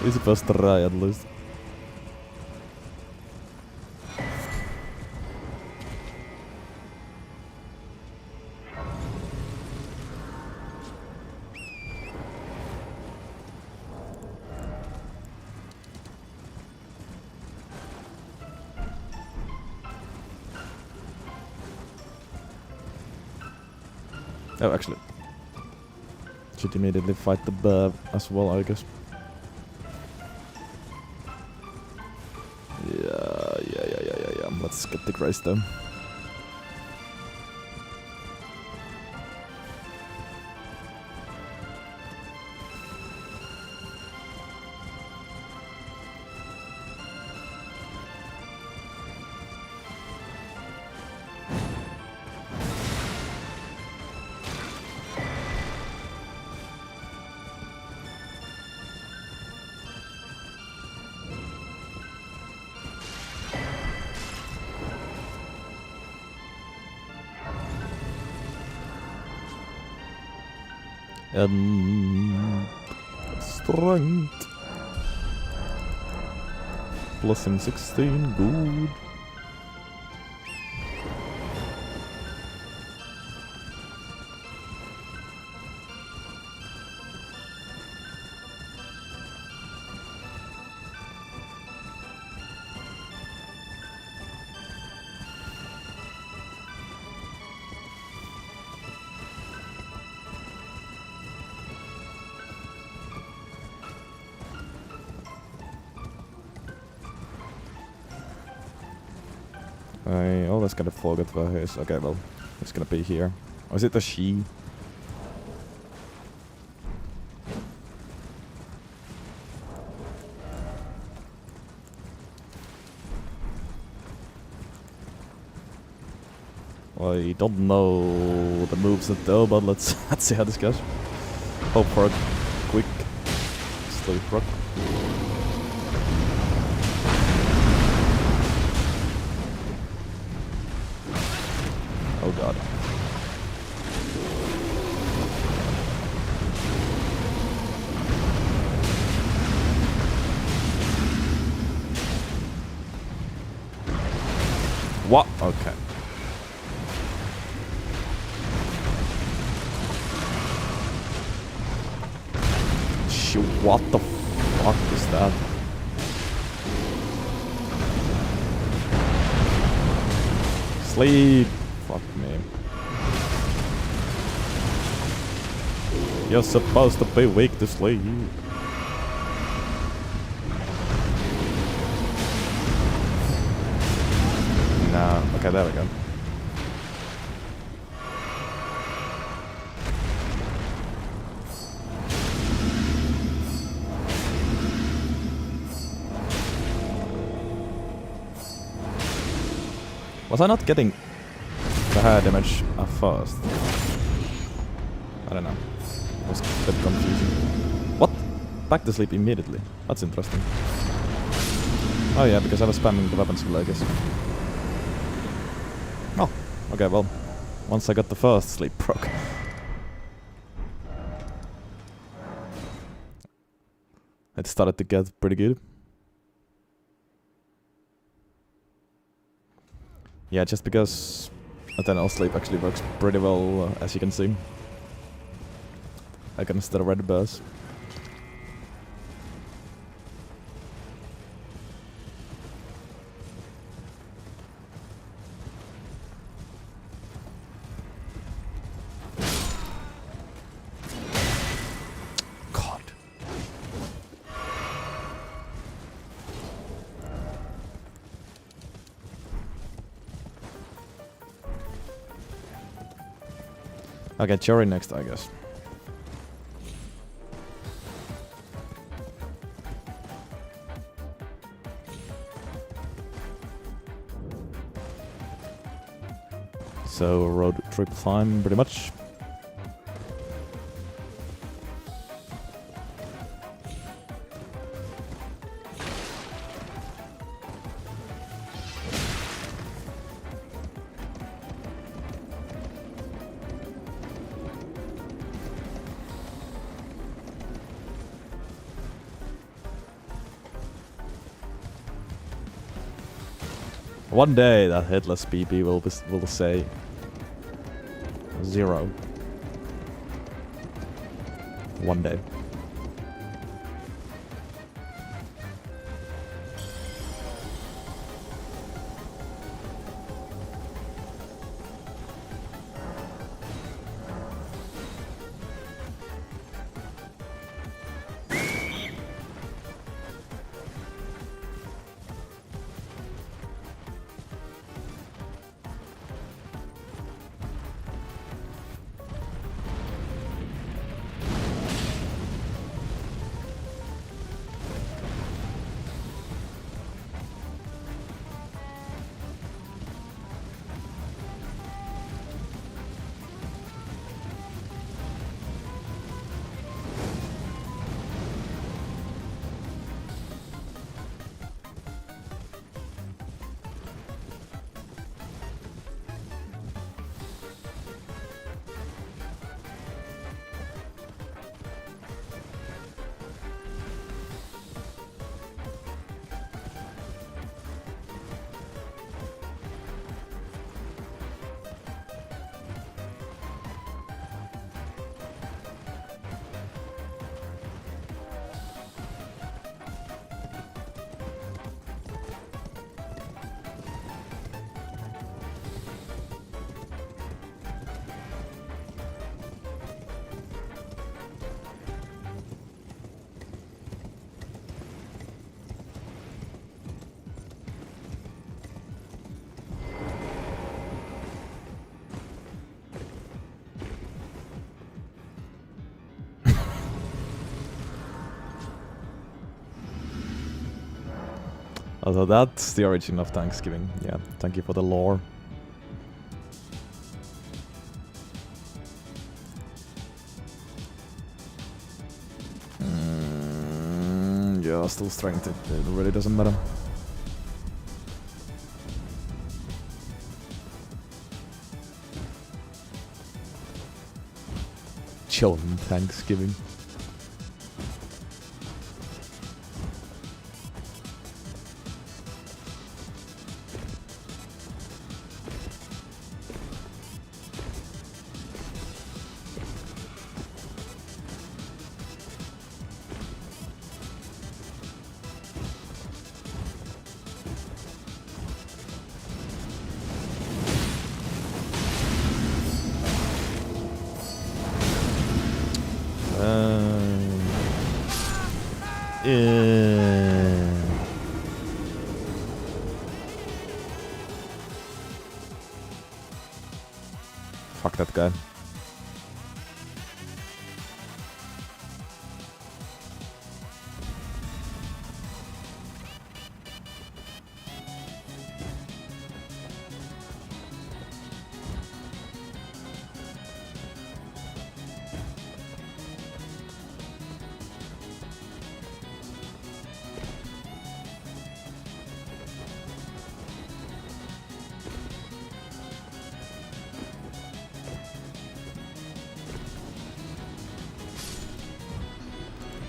Easy first try at least. Oh, actually. Should immediately fight the bear as well, I guess. Yeah. Let's get the grace though. Strength. Blessing 16, good. I always gotta forget where he is. Okay, well, he's gonna be here. Or is it a she? I don't know the moves that though, but let's see how this goes. Hope for a quick sleep rock. Oh god. What? Okay. What the fuck is that? Sleep. Fuck me. You're supposed to be weak to sleep. No. Okay, there we go. Was I not getting the hair damage at first? I don't know. It was a bit confusing. What? Back to sleep immediately. That's interesting. Oh yeah, because I was spamming the weapon skill, I guess. Oh, okay, well. Once I got the first sleep proc. It started to get pretty good. Yeah, just because eternal sleep actually works pretty well, as you can see. Against the red bus. God. I'll get Jory next, I guess. So, road trip time, pretty much. One day that headless PP will say 0. One day. Although that's the origin of Thanksgiving. Yeah, thank you for the lore. Yeah, still strength. It really doesn't matter. Chilling Thanksgiving. Fuck that guy.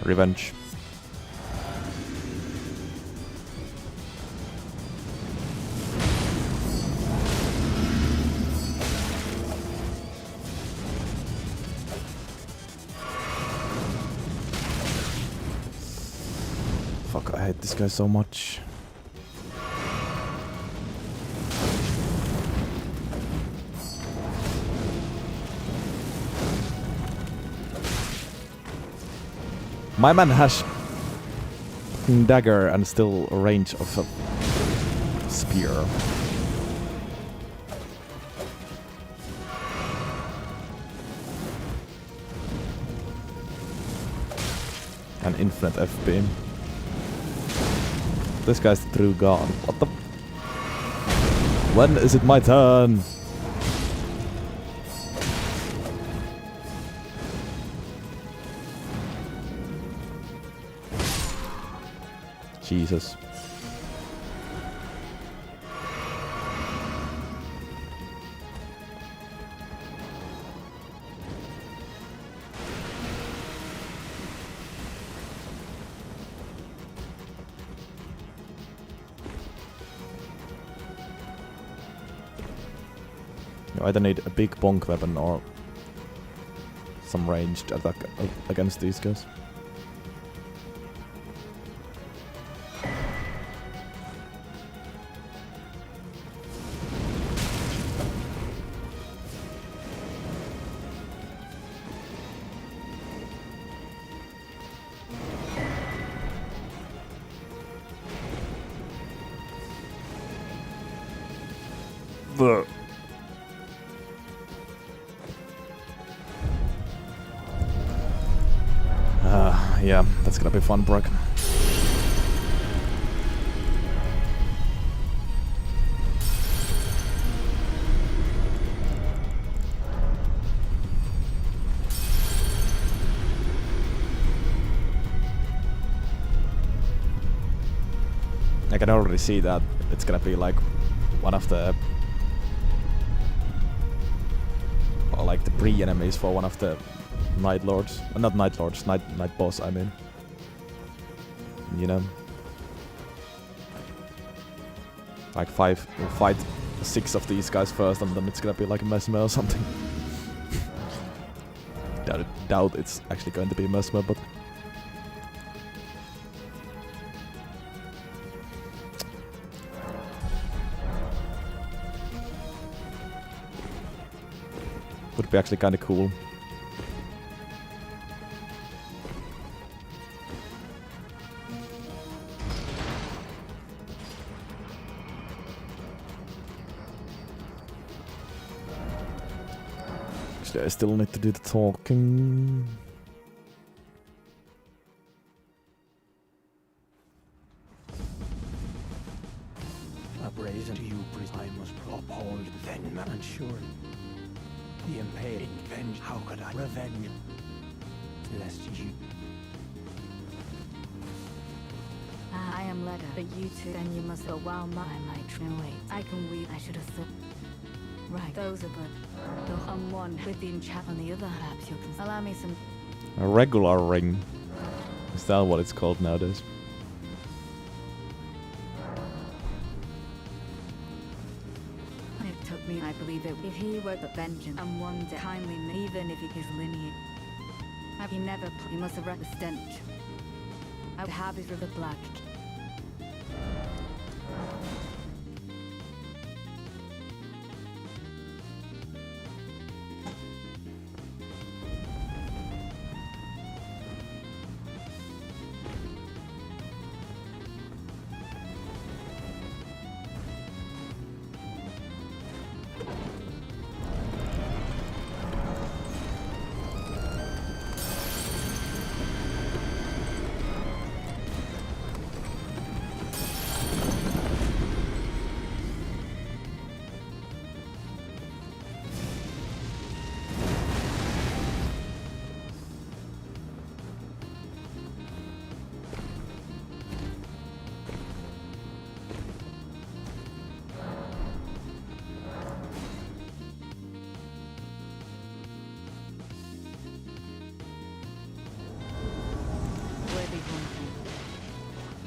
Revenge. Fuck, I hate this guy so much. My man has dagger and still a range of a spear. An infinite F-beam. This guy's the true god. What the? When is it my turn? Jesus. You either need a big bonk weapon or some ranged attack against these guys. Yeah, that's gonna be fun, Brock. I can already see that it's gonna be like one of the, or like the pre-enemies for one of the Night Lords. Not Night Lords, Night Boss, I mean. You know? Like we'll fight 6 of these guys first and then it's gonna be like a Mesmer or something. Doubt it's actually going to be Mesmer, but... would be actually kinda cool. I still need to do the talking. pay revenge. How could I revenge? Lest you. I am Leda, but you two, then you must go while my wait. I can weep. I should have thought. Right, those are good. The one with the enchant on the other, perhaps you can allow me some. A regular ring. Is that what it's called nowadays? It took me, I believe it. If he were the vengeance, and one day kindly, even if it is lineage, he never. He must have read the stench. I would have his river black.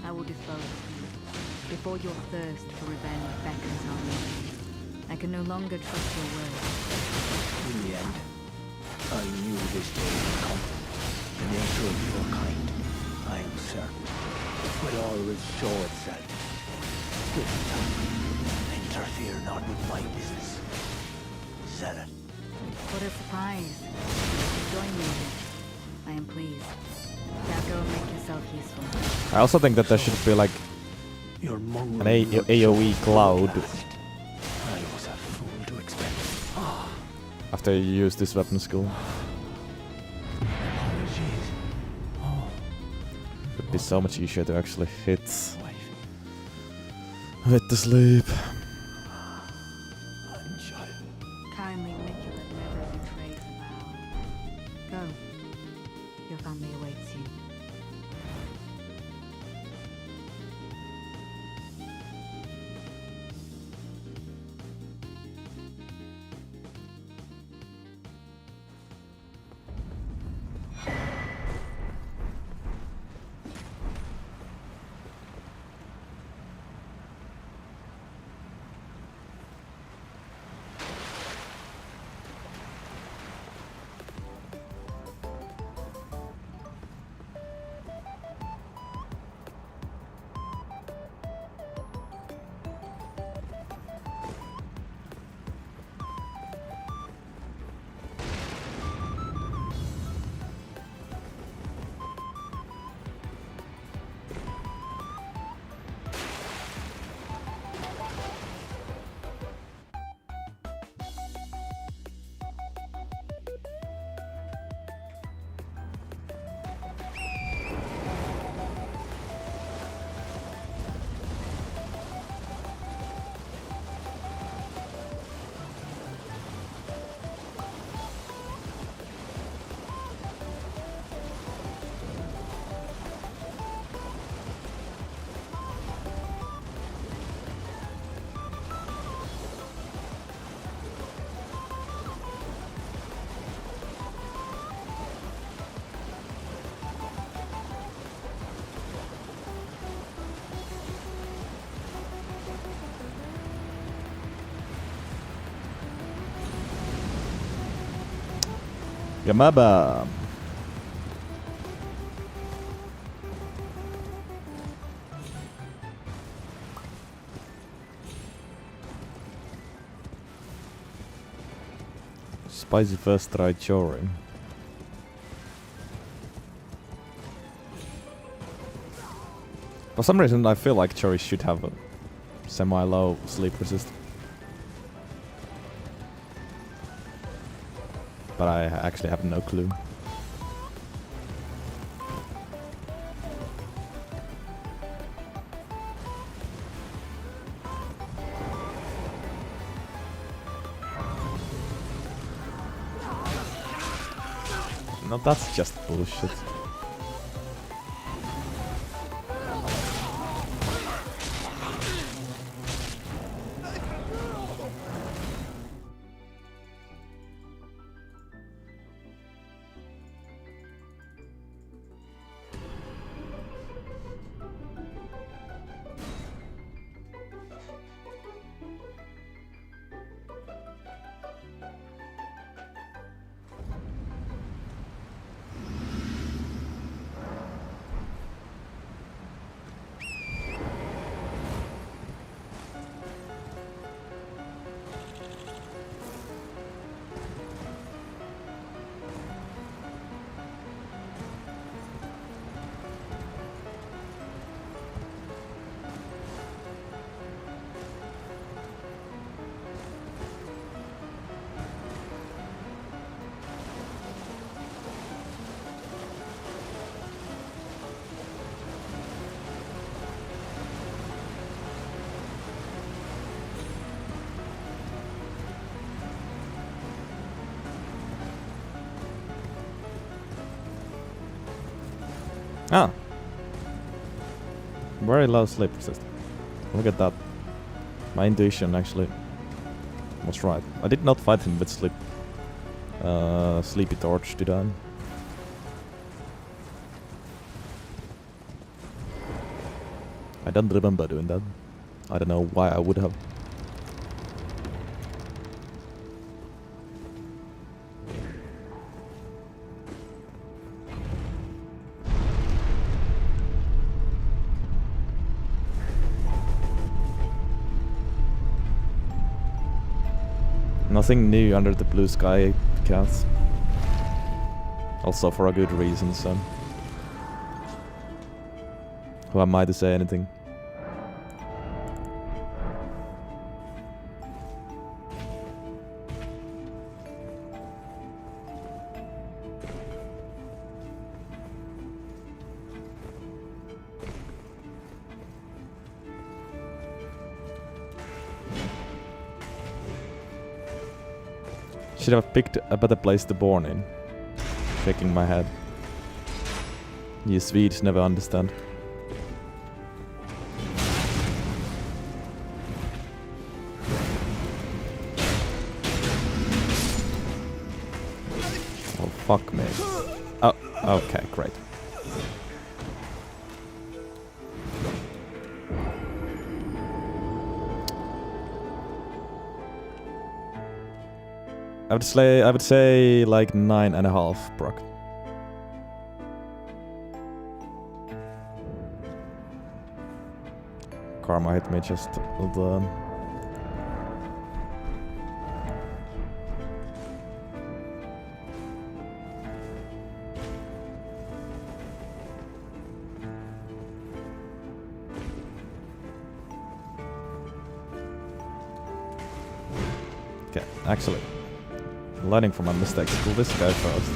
I will dispose of you before your thirst for revenge beckons on me. I can no longer trust your word. In the end, I knew this day would come. The nature of your kind, I am certain, will always show itself. Give it time. Interfere not with my business. Zealot. What a surprise. Join me. I am pleased. Now go and make yourself useful. I also think that there should be like Your an AoE cloud I was a fool to expect. after you use this weapon skill. Apologies. It'd be so much easier to actually hit Wife. with the sleep. Unchild. Kindly Nicolette never betrays a vow. Go. Your family awaits you. Yamaba. Spicy first try choring. For some reason I feel like Chori should have a semi-low sleep resist. But I actually have no clue. No, that's just bullshit. Ah. Very low sleep resistance. Look at that. My intuition actually was right. I did not fight him with sleepy torch, did I? I don't remember doing that. I don't know why I would have. Nothing new under the blue sky, cats. Also for a good reason, so... Who am I to say anything? Should have picked a better place to born in. Shaking my head. You Swedes never understand. Oh, fuck me. Oh, okay, great. I would say like 9.5, Brock. Karma hit me just the... Okay, actually. Learning from my mistakes. Kill this guy first.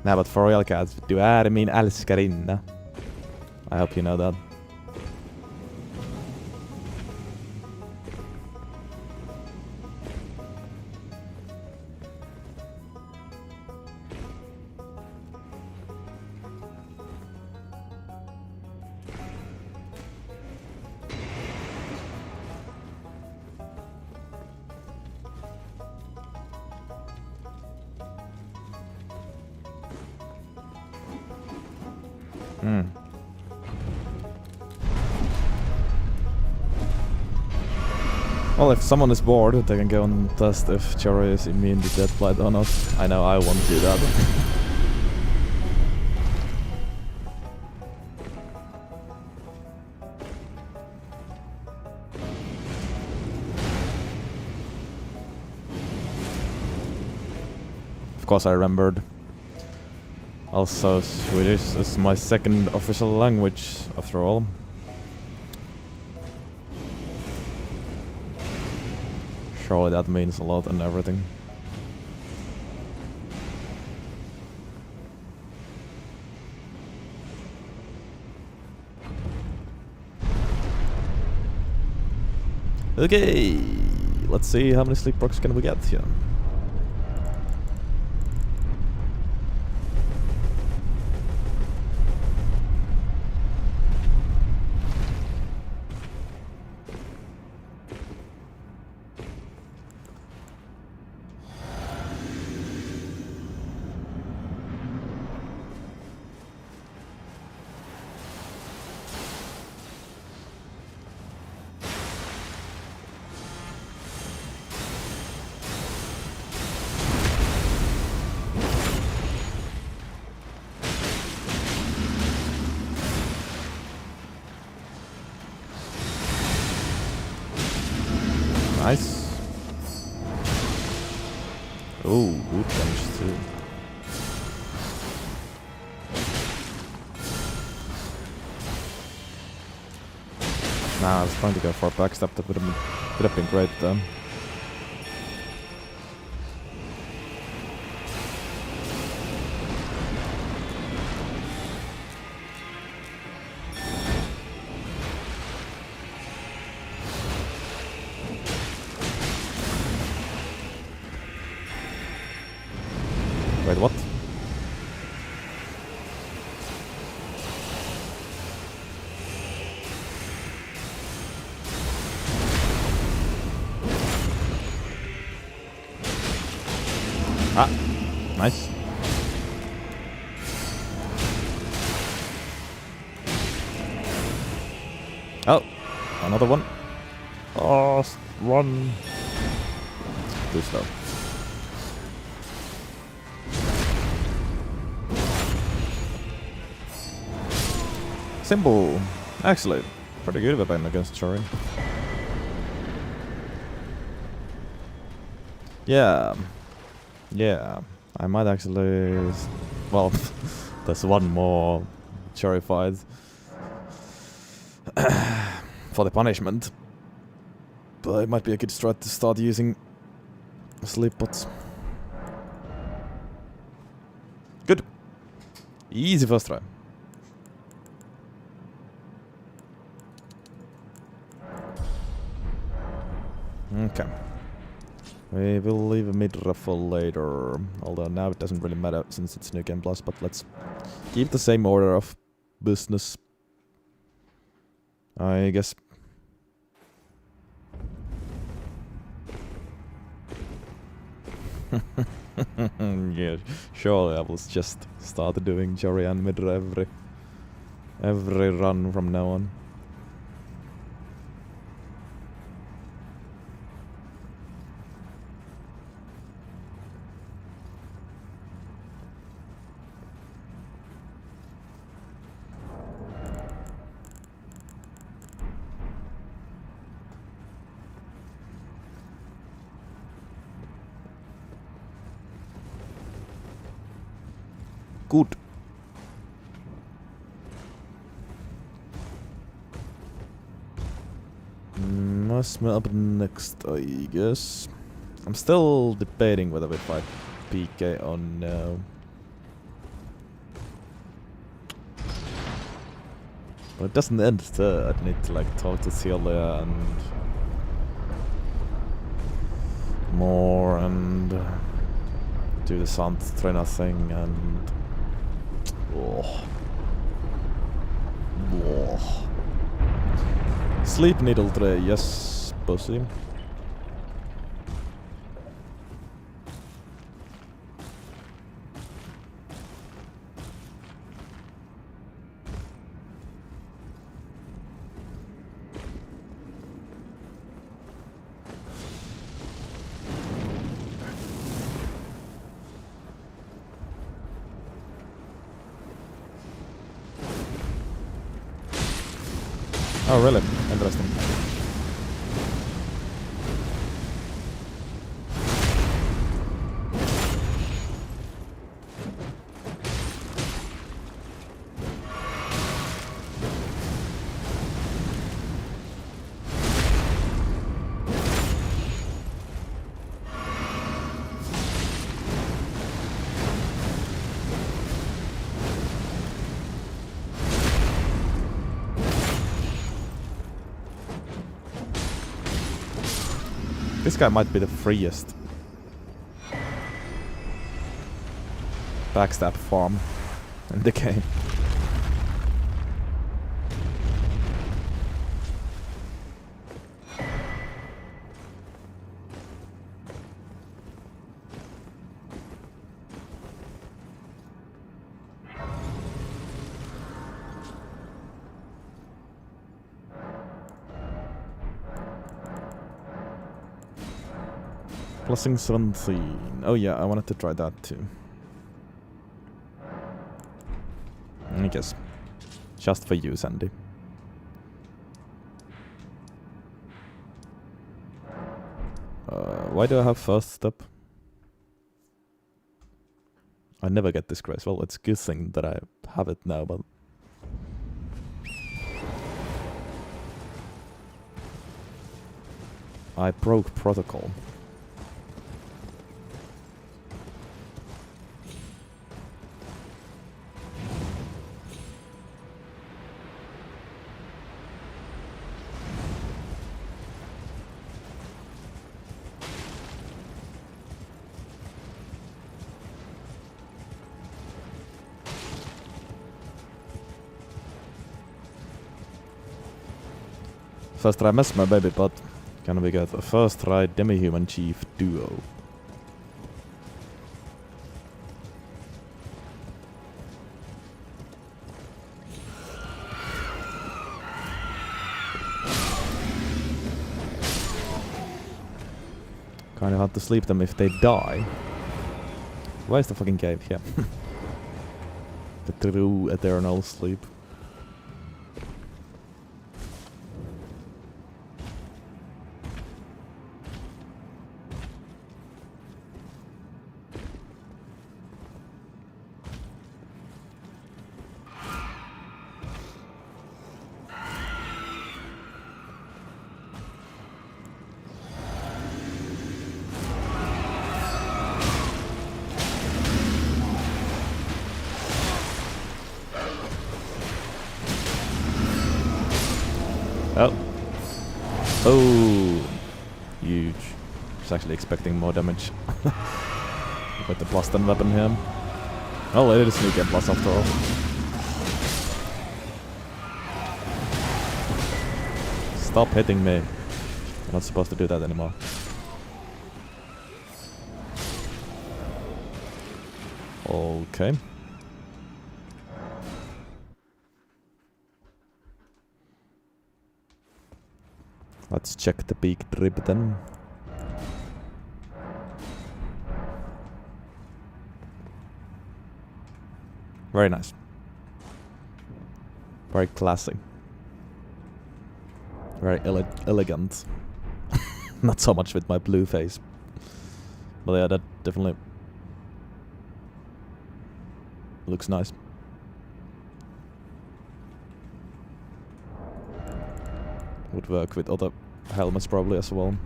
Nah, but for real cats, du är min älskarinna. I hope you know that. Well, if someone is bored, they can go and test if Jory is immune to Deathblight or not. I know I won't do that. Of course I remembered. Also, Swedish is my second official language, after all. Surely that means a lot and everything. Okay, let's see how many sleep procs can we get here. Nice. Oh, good damage too. Nah, I was trying to go for a backstab. That would have been great though. Wait, what? Ah, nice. Oh, another one. Oh, run. Too slow. Simple. Actually, pretty good weapon against Jory. Yeah. Yeah. I might actually... Well, there's one more Jory fight. For the punishment. But it might be a good strat to start using sleep bots. Good. Easy first try. Okay. We will leave a mid-ref for later, although now it doesn't really matter since it's New Game Plus, but let's keep the same order of business, I guess. Yeah, surely I will just start doing Jory and mid-ref every run from now on. Good. What's up next, I guess? I'm still debating whether we fight PK or no. But it doesn't end there. I need to like talk to Celia and more and do the sound trainer thing and Sleep needle tray, yes, pussy. Oh, really? Interesting. This guy might be the freest backstab farm in the game. Plus 17. Oh yeah, I wanted to try that too. I guess. Just for you, Sandy. Why do I have first step? I never get this grace. Well, it's a good thing that I have it now, but... I broke protocol. First try mess my baby butt. Can we get a first try demi-human chief duo? Kinda hard to sleep them if they die. Where's the fucking cave? Yeah. The true eternal sleep. Oh. Oh. Huge. I was actually expecting more damage. With the plus 10 weapon here. Oh, it is sneak and plus after all. Stop hitting me. You're not supposed to do that anymore. Okay. Let's check the peak drip then. Very nice. Very classy. Very elegant. Not so much with my blue face. But yeah, that definitely looks nice. Would work with other helmets probably as well.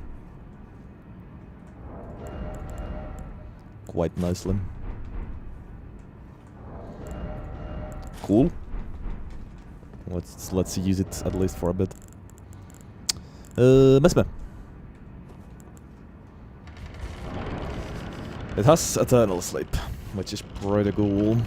Quite nicely. Cool. Let's use it at least for a bit. Mesme. It has eternal sleep, which is pretty cool.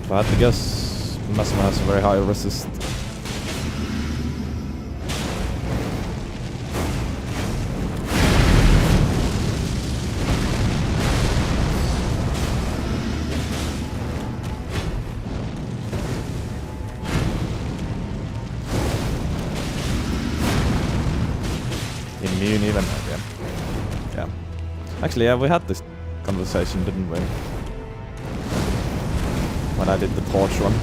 If I had to guess, Mesme has a very high resist. Actually, yeah, we had this conversation, didn't we? When I did the torch run.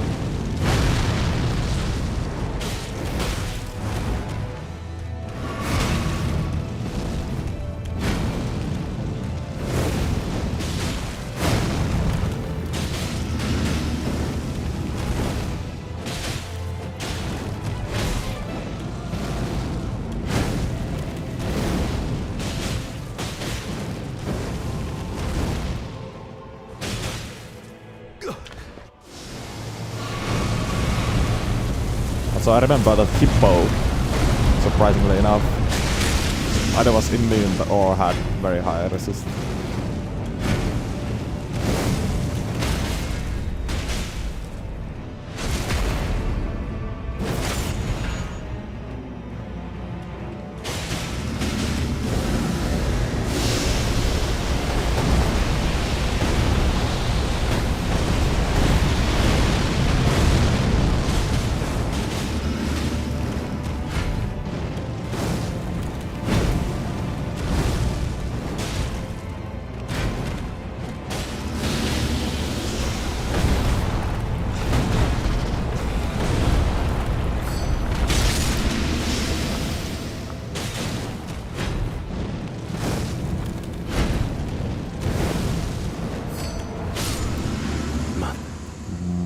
So I remember that Hippo, surprisingly enough, either was immune or had very high resist.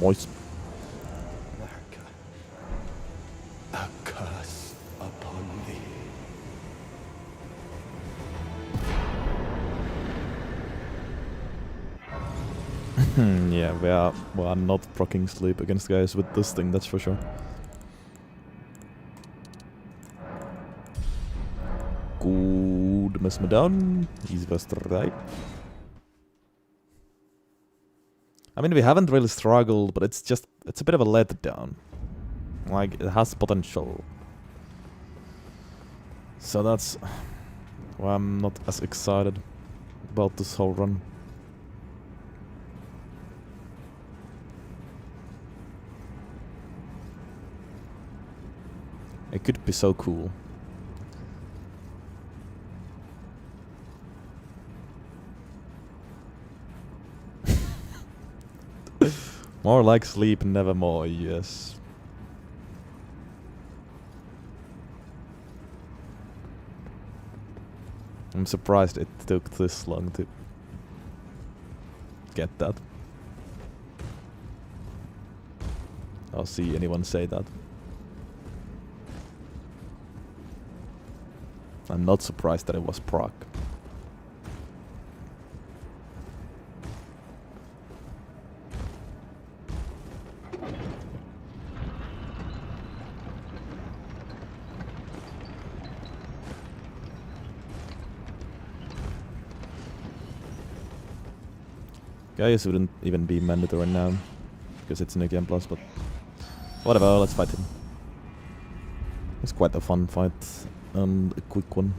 Moist. America, a curse upon thee. Yeah, we are not proccing sleep against guys with this thing, that's for sure. Good, mess me down. He's just right. I mean, we haven't really struggled, but it's a bit of a letdown. Like, it has potential. So that's why I'm not as excited about this whole run. It could be so cool. More like sleep, nevermore, yes. I'm surprised it took this long to get that. I'll see anyone say that. I'm not surprised that it was proc. Guys wouldn't even be mandatory now, because it's New Game Plus, but whatever, let's fight him. It's quite a fun fight, and a quick one.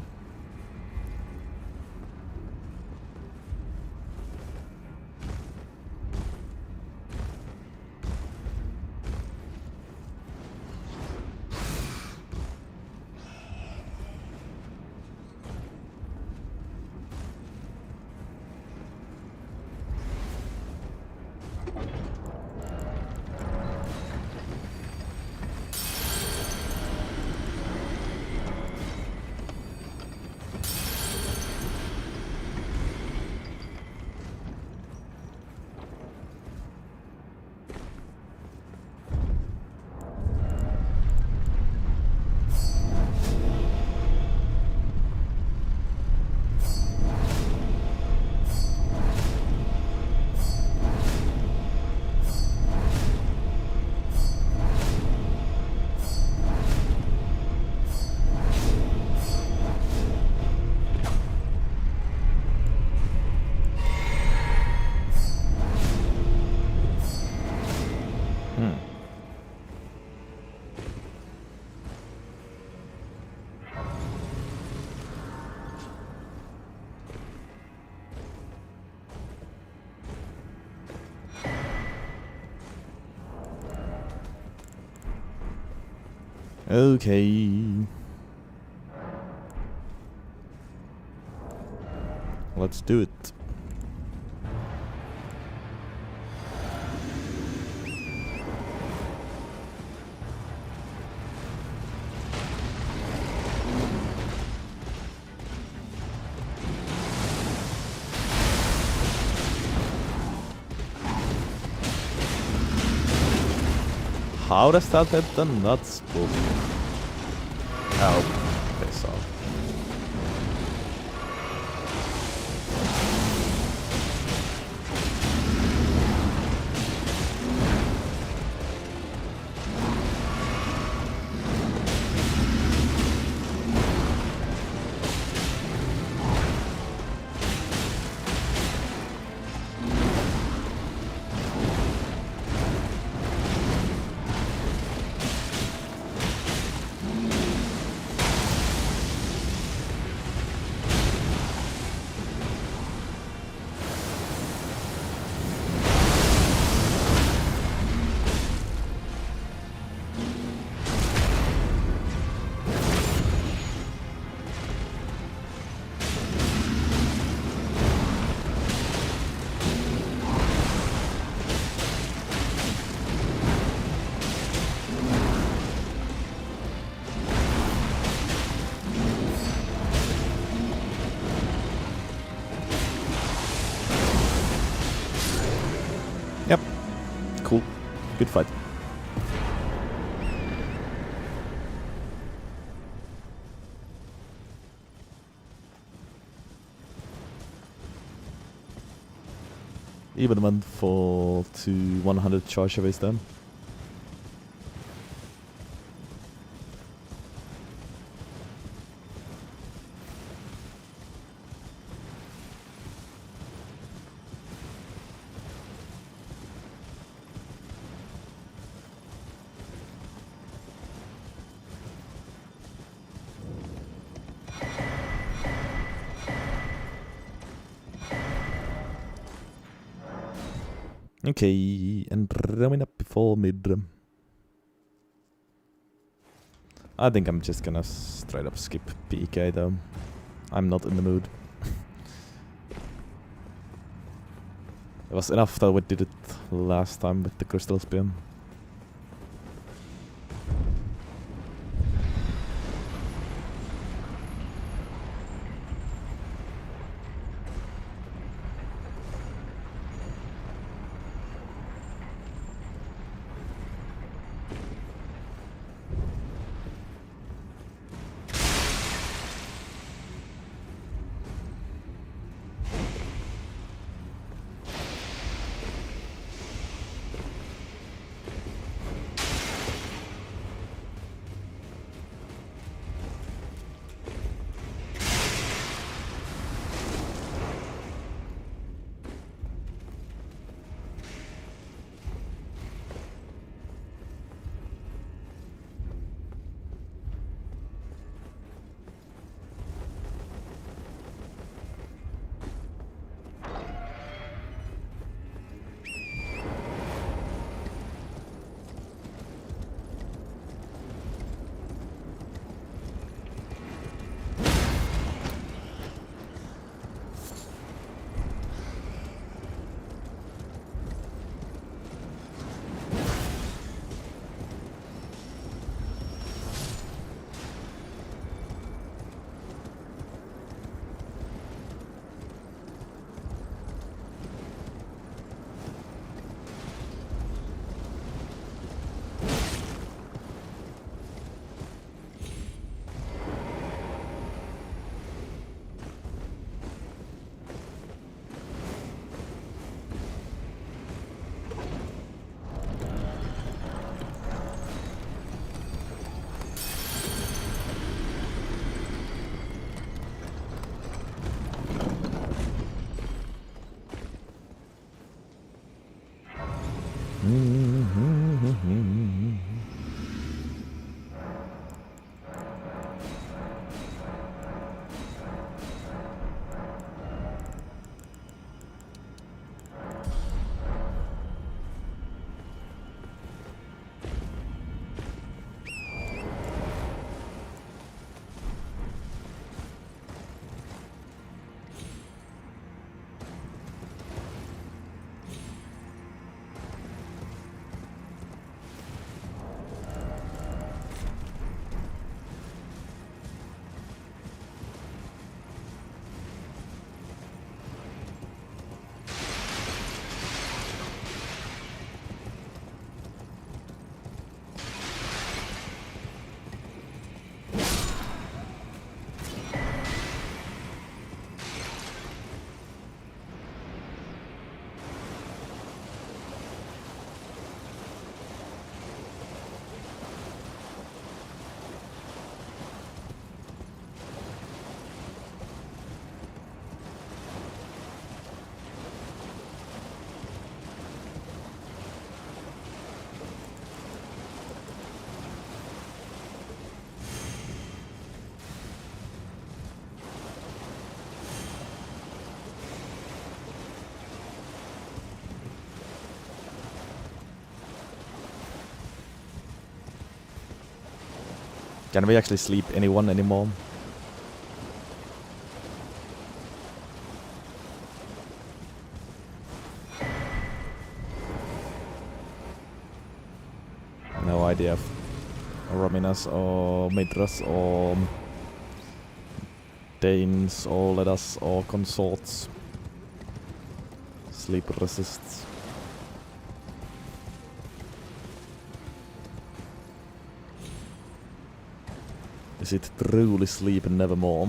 Okay. Let's do it. How does that hit the nuts? Bullshit. Oh, piss off. Yep. Cool. Good fight. Even went for to 100 charge away then. Okay, and ramming up before mid. I think I'm just gonna straight up skip PK though. I'm not in the mood. It was enough that we did it last time with the crystal spear. Can we actually sleep anyone anymore? No idea if Rominas or Midras or Danes or Ledas or consorts sleep resists. Is it truly sleep and nevermore?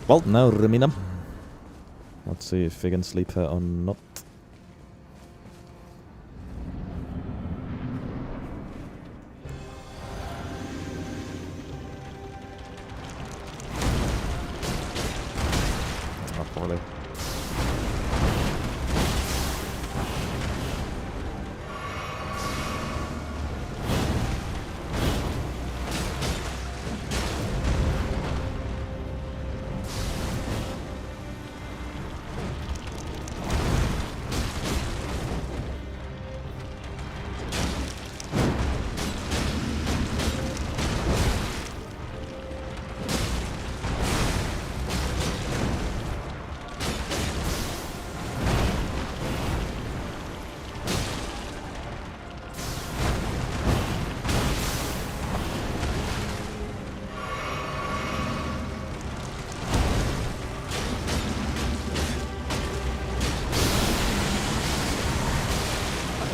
Well, now Remina. Let's see if we can sleep her or not. Oh, poorly.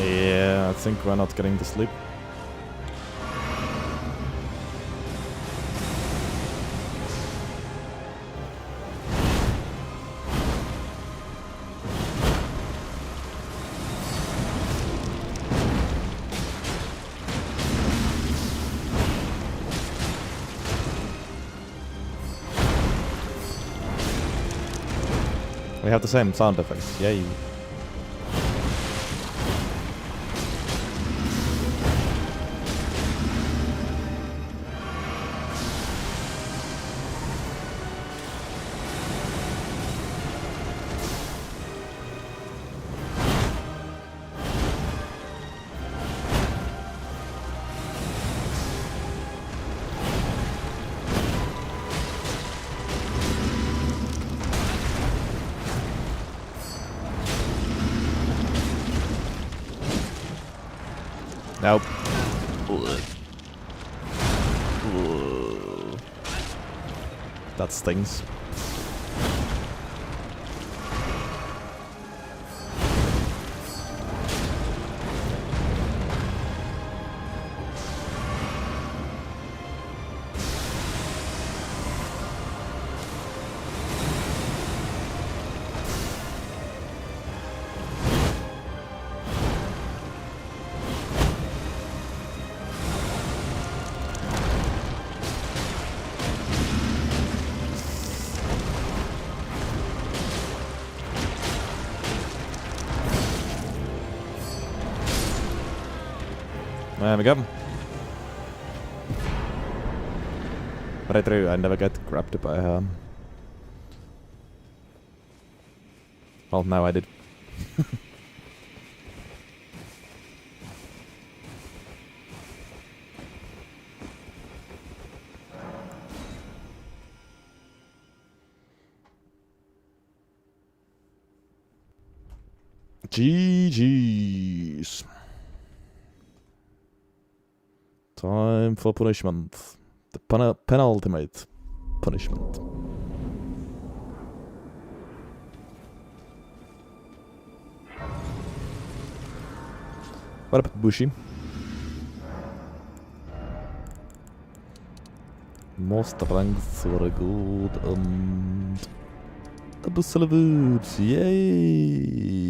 Yeah, I think we're not getting to sleep. We have the same sound effects, yay. Nope. That stings. There we go. But I threw, I never get grabbed by her. Well, now I did. GG's. Time for punishment. The penultimate punishment. What up, Bushi? More strength for good and a bussel of woods, yay!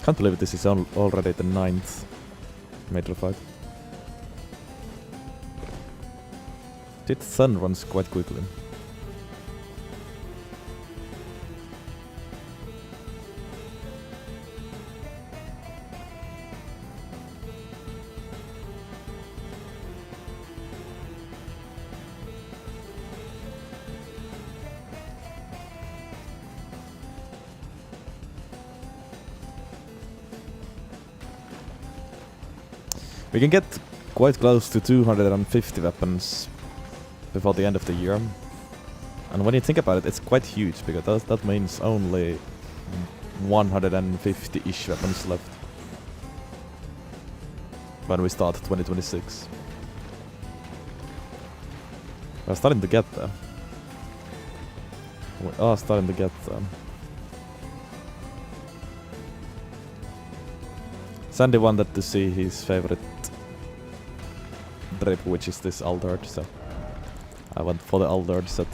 Can't believe this is already the 9th major fight. This sun runs quite quickly. We can get quite close to 250 weapons before the end of the year. And when you think about it, it's quite huge, because that means only 150-ish weapons left when we start 2026. We're starting to get there. We are starting to get there. Sandy wanted to see his favorite drip, which is this altered, so I went for the altered set.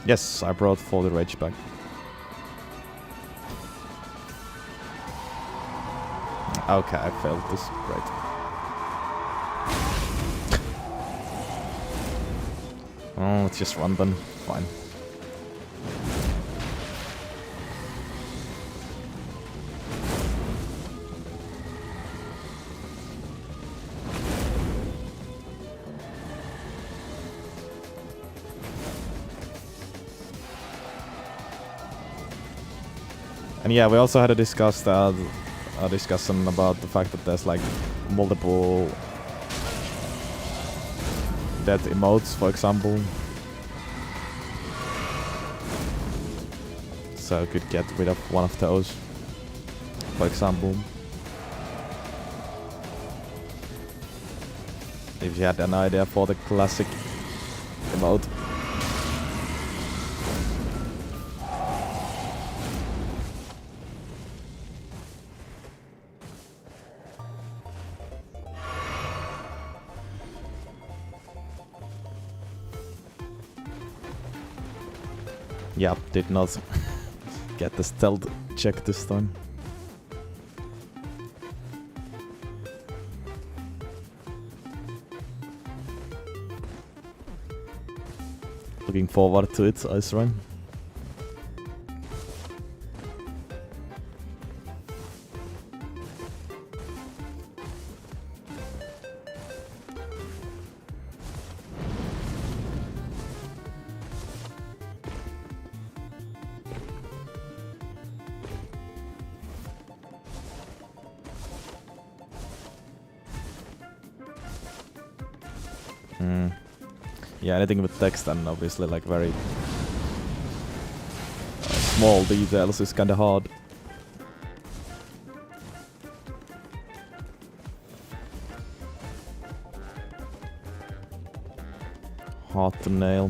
Yes, I brought 40 rage back. Okay, I failed this. Great. Oh, let's just run then. Fine. And yeah, we also had a discussion about the fact that there's like multiple dead emotes, for example. So I could get rid of one of those, for example. If you had an idea for the classic emote. Yeah, did not get the stealth check this time. Looking forward to it, Ice Run. Yeah, anything with text and obviously like very small details is kinda hard. hard to nail.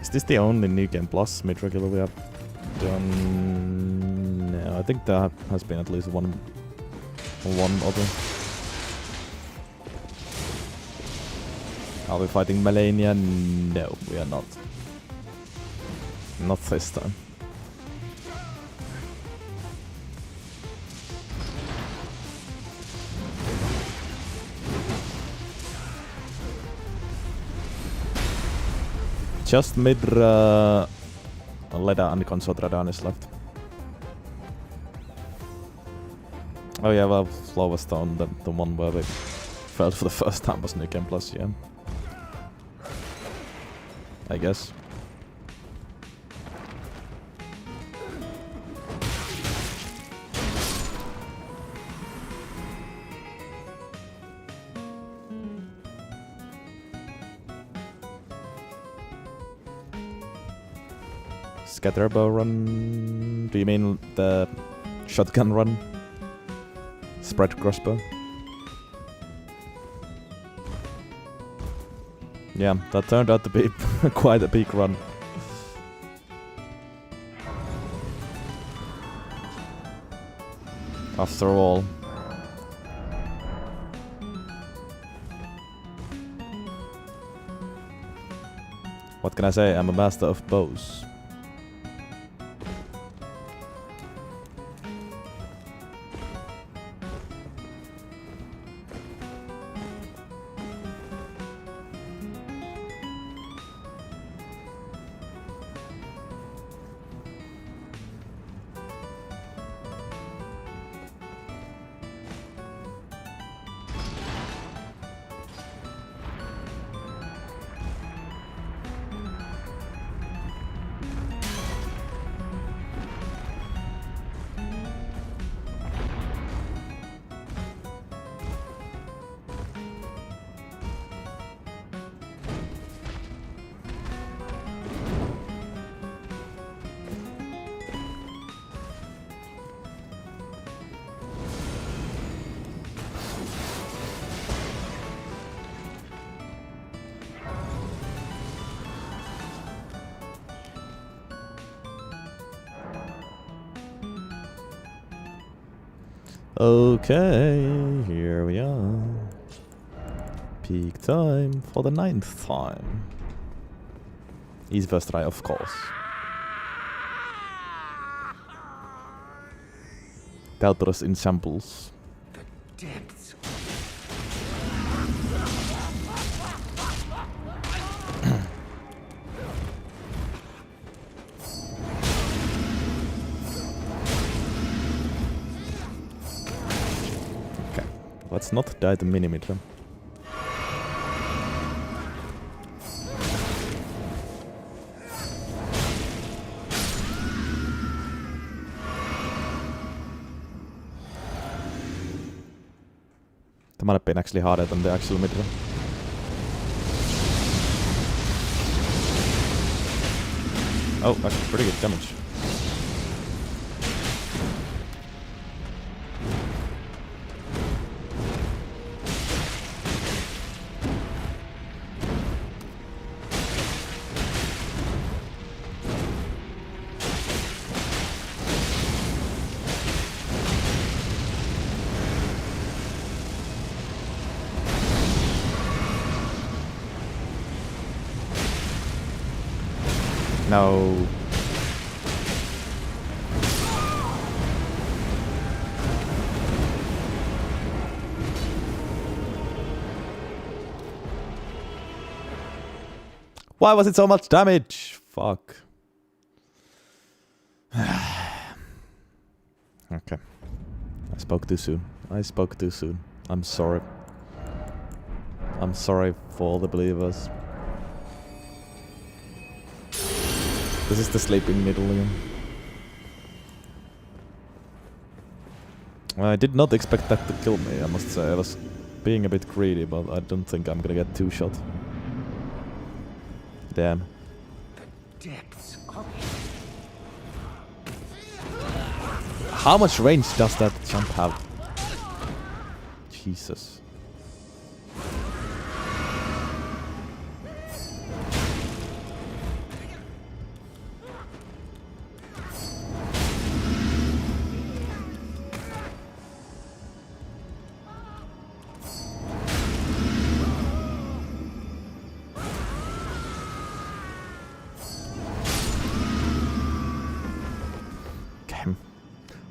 Is this the only New Game Plus mid-regular we have done? No, I think there has been at least one other. Are we fighting Melania? No, we are not. Not this time. Just mid Leda and Consort Radan is left. Oh yeah, well, Flower Stone, the one where we failed for the first time was New Game Plus, yeah. I guess. Scatterbow run? Do you mean the shotgun run? Spread crossbow? Yeah, that turned out to be quite a big run. After all. What can I say? I'm a master of bows. Okay, here we are. Peak time for the 9th time. Easy first try, of course. Deltarus in samples. Depths. Let's not die to mini-meter. That might have been actually harder than the actual meter. Oh, actually pretty good damage. No. Why was it so much damage? Fuck. Okay. I spoke too soon. I spoke too soon. I'm sorry. I'm sorry for all the believers. This is the sleeping needle again. I did not expect that to kill me, I must say. I was being a bit greedy, but I don't think I'm gonna get 2 shot. Damn. Depths of How much range does that jump have? Jesus.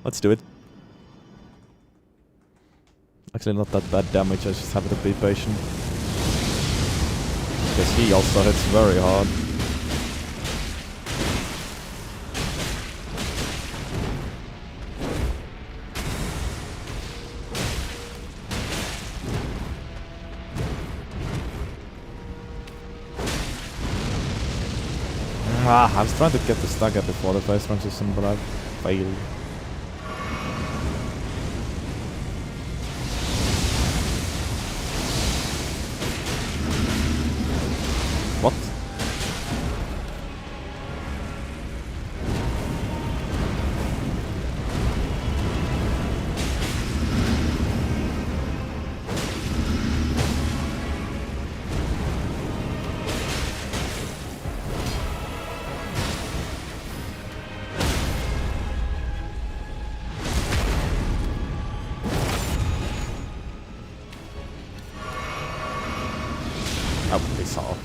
Let's do it. Actually not that bad damage, I just have to be patient. Because he also hits very hard. I was trying to get the stagger before the first transition, but I failed. What? Oh, it's all.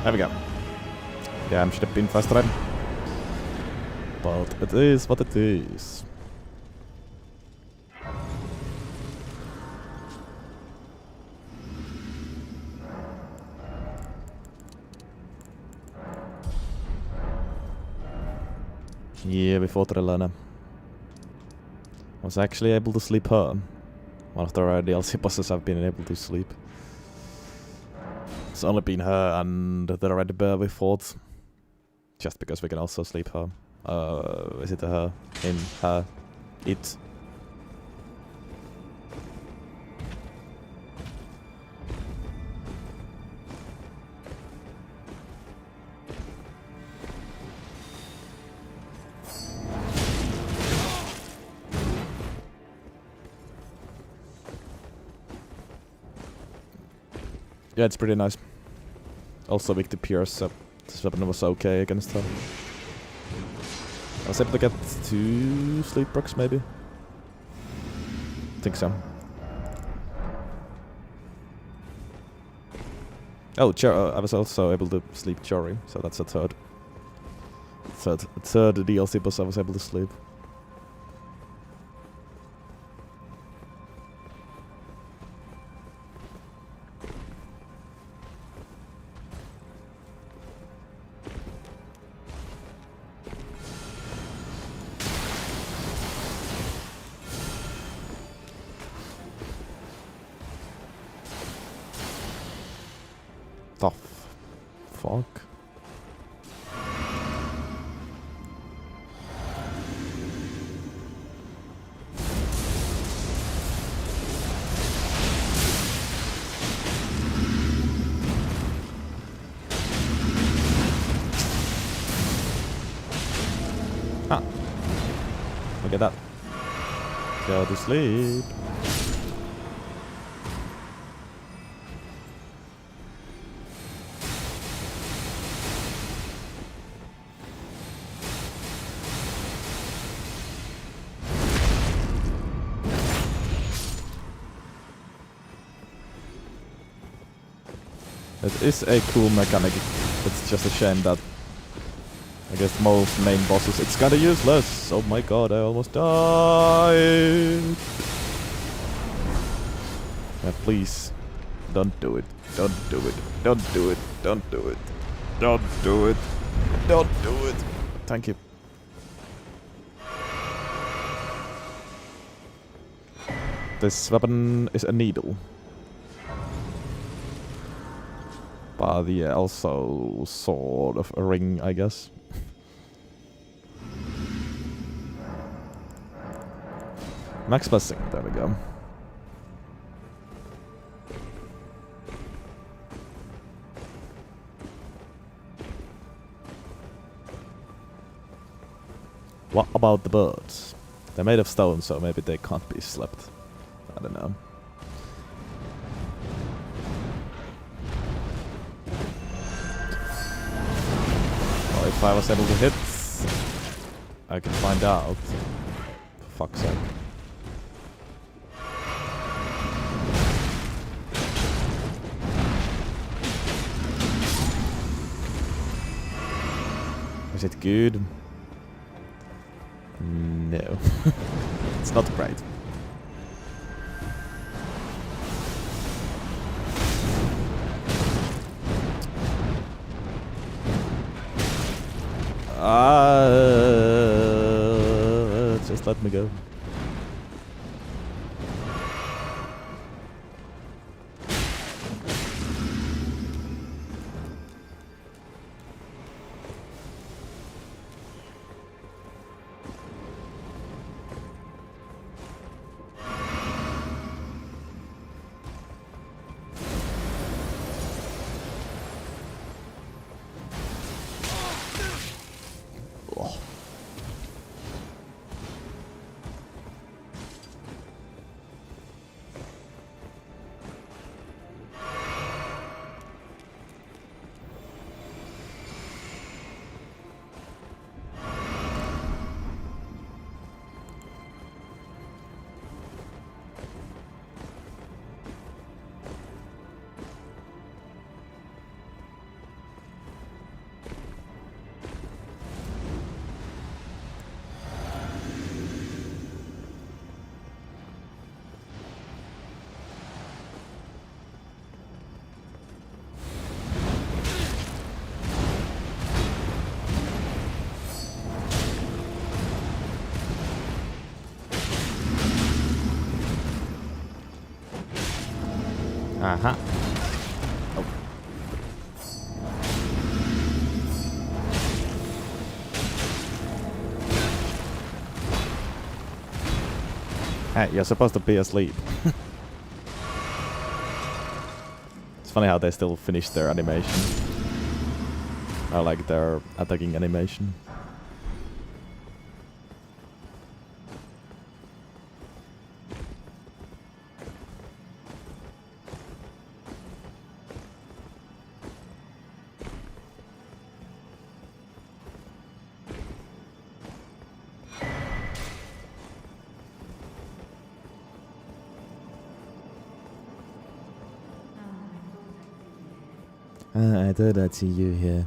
There we go. Damn, should have been faster. But it is what it is. Yeah, before Trelana. I was actually able to sleep her. One of the rare DLC bosses I've been able to sleep. It's only been her and the red bear we fought. Just because we can also sleep her. Is it her? Him? Her? It? Yeah, it's pretty nice. Also weak to Pierce, so this weapon was okay against her. I was able to get 2 sleep procs, maybe? Think so. Oh, I was also able to sleep Chori, so that's a third DLC boss I was able to sleep. The fuck? Ah. Look at that. Go to sleep. It is a cool mechanic. It's just a shame that I guess most main bosses it's kinda useless. Oh my god, I almost died. Yeah, please. Don't do it. Don't do it. Don't do it. Don't do it. Don't do it. Don't do it. Thank you. This weapon is a needle. But yeah, also sort of a ring, I guess. Max blessing, there we go. What about the birds? They're made of stone, so maybe they can't be slept. I don't know. Well, if I was able to hit, I could find out. For fuck's sake. Is it good? No. It's not great. Just let me go. Aha. Oh. Hey, you're supposed to be asleep. It's funny how they still finish their animation. I like their attacking animation. I thought I'd see you here.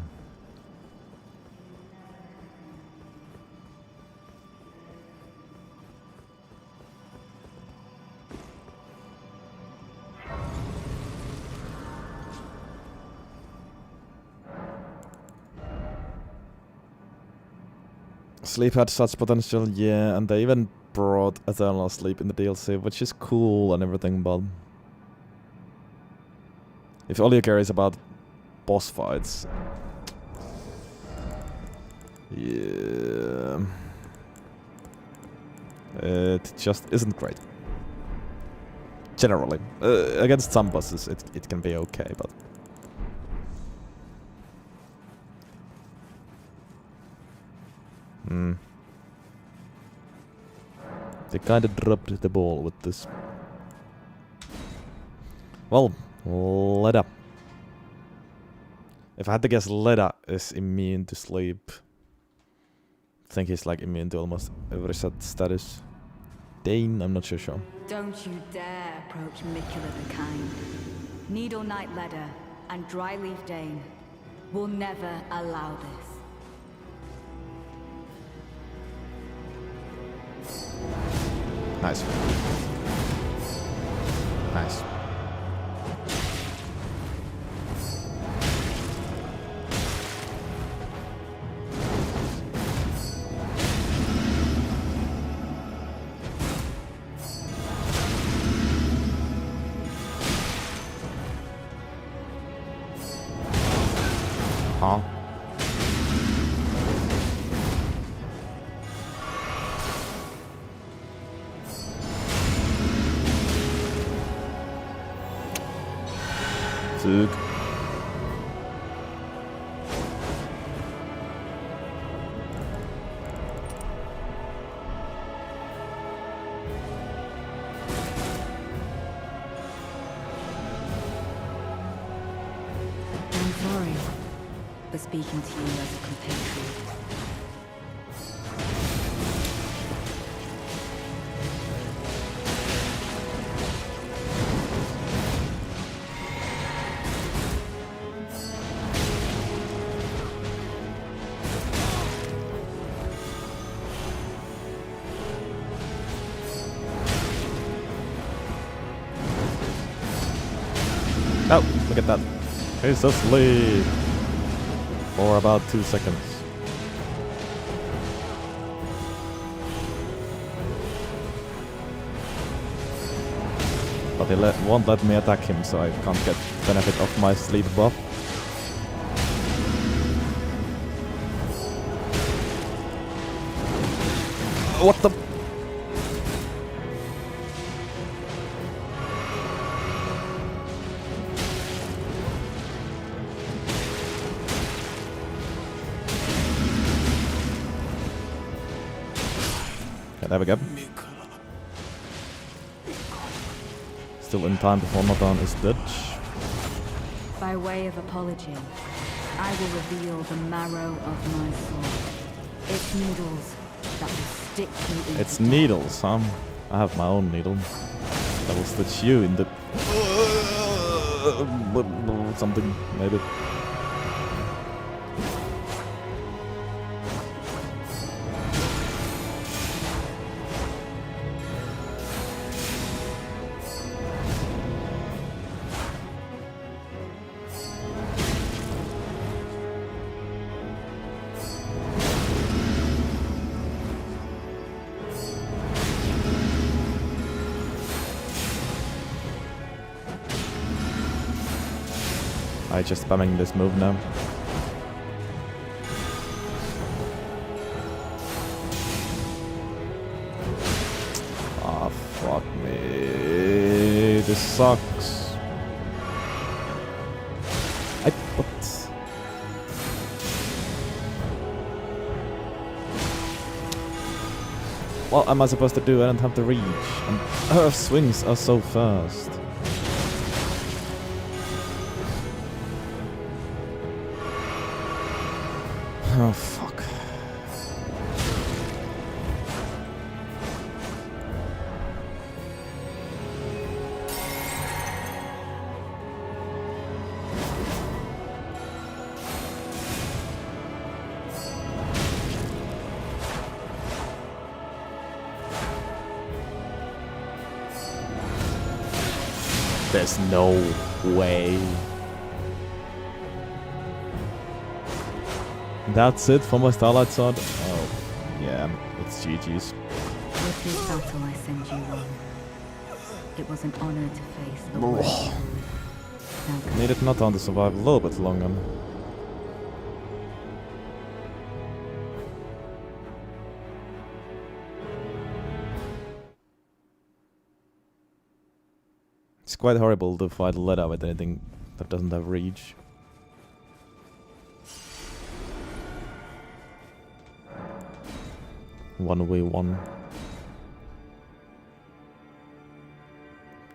Sleep had such potential, yeah, and they even brought Eternal Sleep in the DLC, which is cool and everything, but if all you care is about boss fights, yeah, it just isn't great. Generally, against some bosses it can be okay, but They kinda dropped the ball with this. Well, Leda. If I had to guess, Leda is immune to sleep. I think he's like immune to almost every status. Dane, I'm not sure. Don't you dare approach Mikula the Kind. Needle Knight Leder and Dryleaf Dane will never allow this. Nice. Nice. Huh? Zug. I'm sorry for speaking to you as a compatriot. Oh, look at that. He's asleep. For about 2 seconds. But he won't let me attack him, so I can't get benefit of my sleep buff. What the? There we go. Still in time before Nathan is dead. By way of apology, I will reveal the marrow of my soul. It's needles that will stick you in. It's needles, huh? I have my own needle. That will stitch you in the... something, maybe. I just spamming this move now. Ah, fuck me. This sucks. What? What am I supposed to do? I don't have the reach. And her swings are so fast. Oh, fuck. There's no way. That's it for my Starlight Sword? Oh, yeah, it's GG's. With this battle I send you on. It was an honor to face the world. Needed Nathan to survive a little bit longer. It's quite horrible to fight Leda with anything that doesn't have reach. One v one.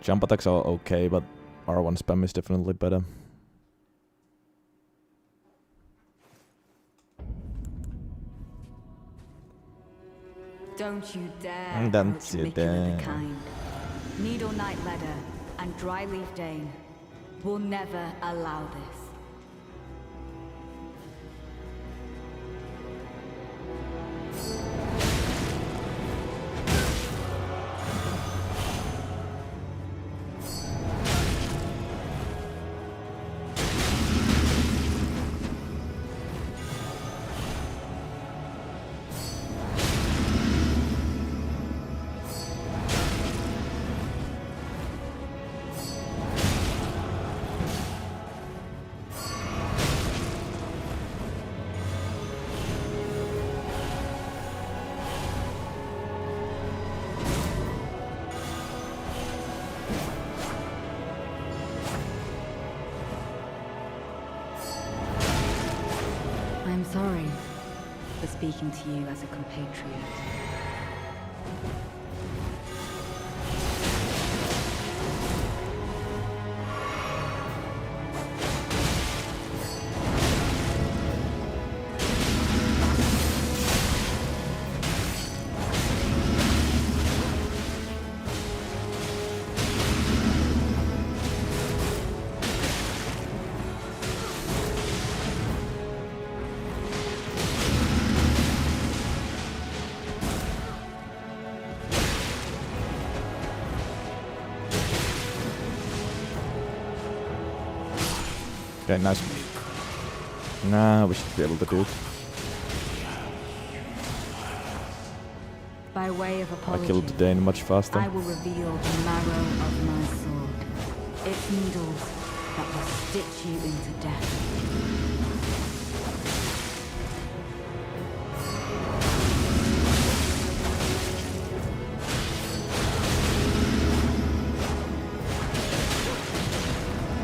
Jump attacks are okay, but R1 spam is definitely better. Don't you dare Don't approach you Mickle of dare. the kind. Needle Knight Ledder and Dryleaf Dane will never allow this. I'm sorry for speaking to you as a compatriot. Okay, nice. Nah, we should be able to do it. By way of I apology, killed the Dane much faster. I will reveal the marrow of my sword. Its needles that will stitch you into death.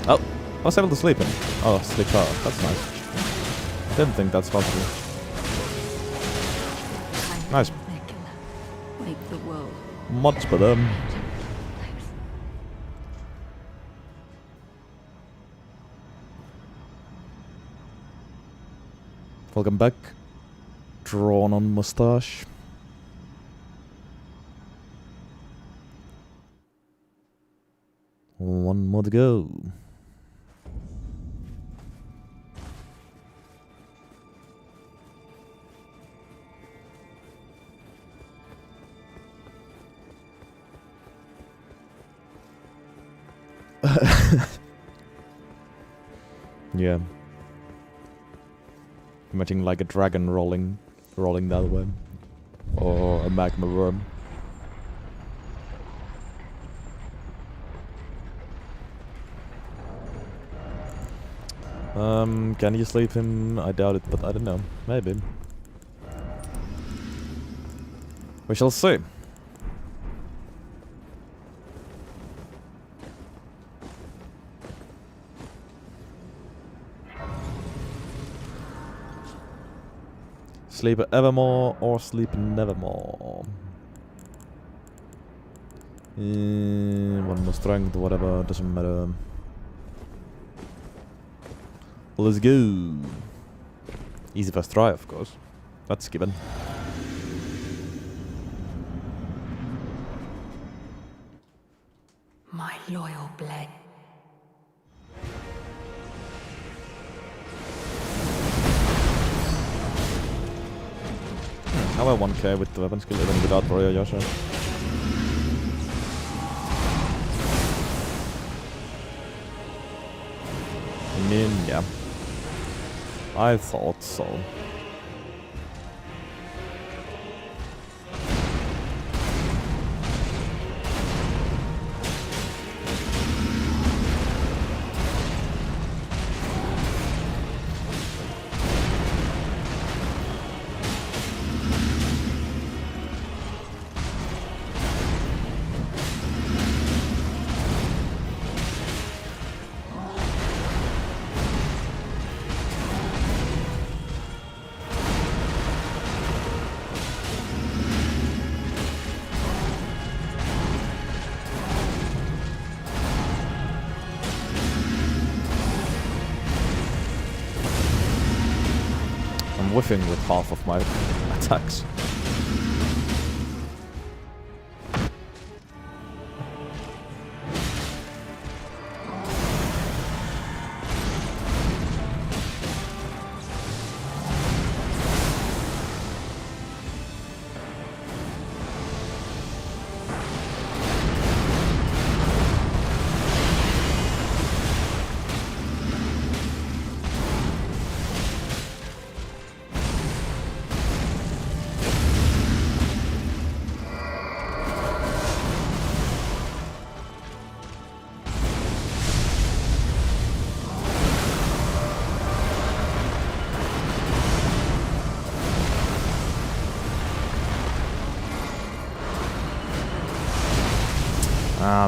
Oh, I was able to sleep in. Oh, sleep hard. That's nice. I didn't think that's possible. Nice. Make the world. Much better. Welcome back. Drawn on mustache. One more to go. Yeah. Imagine like a dragon rolling that way. Or a magma worm. Can you sleep him? I doubt it, but I don't know. Maybe. We shall see. Sleep evermore or sleep nevermore. One more strength, whatever, doesn't matter. Let's go. Easy first try, of course. That's given. My loyal blade. Now I 1k with the weapon skill even without FortiEnjoyer. I mean, yeah. I thought so. whiffing with half of my attacks.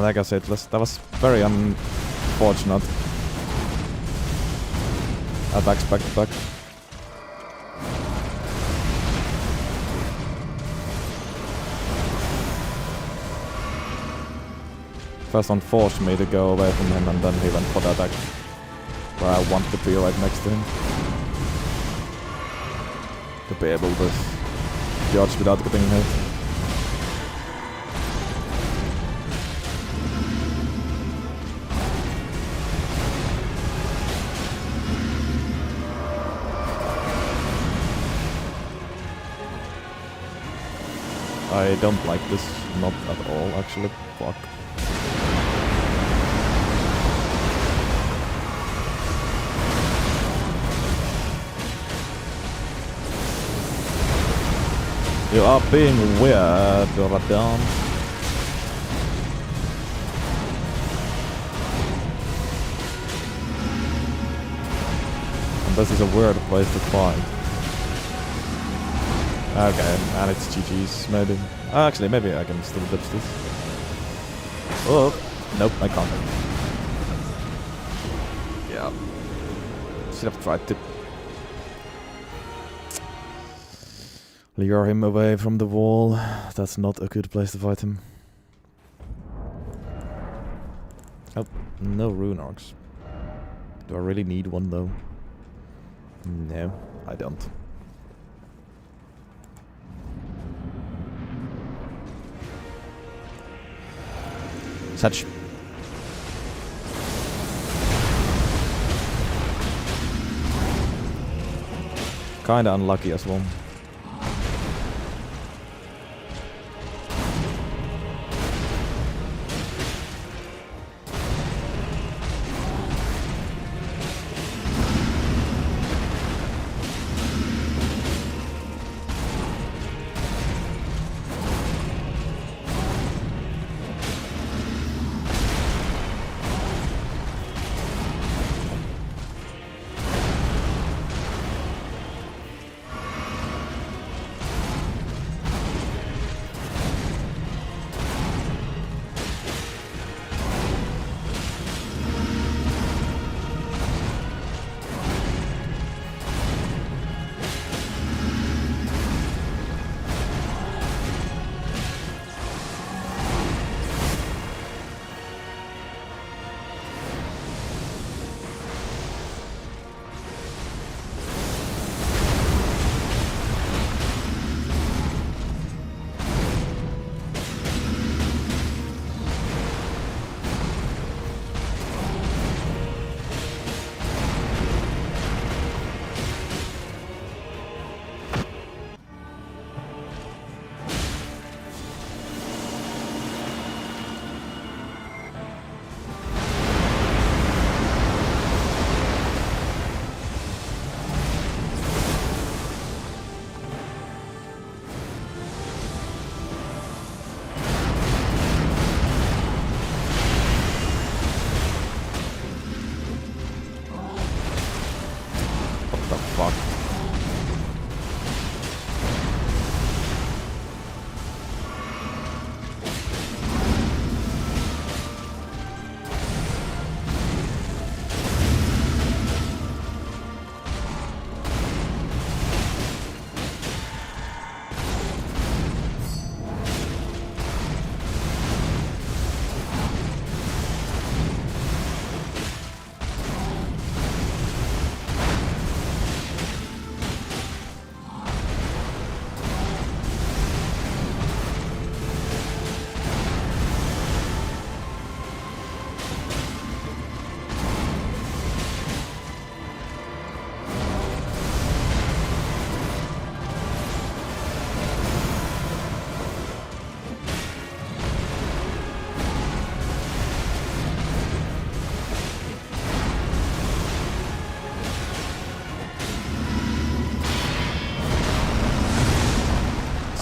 Like I said, that was very unfortunate. Attacks back to back. First one forced me to go away from him, and then he went for the attack where I want to be right next to him. To be able to dodge without getting hit. I don't like this, not at all actually, fuck. You are being weird, Radon. And this is a weird place to fight. Okay, and it's GG's, maybe. Actually, maybe I can still ditch this. Oh, nope, I can't. Yeah. Should have tried to lure him away from the wall. That's not a good place to fight him. Oh, no rune arcs. Do I really need one though? No, I don't. Such. Kinda unlucky as well.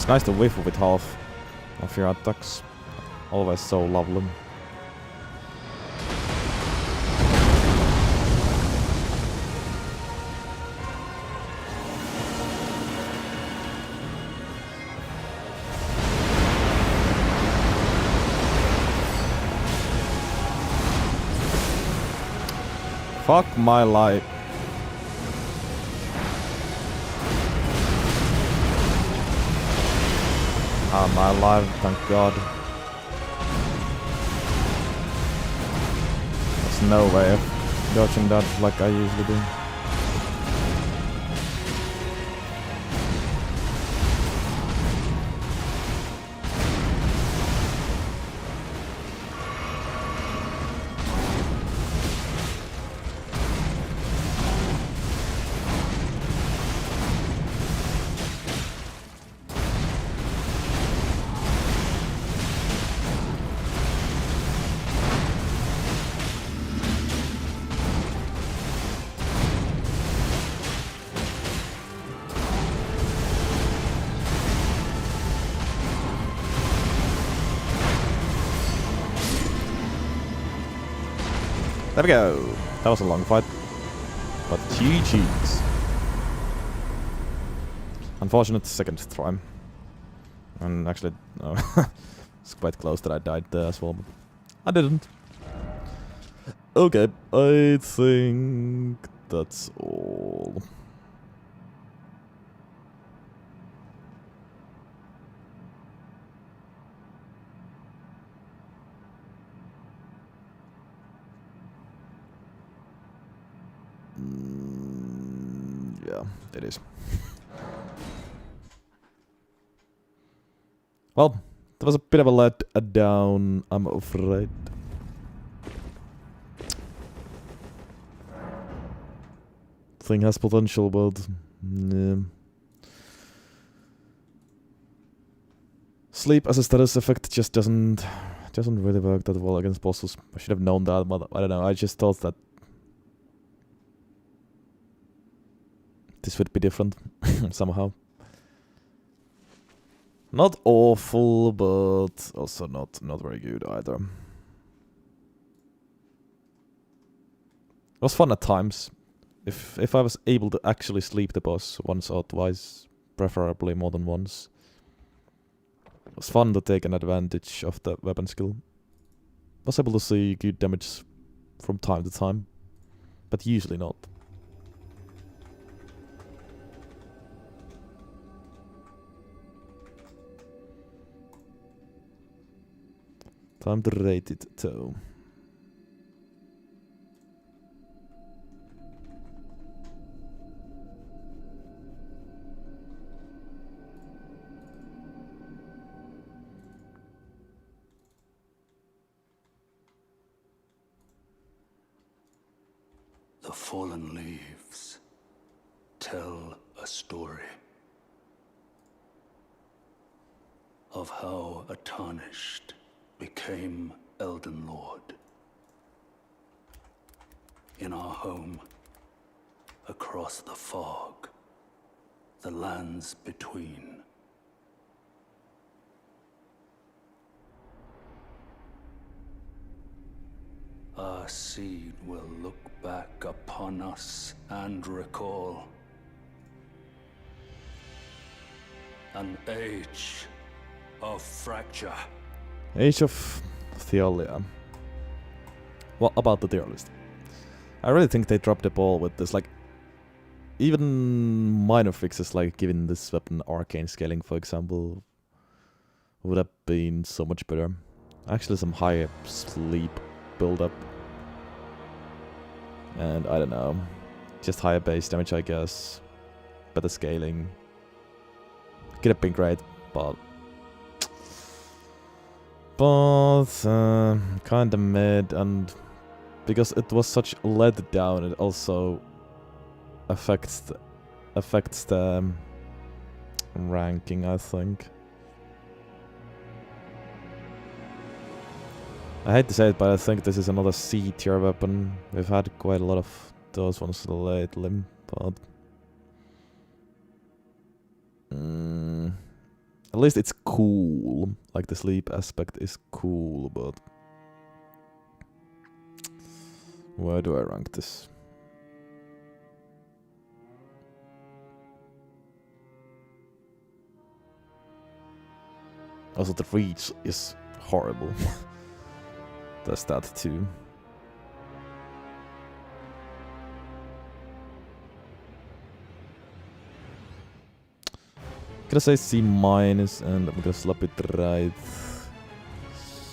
It's nice to whiff with half of your attacks. Always so lovely. Fuck my life. I'm alive, thank God. There's no way of dodging that like I usually do. There we go. That was a long fight. But GG's. Unfortunate second try. And actually, it's quite close that I died there as well, but I didn't. Okay, I think that's all. Yeah, it is. Well, that was a bit of a let down, I'm afraid. Thing has potential, but yeah. Sleep as a status effect just doesn't really work that well against bosses. I should have known that, but I don't know. I just thought that this would be different somehow. Not awful, but also not very good either. It was fun at times. If I was able to actually sleep the boss once or twice, preferably more than once. It was fun to take an advantage of the weapon skill. Was able to see good damage from time to time, but usually not. Time to rate it though. The fallen leaves tell a story of how a tarnished became Elden Lord. In our home, across the fog, the lands between. Our seed will look back upon us and recall an age of fracture. Age of Theolia. What about the tier list? I really think they dropped the ball with this, like, even minor fixes like giving this weapon arcane scaling, for example, would have been so much better. Actually some higher sleep build-up. And I don't know, just higher base damage I guess, better scaling. Could have been great, but kinda mid, and because it was such a letdown, it also affects the ranking, I think. I hate to say it, but I think this is another C tier weapon. We've had quite a lot of those ones lately, but At least it's cool. Like the sleep aspect is cool, but where do I rank this? Also, the reach is horrible. There's that too. Gonna say C minus, and I'm gonna slap it right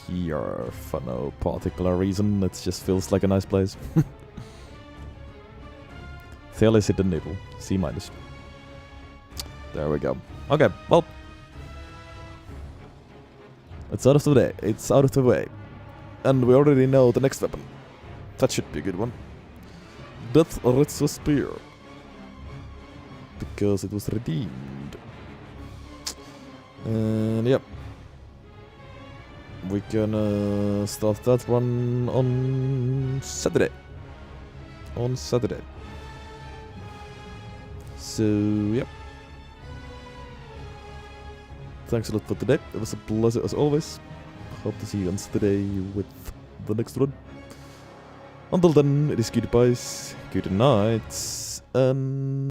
here for no particular reason. It just feels like a nice place. Theolis hit the nipple. C minus. There we go. Okay, well. It's out of the way. It's out of the way. And we already know the next weapon. That should be a good one. Death Ritsu Spear. Because it was redeemed. And yep. We're gonna start that one on Saturday. On Saturday. So, yep. Thanks a lot for today. It was a pleasure as always. Hope to see you on Saturday with the next one. Until then, it is goodbyes, good nights, and